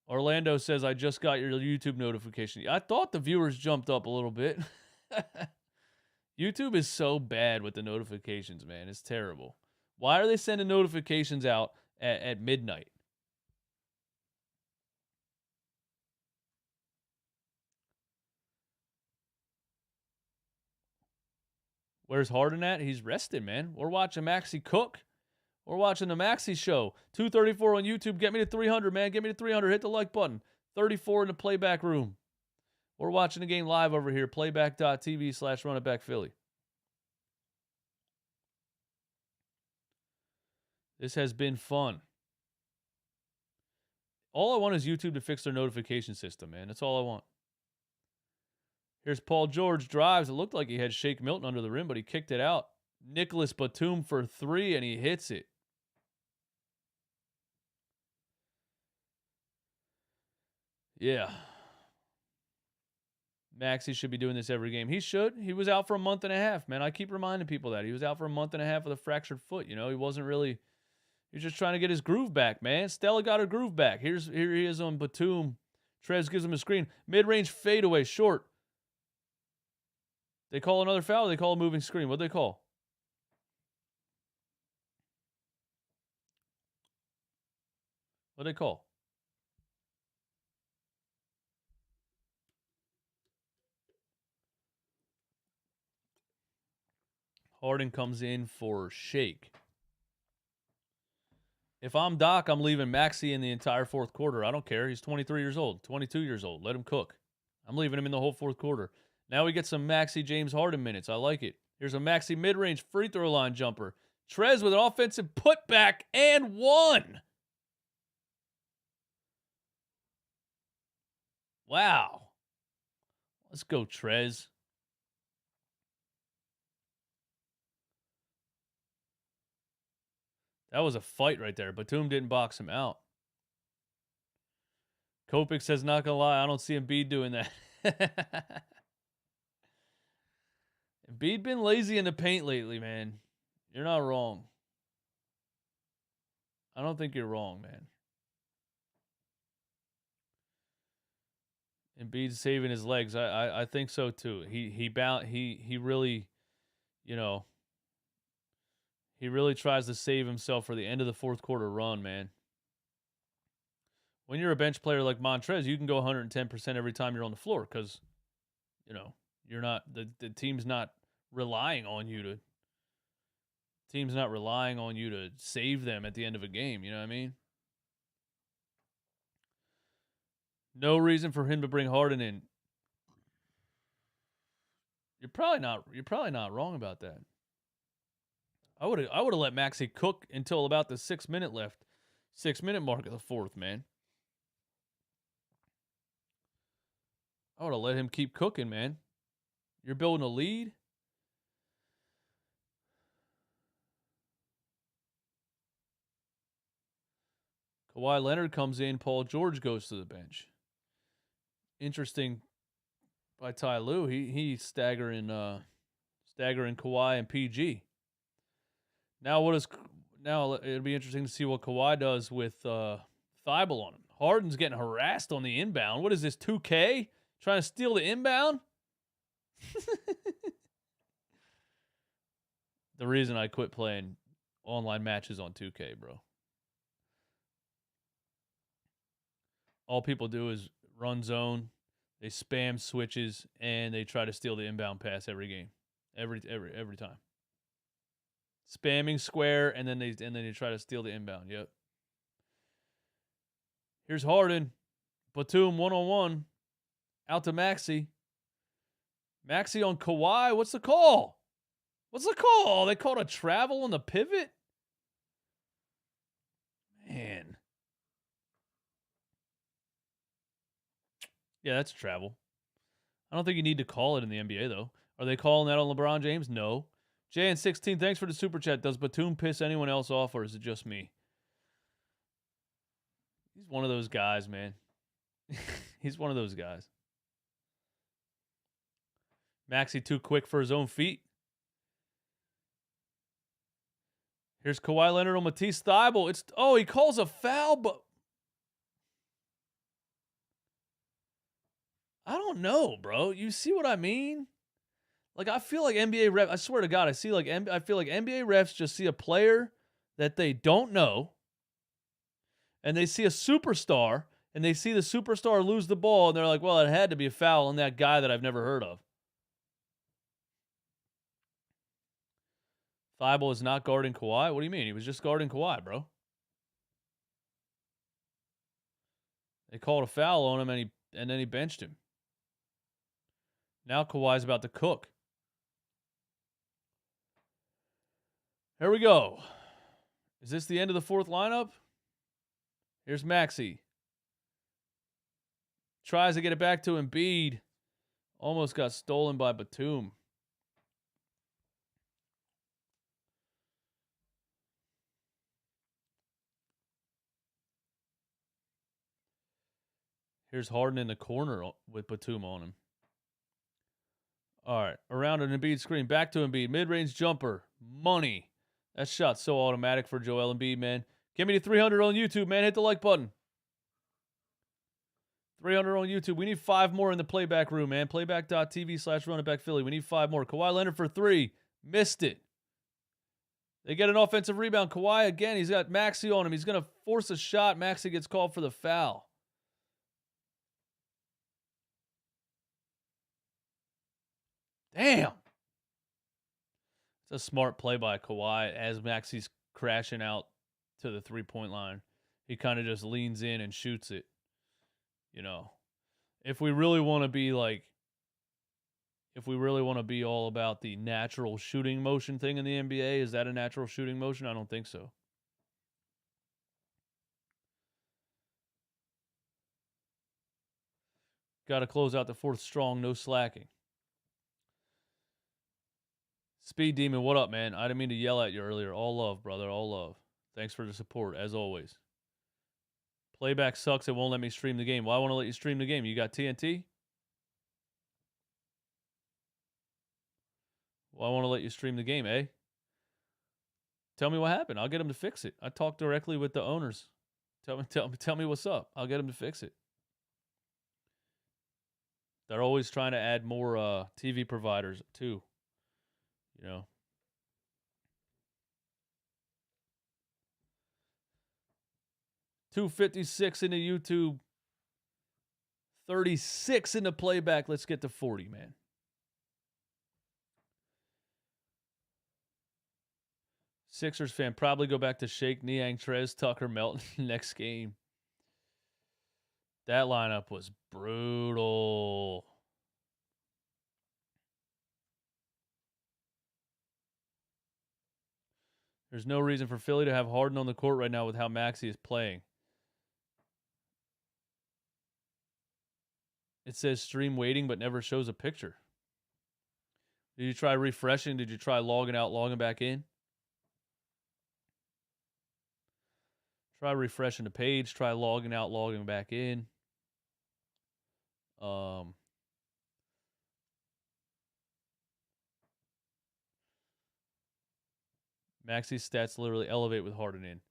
Orlando says, I just got your YouTube notification. I thought the viewers jumped up a little bit. YouTube is so bad with the notifications, man. It's terrible. Why are they sending notifications out at midnight? Where's Harden at? He's rested, man. We're watching Maxey cook. We're watching the Maxey show. 234 on YouTube. Get me to 300, man. Get me to 300. Hit the like button. 34 in the playback room. We're watching the game live over here. Playback.tv/runitbackphilly. This has been fun. All I want is YouTube to fix their notification system, man. That's all I want. Here's Paul George drives. It looked like he had Shake Milton under the rim, but he kicked it out. Nicholas Batum for three, and he hits it. Yeah. Maxey should be doing this every game. He should. He was out for a month and a half, man. I keep reminding people that. He was out for a month and a half with a fractured foot. You know, he wasn't really... He was just trying to get his groove back, man. Stella got her groove back. Here he is on Batum. Trez gives him a screen. Mid-range fadeaway, short. They call another foul, or they call a moving screen? What'd they call? What'd they call? Harden comes in for Shake. If I'm Doc, I'm leaving Maxey in the entire fourth quarter. I don't care. He's 23 years old, 22 years old. Let him cook. I'm leaving him in the whole fourth quarter. Now we get some Maxey James Harden minutes. I like it. Here's a Maxey mid-range free throw line jumper. Trez with an offensive putback and one. Wow. Let's go, Trez. That was a fight right there. Batum didn't box him out. Kopik says, not going to lie, I don't see Embiid doing that. Embiid been lazy in the paint lately, man. You're not wrong. I don't think you're wrong, man. Embiid's saving his legs. I think so too. He really, you know, he really tries to save himself for the end of the fourth quarter run, man. When you're a bench player like Montrez, you can go 110% every time you're on the floor because, you're not the team's not relying on you to save them at the end of a game, you know what I mean? No reason for him to bring Harden in. You're probably not wrong about that. I would have let Maxey cook until about the 6-minute mark of the fourth, man. I would have let him keep cooking, man. You're building a lead. Kawhi Leonard comes in. Paul George goes to the bench. Interesting by Ty Lue. He's staggering Kawhi and PG. Now it'll be interesting to see what Kawhi does with Thibault on him. Harden's getting harassed on the inbound. What is this, 2K? Trying to steal the inbound? The reason I quit playing online matches on 2K, bro. All people do is run zone, they spam switches, and they try to steal the inbound pass every game. Every time. Spamming square, and then they try to steal the inbound. Yep. Here's Harden. Batum 1-on-1. Out to Maxey. Maxey on Kawhi. What's the call? They called a travel on the pivot? Man. Yeah, that's a travel. I don't think you need to call it in the NBA, though. Are they calling that on LeBron James? No. JN16, thanks for the super chat. Does Batum piss anyone else off, or is it just me? He's one of those guys, man. He's one of those guys. Maxey too quick for his own feet. Here's Kawhi Leonard on Matisse Thybulle. He calls a foul, but I don't know, bro. You see what I mean? Like, I feel like NBA refs, I swear to God, I feel like NBA refs just see a player that they don't know, and they see a superstar, and they see the superstar lose the ball, and they're like, well, it had to be a foul on that guy that I've never heard of. Thibault is not guarding Kawhi? What do you mean? He was just guarding Kawhi, bro. They called a foul on him, and then he benched him. Now Kawhi's about to cook. Here we go. Is this the end of the fourth lineup? Here's Maxey. Tries to get it back to Embiid. Almost got stolen by Batum. Here's Harden in the corner with Batum on him. All right. Around an Embiid screen. Back to Embiid. Mid-range jumper. Money. That shot's so automatic for Joel Embiid, man. Give me the 300 on YouTube, man. Hit the like button. 300 on YouTube. We need 5 more in the playback room, man. Playback.tv/runitbackphilly. We need 5 more. Kawhi Leonard for 3. Missed it. They get an offensive rebound. Kawhi again. He's got Maxey on him. He's going to force a shot. Maxey gets called for the foul. Damn. It's a smart play by Kawhi as Maxey's crashing out to the 3-point line. He kind of just leans in and shoots it. You know, if we really want to be all about the natural shooting motion thing in the NBA, is that a natural shooting motion? I don't think so. Got to close out the fourth strong, no slacking. Speed Demon, what up, man? I didn't mean to yell at you earlier. All love, brother. All love. Thanks for the support, as always. Playback sucks. It won't let me stream the game. Well, I want to let you stream the game. You got TNT? Well, I want to let you stream the game, eh? Tell me what happened. I'll get them to fix it. I talked directly with the owners. Tell me what's up. I'll get them to fix it. They're always trying to add more TV providers, too. You know. 256 in the YouTube. 36 in the playback. Let's get to 40, man. Sixers fan, probably go back to Shake, Niang, Trez, Tucker, Melton next game. That lineup was brutal. There's no reason for Philly to have Harden on the court right now with how Maxey is playing. It says stream waiting, but never shows a picture. Did you try refreshing? Did you try logging out, logging back in? Try refreshing the page. Try logging out, logging back in. Maxey's stats literally elevate with Harden in.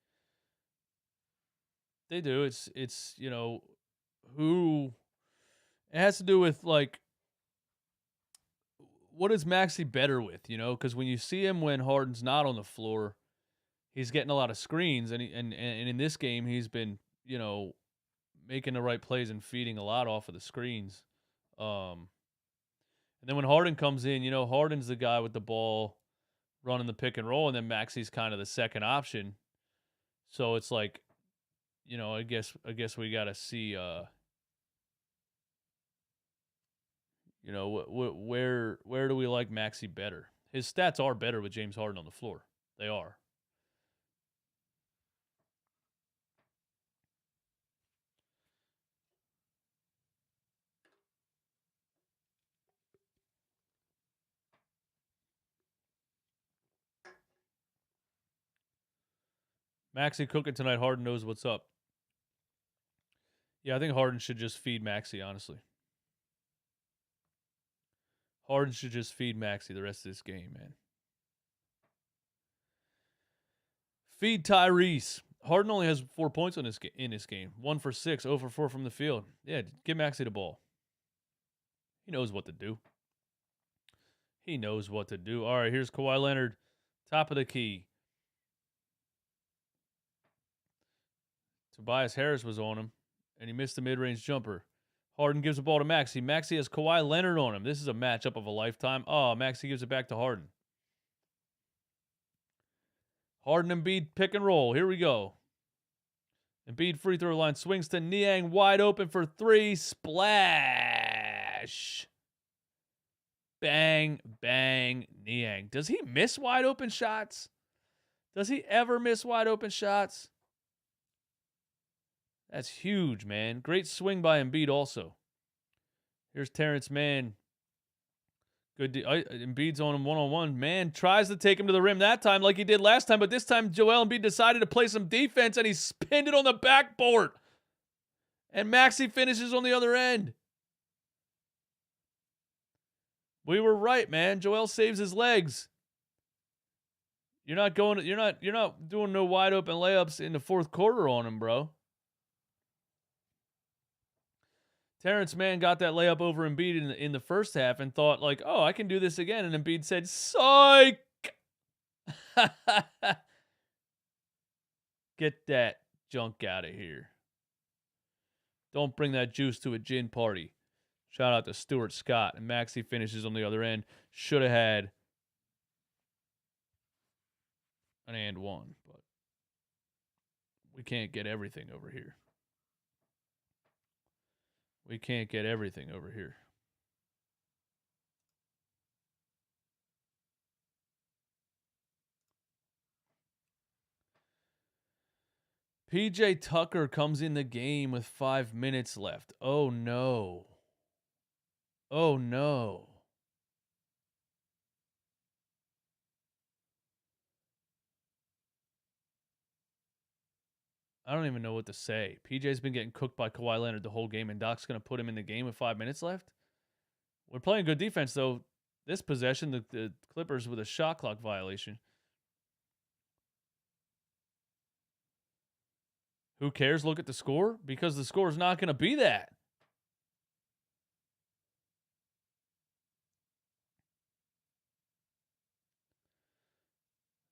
They do. It's you know, who it has to do with, like, what is Maxey better with, you know? Because when you see him when Harden's not on the floor, he's getting a lot of screens, and and in this game he's been, you know, making the right plays and feeding a lot off of the screens. And then when Harden comes in, you know, Harden's the guy with the ball running the pick and roll, and then Maxey's kind of the second option. So it's like, you know, I guess we got to see, you know, where do we like Maxey better? His stats are better with James Harden on the floor. They are. Maxey cooking tonight. Harden knows what's up. Yeah, I think Harden should just feed Maxey, honestly. Harden should just feed Maxey the rest of this game, man. Feed Tyrese. Harden only has 4 points in this game. 1 for 6, 0 for 4 from the field. Yeah, give Maxey the ball. He knows what to do. He knows what to do. All right, here's Kawhi Leonard, top of the key. Tobias Harris was on him, and he missed the mid-range jumper. Harden gives the ball to Maxey. Maxey has Kawhi Leonard on him. This is a matchup of a lifetime. Oh, Maxey gives it back to Harden. Harden and Embiid pick and roll. Here we go. Embiid free throw line swings to Niang, wide open for 3. Splash. Bang, bang, Niang. Does he miss wide open shots? Does he ever miss wide open shots? That's huge, man. Great swing by Embiid also. Here's Terrence Mann. Good. Embiid's on him one-on-one. Mann tries to take him to the rim that time like he did last time, but this time Joel Embiid decided to play some defense, and he spinned it on the backboard. And Maxey finishes on the other end. We were right, man. Joel saves his legs. You're not doing no wide open layups in the fourth quarter on him, bro. Terrence Mann got that layup over Embiid in the first half and thought, like, oh, I can do this again. And Embiid said, psych! Get that junk out of here. Don't bring that juice to a gin party. Shout out to Stuart Scott. And Maxey finishes on the other end. Should have had an and one, but we can't get everything over here. We can't get everything over here. PJ Tucker comes in the game with 5 minutes left. Oh, no. Oh, no. I don't even know what to say. PJ's been getting cooked by Kawhi Leonard the whole game, and Doc's going to put him in the game with 5 minutes left? We're playing good defense, though. This possession, the Clippers with a shot clock violation. Who cares? Look at the score? Because the score is not going to be that.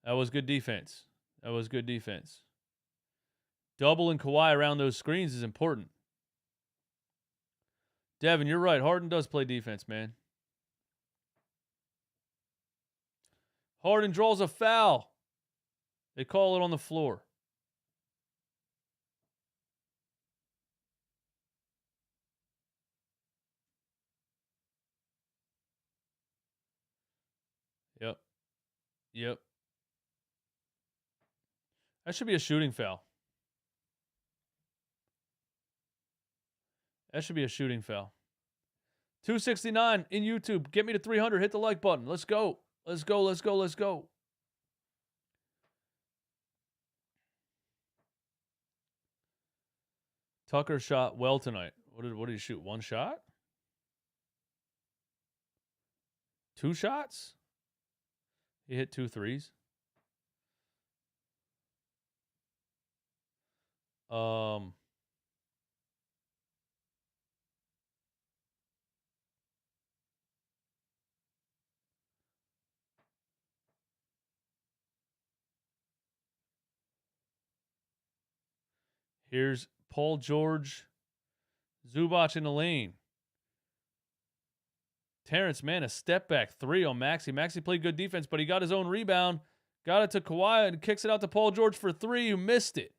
That was good defense. That was good defense. Doubling Kawhi around those screens is important. Devin, you're right. Harden does play defense, man. Harden draws a foul. They call it on the floor. Yep. That should be a shooting foul. That should be a shooting foul. 269 in YouTube. Get me to 300. Hit the like button. Let's go. Let's go. Let's go. Let's go. Tucker shot well tonight. What did he shoot? One shot? Two shots? He hit 2 threes. Here's Paul George, Zubac in the lane. Terrence, man, a step back 3 on Maxey. Maxey played good defense, but he got his own rebound. Got it to Kawhi and kicks it out to Paul George for 3. You missed it.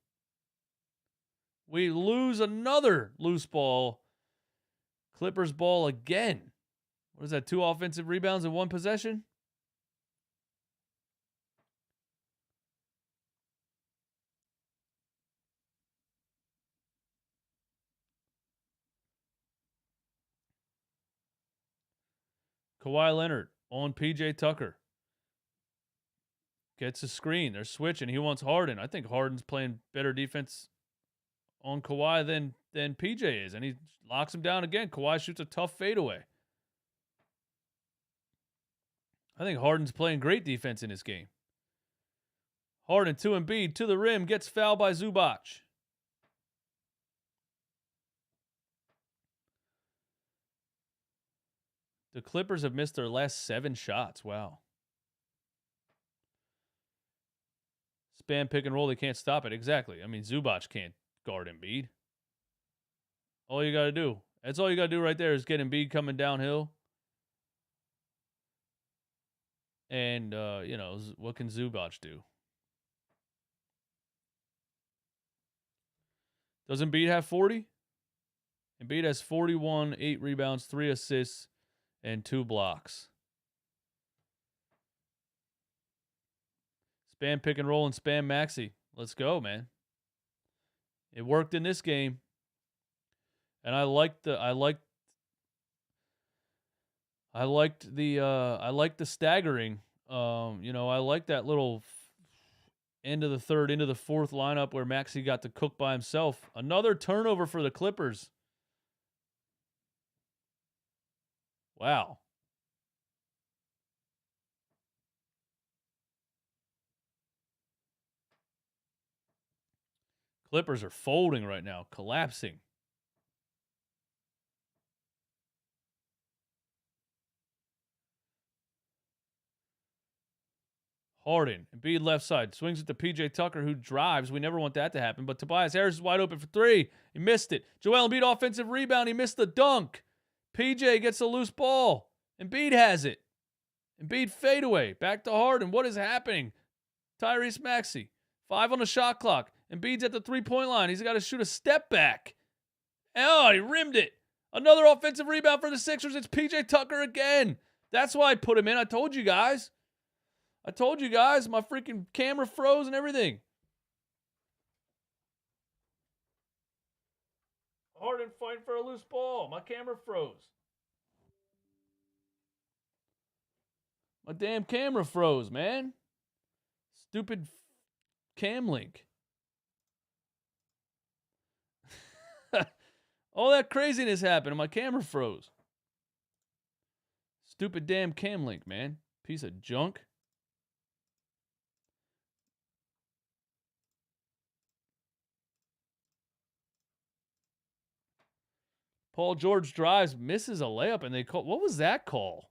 We lose another loose ball. Clippers ball again. What is that, 2 offensive rebounds in 1 possession? Kawhi Leonard on PJ Tucker. Gets a screen. They're switching. He wants Harden. I think Harden's playing better defense on Kawhi than PJ is. And he locks him down again. Kawhi shoots a tough fadeaway. I think Harden's playing great defense in this game. Harden to Embiid to the rim. Gets fouled by Zubac. The Clippers have missed their last 7 shots. Wow. Spam pick and roll. They can't stop it. Exactly. I mean, Zubac can't guard Embiid. All you got to do. That's all you got to do right there is get Embiid coming downhill. And, what can Zubac do? Does Embiid have 40? Embiid has 41, 8 rebounds, 3 assists, and 2 blocks. Spam pick and roll and spam Maxey. Let's go, man. It worked in this game. And I liked the staggering. I like that little end of the third, into the fourth lineup where Maxey got to cook by himself. Another turnover for the Clippers. Wow. Clippers are folding right now, collapsing. Harden, Embiid left side, swings it to PJ Tucker, who drives. We never want that to happen, but Tobias Harris is wide open for 3. He missed it. Joel Embiid offensive rebound. He missed the dunk. PJ gets a loose ball. Embiid has it. Embiid fadeaway. Back to Harden. What is happening? Tyrese Maxey. 5 on the shot clock. Embiid's at the 3-point line. He's got to shoot a step back. Oh, he rimmed it. Another offensive rebound for the Sixers. It's PJ Tucker again. That's why I put him in. I told you guys. My freaking camera froze and everything. Harden fighting for a loose ball. My camera froze. My damn camera froze, man. Stupid cam link. All that craziness happened and my camera froze. Stupid damn cam link, man. Piece of junk. Paul George drives, misses a layup, and they call. What was that call?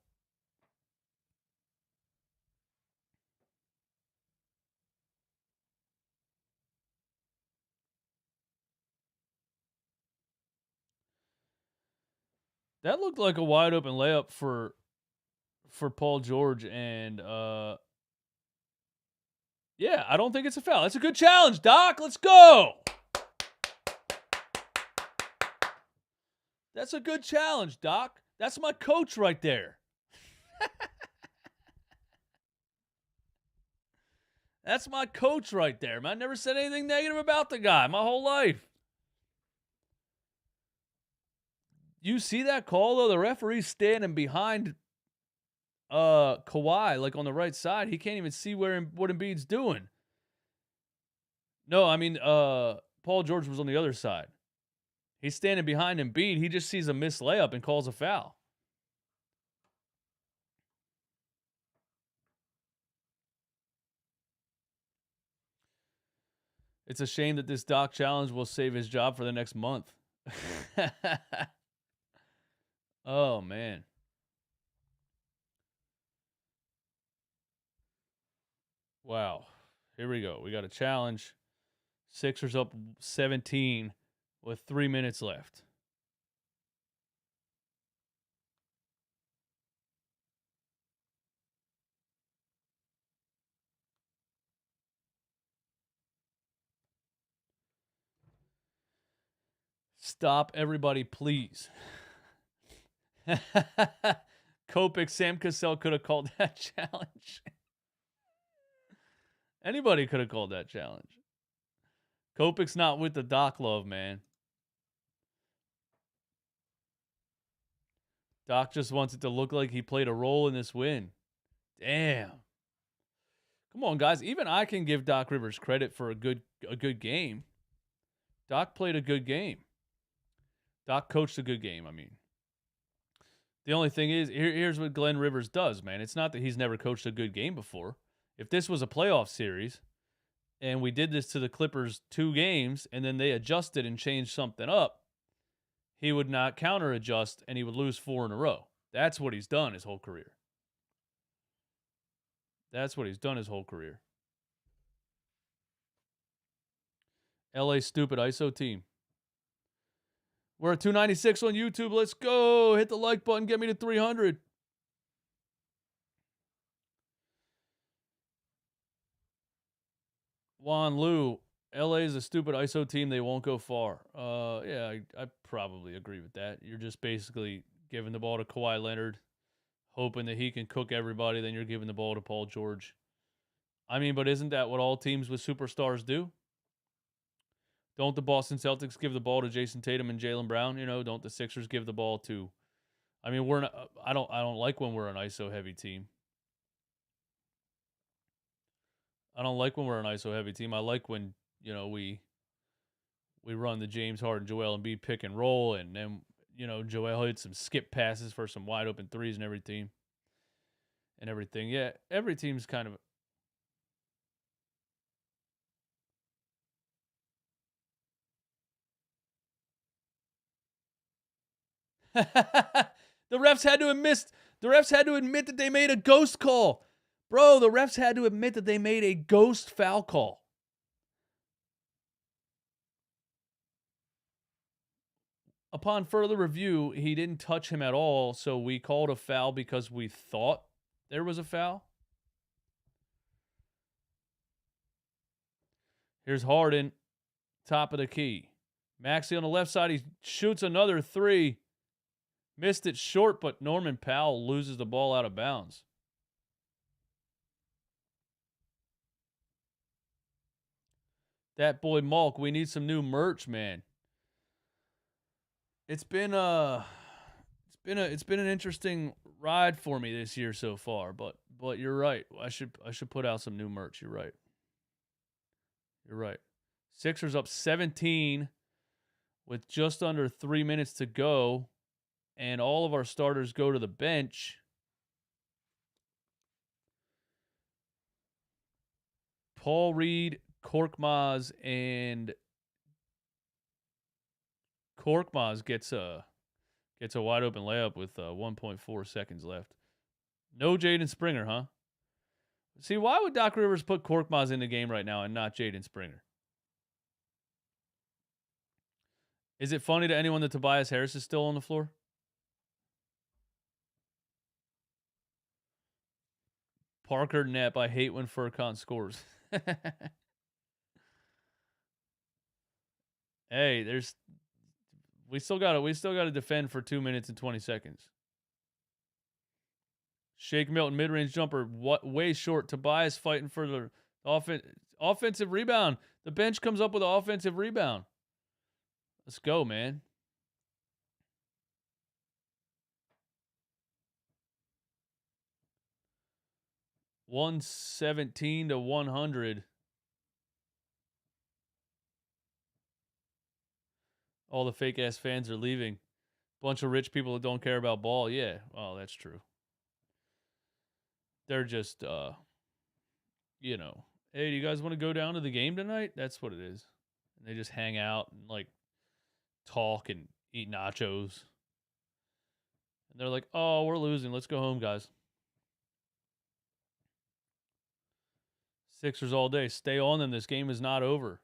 That looked like a wide open layup for Paul George, and yeah, I don't think it's a foul. That's a good challenge, Doc. Let's go. That's a good challenge, Doc. That's my coach right there. That's my coach right there, man. I never said anything negative about the guy my whole life. You see that call, though? The referee's standing behind Kawhi, like on the right side. He can't even see what Embiid's doing. No, I mean, Paul George was on the other side. He's standing behind Embiid. He just sees a missed layup and calls a foul. It's a shame that this Doc challenge will save his job for the next month. Oh, man. Wow. Here we go. We got a challenge. Sixers up 17 with 3 minutes left. Stop, everybody, please. Kopech, Sam Cassell could have called that challenge. Anybody could have called that challenge. Kopech's not with the Doc love, man. Doc just wants it to look like he played a role in this win. Damn. Come on, guys. Even I can give Doc Rivers credit for a good game. Doc played a good game. Doc coached a good game, I mean. The only thing is, here's what Glenn Rivers does, man. It's not that he's never coached a good game before. If this was a playoff series and we did this to the Clippers 2 games and then they adjusted and changed something up, he would not counter adjust and he would lose 4 in a row. That's what he's done his whole career. That's what he's done his whole career. LA stupid ISO team. We're at 296 on YouTube. Let's go. Hit the like button. Get me to 300. Juan Lu. LA is a stupid ISO team. They won't go far. Yeah, I probably agree with that. You're just basically giving the ball to Kawhi Leonard, hoping that he can cook everybody. Then you're giving the ball to Paul George. I mean, but isn't that what all teams with superstars do? Don't the Boston Celtics give the ball to Jason Tatum and Jaylen Brown? You know, don't the Sixers give the ball to? I mean, I don't like when we're an ISO heavy team. I don't like when we're an ISO heavy team. I like when, you know, we run the James Harden, Joel Embiid pick and roll, and then, you know, Joel hits some skip passes for some wide open threes and everything. Yeah, every team's kind of. The refs had to admit that they made a ghost call. Bro, the refs had to admit that they made a ghost foul call. Upon further review, he didn't touch him at all, so we called a foul because we thought there was a foul. Here's Harden, top of the key. Maxey on the left side, he shoots another 3. Missed it short, but Norman Powell loses the ball out of bounds. That boy Malk, we need some new merch, man. It's been an interesting ride for me this year so far, but you're right. I should put out some new merch. You're right. Sixers up 17 with just under 3 minutes to go, and all of our starters go to the bench. Paul Reed, Korkmaz, and Korkmaz gets a wide open layup with 1.4 seconds left. No Jaden Springer, huh? See, why would Doc Rivers put Korkmaz in the game right now and not Jaden Springer? Is it funny to anyone that Tobias Harris is still on the floor? Parker Knapp, I hate when Furkan scores. Hey, we still gotta defend for 2 minutes and 20 seconds. Shake Milton mid-range jumper, way short. Tobias fighting for the offensive rebound. The bench comes up with an offensive rebound. Let's go, man. $117 to 100. All the fake ass fans are leaving. Bunch of rich people that don't care about ball. Yeah, well, that's true. They're just, hey, do you guys want to go down to the game tonight? That's what it is. And they just hang out and like talk and eat nachos. And they're like, oh, we're losing. Let's go home, guys. Sixers all day. Stay on them. This game is not over.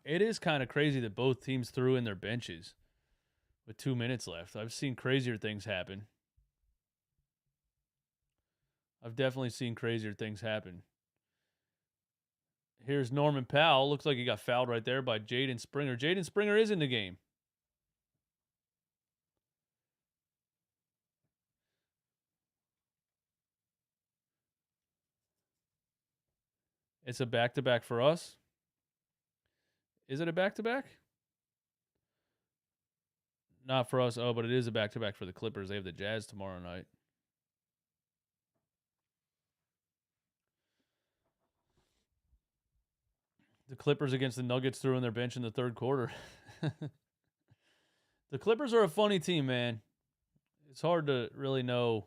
It is kind of crazy that both teams threw in their benches with 2 minutes left. I've seen crazier things happen. I've definitely seen crazier things happen. Here's Norman Powell. Looks like he got fouled right there by Jaden Springer. Jaden Springer is in the game. It's a back-to-back for us. Is it a back-to-back? Not for us. Oh, but it is a back-to-back for the Clippers. They have the Jazz tomorrow night. The Clippers against the Nuggets threw in their bench in the third quarter. The Clippers are a funny team, man. It's hard to really know,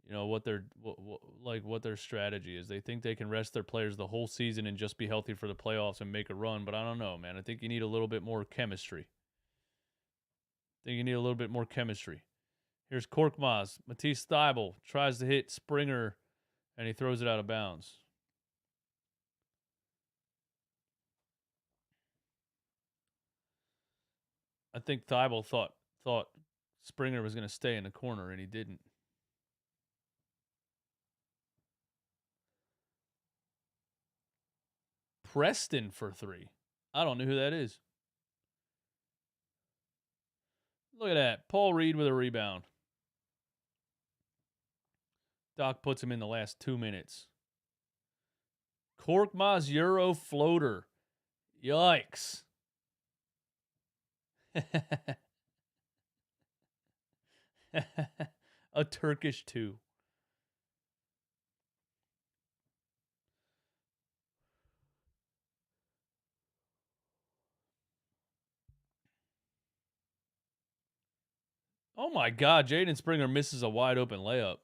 what their strategy is. They think they can rest their players the whole season and just be healthy for the playoffs and make a run, but I don't know, man. I think you need a little bit more chemistry. Here's Korkmaz. Matisse Thybulle tries to hit Springer, and he throws it out of bounds. I think Thybulle thought Springer was going to stay in the corner, and he didn't. Preston for 3. I don't know who that is. Look at that. Paul Reed with a rebound. Doc puts him in the last 2 minutes. Korkmaz Euro floater. Yikes. A Turkish 2. Oh my God, Jaden Springer misses a wide open layup.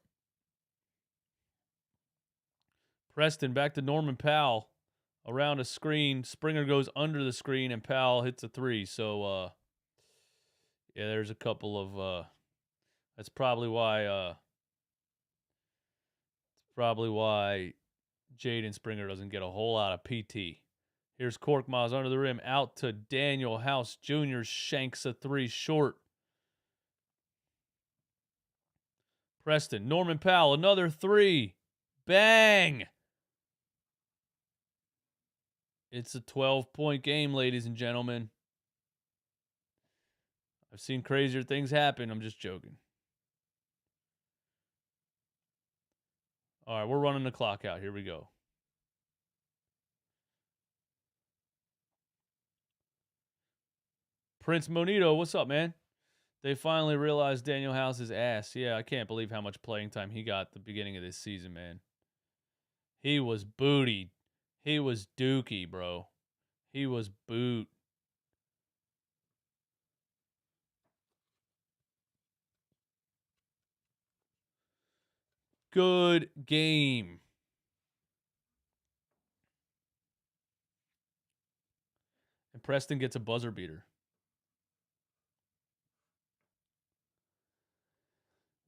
Preston back to Norman Powell. Around a screen. Springer goes under the screen and Powell hits a 3. So, there's a couple of, that's probably why Jaden Springer doesn't get a whole lot of PT. Here's Korkmaz under the rim, out to Daniel House Jr. Shanks a 3 short. Preston, Norman Powell, another 3. Bang! It's a 12-point game, ladies and gentlemen. I've seen crazier things happen. I'm just joking. All right, we're running the clock out. Here we go. Prince Monito, what's up, man? They finally realized Daniel House's ass. Yeah, I can't believe how much playing time he got at the beginning of this season, man. He was bootied. He was dookie, bro. He was boot. Good game. And Preston gets a buzzer beater.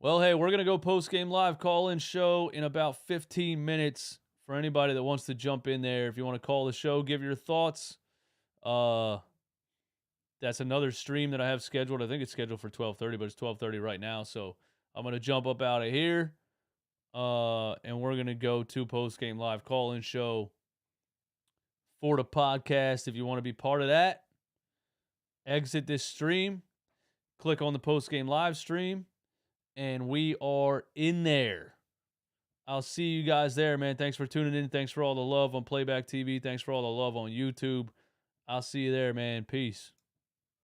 Well, hey, we're going to go post-game live call-in show in about 15 minutes. For anybody that wants to jump in there, if you want to call the show, give your thoughts. That's another stream that I have scheduled. I think it's scheduled for 12:30, but it's 12:30 right now. So I'm going to jump up out of here. And we're going to go to post-game live call-in show for the podcast. If you want to be part of that, exit this stream, click on the post-game live stream, and we are in there. I'll see you guys there, man. Thanks for tuning in. Thanks for all the love on Playback TV. Thanks for all the love on YouTube. I'll see you there, man. Peace.